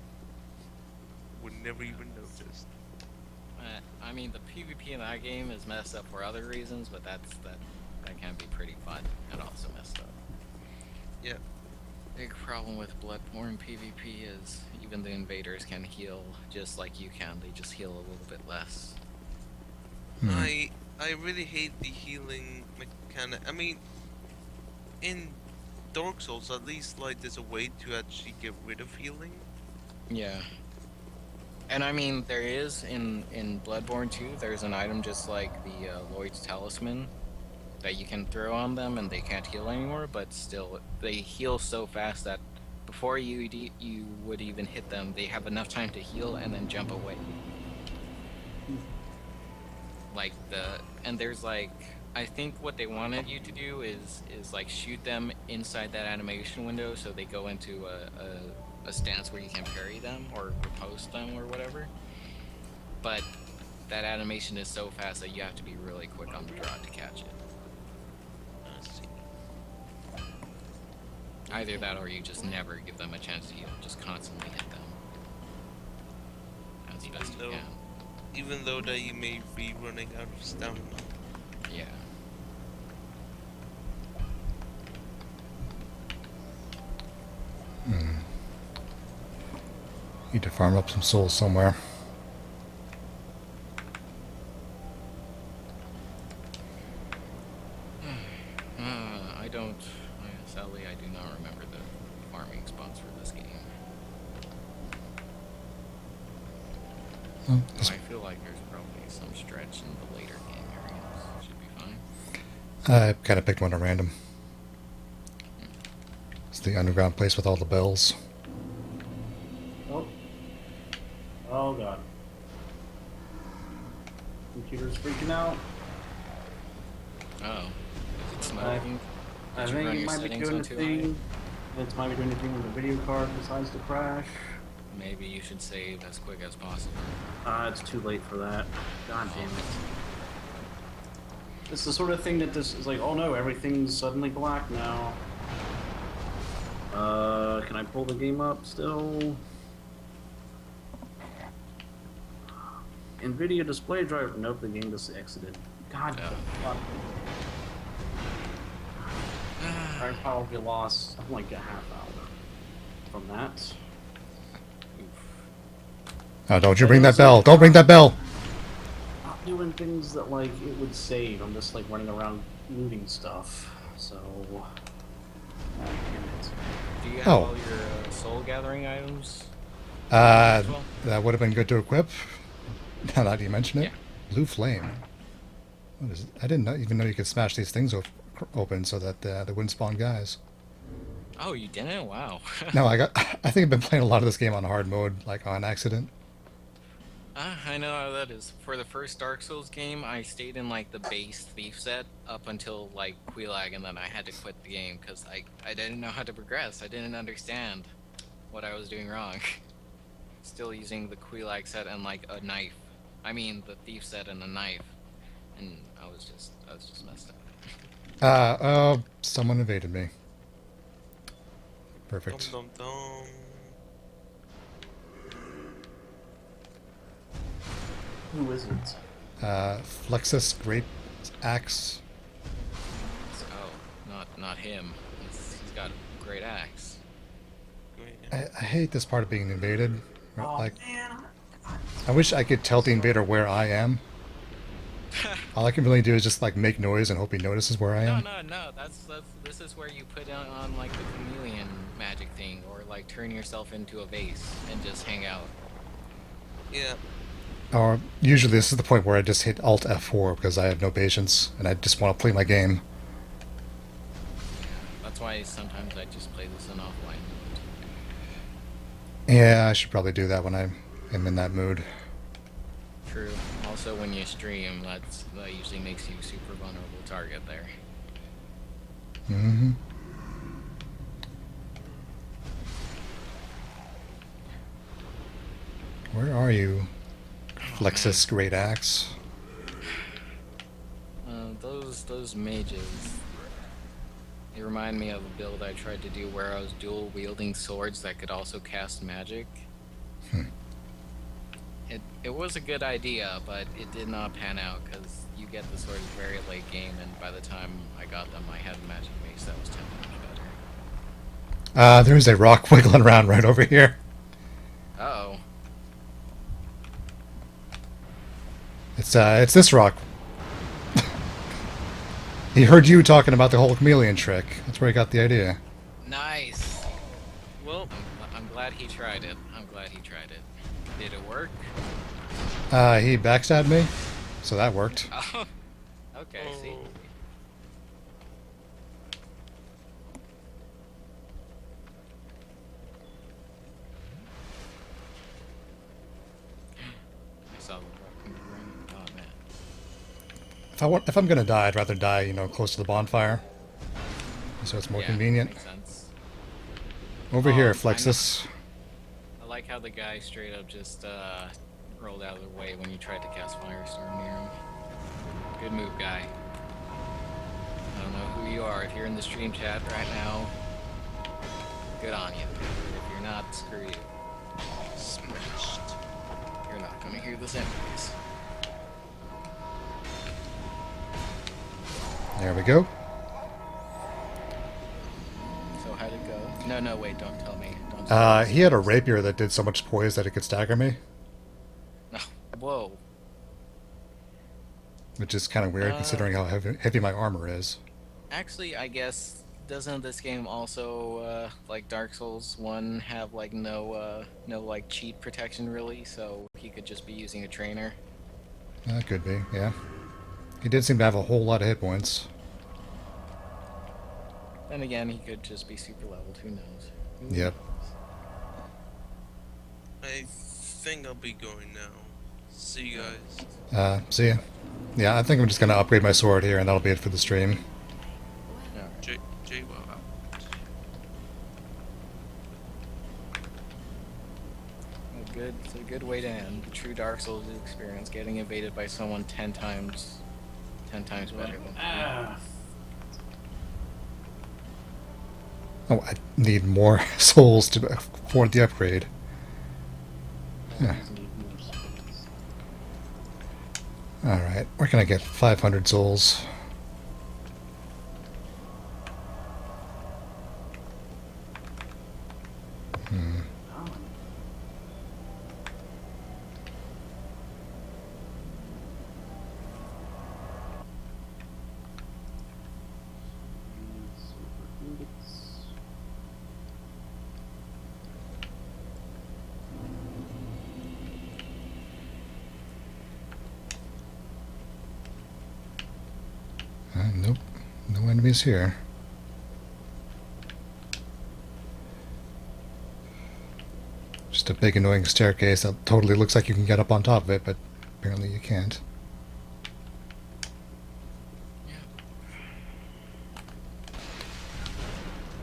Would never even notice. I mean, the PvP in that game is messed up for other reasons, but that can be pretty fun and also messed up. Yeah. Big problem with Bloodborne PvP is even the invaders can heal just like you can. They just heal a little bit less. I really hate the healing mechanic. I mean, in Dark Souls, at least like there's a way to actually get rid of healing. Yeah. And I mean, there is in Bloodborne 2, there's an item just like the Lloyd's Talisman that you can throw on them and they can't heal anymore, but still, they heal so fast that before you would even hit them, they have enough time to heal and then jump away. Like and there's like, I think what they wanted you to do is like shoot them inside that animation window so they go into a stance where you can parry them or riposte them or whatever. But that animation is so fast that you have to be really quick on the draw to catch it. Let's see. Either that or you just never give them a chance to heal, just constantly hit them. As best you can. Even though that you may be running out of stamina. Yeah. Need to farm up some souls somewhere. Sadly, I do not remember the farming spots for this game. Oh, I feel like there's probably some stretch in the later game areas. Should be fine. I kind of picked one at random. It's the underground place with all the bells. Oh. Oh god. Computer's freaking out. Oh. Is it smoking? I Did you think run it your might be settings doing on a too thing. It might be doing a thing when the video card decides to crash. Maybe you should save as quick as possible. It's too late for that. God damn it. It's the sort of thing that this is like, oh no, everything's suddenly black now. Can I pull the game up still? NVIDIA display driver. Nope, the game just exited. God, Oh. fuck. I probably lost like a half hour from that. Oh, don't you bring that bell! Don't bring that bell! Not doing things that like it would save. I'm just like running around looting stuff. So, damn it. Do you have Oh. all your soul gathering items? That Well. would have been good to equip. Now that you mention it. Yeah. Blue flame. What is it? I didn't even know you could smash these things open so that they wouldn't spawn guys. Oh, you didn't? Wow. No, I think I've been playing a lot of this game on hard mode, like on accident. I know how that is. For the first Dark Souls game, I stayed in like the base thief set up until like Quelaag, and then I had to quit the game because I didn't know how to progress. I didn't understand what I was doing wrong. Still using the Quelaag set and like a knife. I mean the thief set and a knife, and I was just messed up. Someone invaded me. Dum Perfect. dum dum. Who is it? Flexus Great Axe. Oh, not him. He's got a great axe. Wait, I hate this part of being invaded. Oh Like, man. I wish I could tell the invader where I am. All I can really do is just like make noise and hope he notices where I am. No. This is where you put on like the chameleon magic thing, or like turn yourself into a vase and just hang out. yeah. Or usually this is the point where I just hit Alt F4 because I have no patience and I just want to play my game. That's why sometimes I just play this in offline. Yeah, I should probably do that when I am in that mood. True. Also, when you stream, that usually makes you super vulnerable target there. Mm-hmm. Where are you, Flexus Great Axe? Those mages. They remind me of a build I tried to do where I was dual wielding swords that could also cast magic. Hmm. It was a good idea, but it did not pan out because you get the swords very late game, and by the time I got them, I had a magic mace that was 10 times better. There's a rock wiggling around right over here. Uh-oh. It's this rock. He heard you talking about the whole chameleon trick. That's where he got the idea. Nice! Well, I'm glad he tried it. I'm glad he tried it. Did it work? He backstabbed me, so that worked. Oh, okay, see? oh, I saw the rock ring. Oh, man. If I'm gonna die, I'd rather die, you know, close to the bonfire, so it's more Yeah, convenient. makes sense. Over Oh, here, I Flexus. I like how the guy straight up just rolled out of the way when you tried to cast Firestorm near him. Good move, guy. I don't know who you are. If you're in the stream chat right now, good on you. If you're not, screw you. smashed. You're not gonna hear this anyways. There we go. So how'd it go? No, wait, don't tell me. Don't tell me. He had a rapier that did so much poise that it could stagger me, No. Whoa. which is kind of weird considering how heavy my armor is. Actually, I guess doesn't this game also like Dark Souls 1 have like no like cheat protection really, so he could just be using a trainer? That could be, yeah. He did seem to have a whole lot of hit points. Then again, he could just be super leveled, who knows? Who Yep. knows? I think I'll be going now. See you guys. See ya. Yeah, I think I'm just gonna upgrade my sword here, and that'll be it for the stream. Alright. J Wow out. It's a good way to end the true Dark Souls experience, getting invaded by someone 10 times better than Ah, Oh, I need more souls to afford the upgrade. Yeah. always need more souls. Alright, where can I get 500 souls? Oh, super boots. Nope, no enemies here. Just a big annoying staircase that totally looks like you can get up on top of it, but apparently you can't.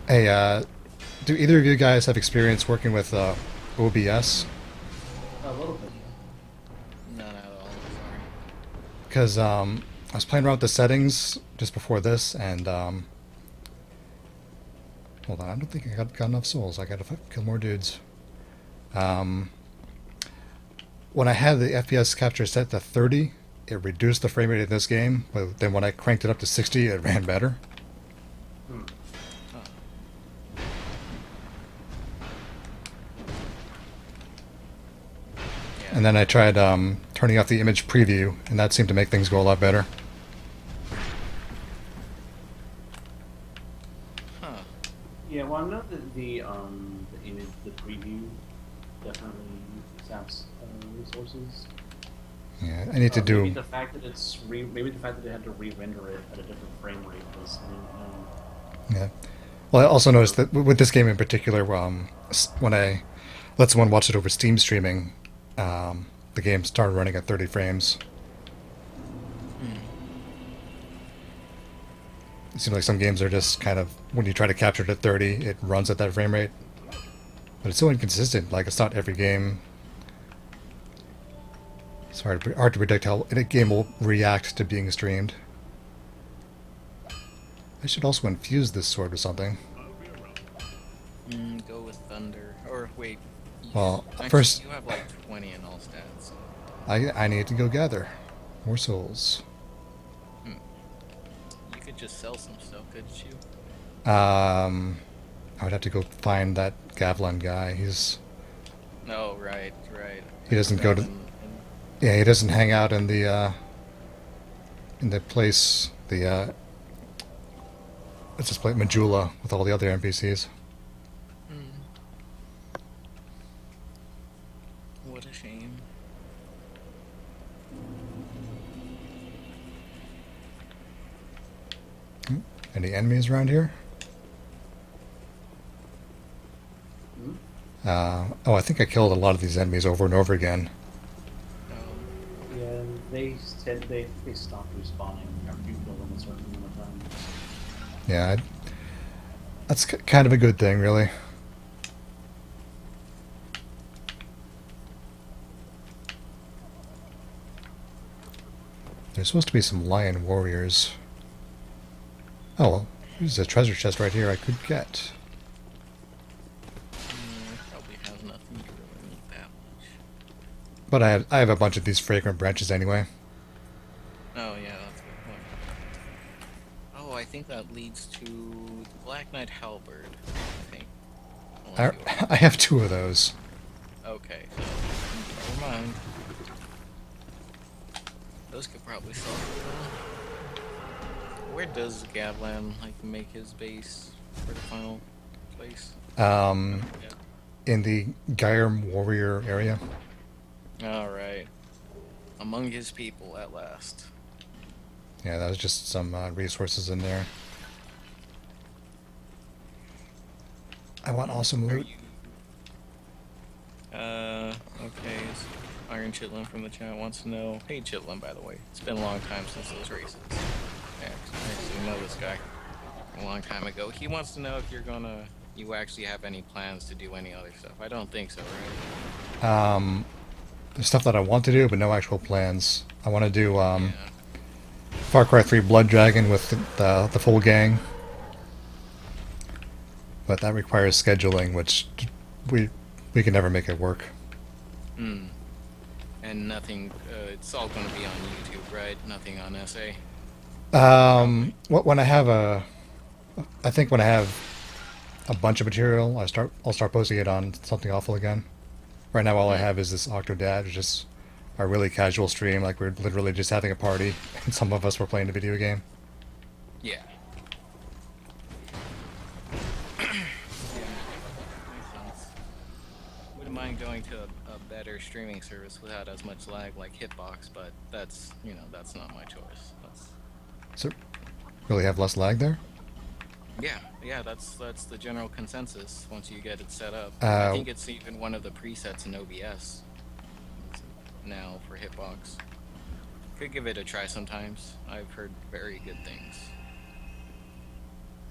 Hey, do either of you guys have experience working with OBS? A little bit. None at all. Sorry. Because I was playing around with the settings just before this, and hold on, I don't think I got enough souls. I gotta kill more dudes. When I had the FPS capture set to 30, it reduced the frame rate in this game, but then when I cranked it up to 60, it ran better. Hmm. Yeah. And then I tried turning off the image preview, and that seemed to make things go a lot better. Huh. Yeah, well, I know that the image, the preview, definitely saps resources. Yeah, I need to do. Maybe the fact that maybe the fact that they had to re-render it at a different frame rate was. Yeah. Well, I also noticed that with this game in particular, when I let someone watch it over Steam streaming, the game started running at 30 frames. It seems like some games are just kind of, when you try to capture it at 30, it runs at that frame rate. But it's so inconsistent. Like, it's not every game. It's hard to predict how a game will react to being streamed. I should also infuse this sword with something. Go with thunder. Or wait. Well, actually, first- you have like 20 in all stats. I need to go gather more souls. You could just sell some stuff, couldn't you? I would have to go find that Gavlan guy. No, right. He doesn't go to. And Yeah, he doesn't hang out in the place, let's just play Majula with all the other NPCs. what a shame. Any enemies around here? Hmm? Oh, I think I killed a lot of these enemies over and over again. Yeah, they said they stopped respawning after you kill them a certain amount of time. Yeah, that's kind of a good thing, really. There's supposed to be some lion warriors. Oh, well, there's a treasure chest right here I could get. Probably has nothing to really need that much. But I have a bunch of these fragrant branches anyway. Oh yeah, that's a good point. Oh, I think that leads to the Black Knight Halberd. I think. Unless you- I have 2 of those. Okay, so never mind. Those could probably solve it. Where does Gavlan like make his base for the final place? In the Gyre warrior area. All right, among his people at last. Yeah, that was just some resources in there. I want awesome Are loot. you? Okay. Iron Chitlin from the chat wants to know. Hey, Chitlin, by the way, it's been a long time since those races. I actually know this guy a long time ago. He wants to know if you actually have any plans to do any other stuff. I don't think so, right? There's stuff that I want to do, but no actual plans. I want to do Yeah. Far Cry 3 Blood Dragon with the full gang. But that requires scheduling, which we can never make it work. And nothing. It's all going to be on YouTube, right? Nothing on SA. When I have I think when I have a bunch of material, I'll start posting it on Something Awful again. Right now, all I have is this Octodad, which is a really casual stream, like we're literally just having a party, and some of us were playing a video game. Yeah. Yeah, makes sense. Wouldn't mind going to a better streaming service without as much lag like Hitbox, but that's not my choice. That's So, really have less lag there? Yeah, that's the general consensus once you get it set up. Uh, I think it's even one of the presets in OBS now for Hitbox. Could give it a try sometimes. I've heard very good things.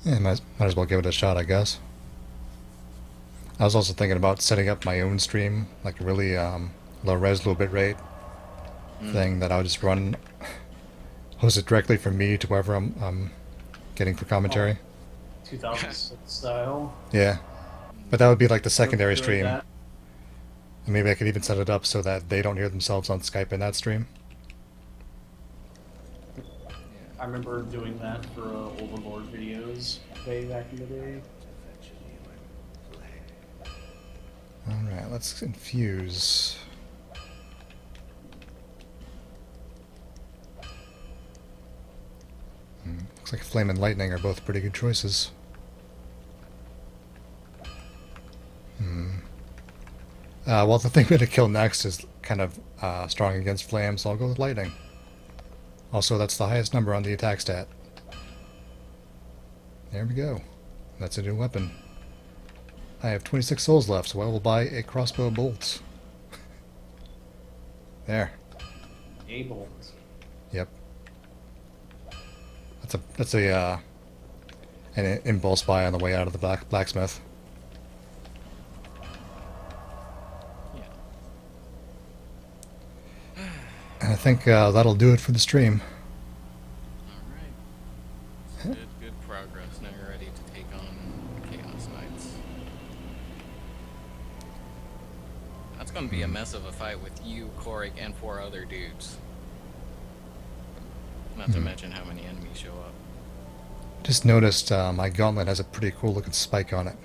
Yeah, might as well give it a shot, I guess. I was also thinking about setting up my own stream, like a really low res, low bit rate thing that I would just run, host it directly from me to wherever I'm getting for commentary. 2006 style. Yeah, but that would be like the secondary Doing stream. that. And maybe I could even set it up so that they don't hear themselves on Skype in that stream. I remember doing that for Overlord videos way back in the day. Alright, let's infuse. Looks like Flame and Lightning are both pretty good choices. Well, the thing we're going to kill next is kind of strong against Flame, so I'll go with Lightning. Also, that's the highest number on the attack stat. There we go. That's a new weapon. I have 26 souls left, so I will buy a crossbow bolt. There. Able. Yep. That's a an impulse buy on the way out of the blacksmith. And I think that'll do it for the stream. Alright. Good progress. Now you're ready to take on Chaos Knights. That's gonna be a mess of a fight with you, Korik, and 4 other dudes. Not to mention how many enemies show up. Just noticed my gauntlet has a pretty cool looking spike on it.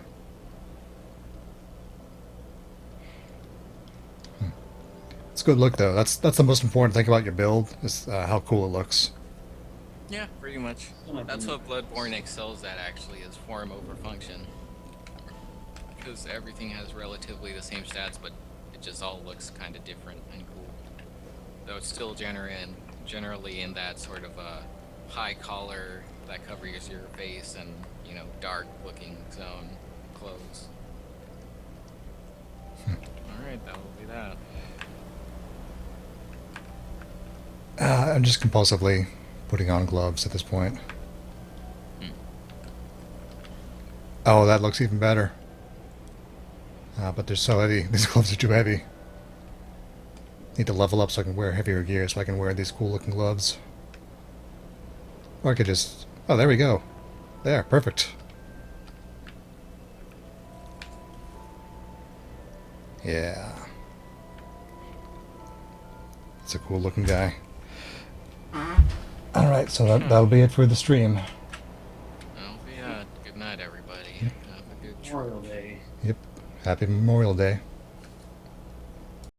It's a good look though. That's the most important thing about your build is how cool it looks. Yeah, pretty much. That's what Bloodborne excels at, actually, is form over function. Because everything has relatively the same stats, but it just all looks kind of different and cool. Though it's still generally in that sort of high collar that covers your face and, you know, dark looking zone clothes. Alright, that will be that. I'm just compulsively putting on gloves at this point. Oh, that looks even better. But they're so heavy. These gloves are too heavy. Need to level up so I can wear heavier gear so I can wear these cool looking gloves. Or I could just... Oh, there we go. There, perfect. Yeah. It's a cool looking guy. Alright, so that'll be it for the stream. That'll be good night, everybody. Have a good trip. Memorial Day. Yep. Happy Memorial Day.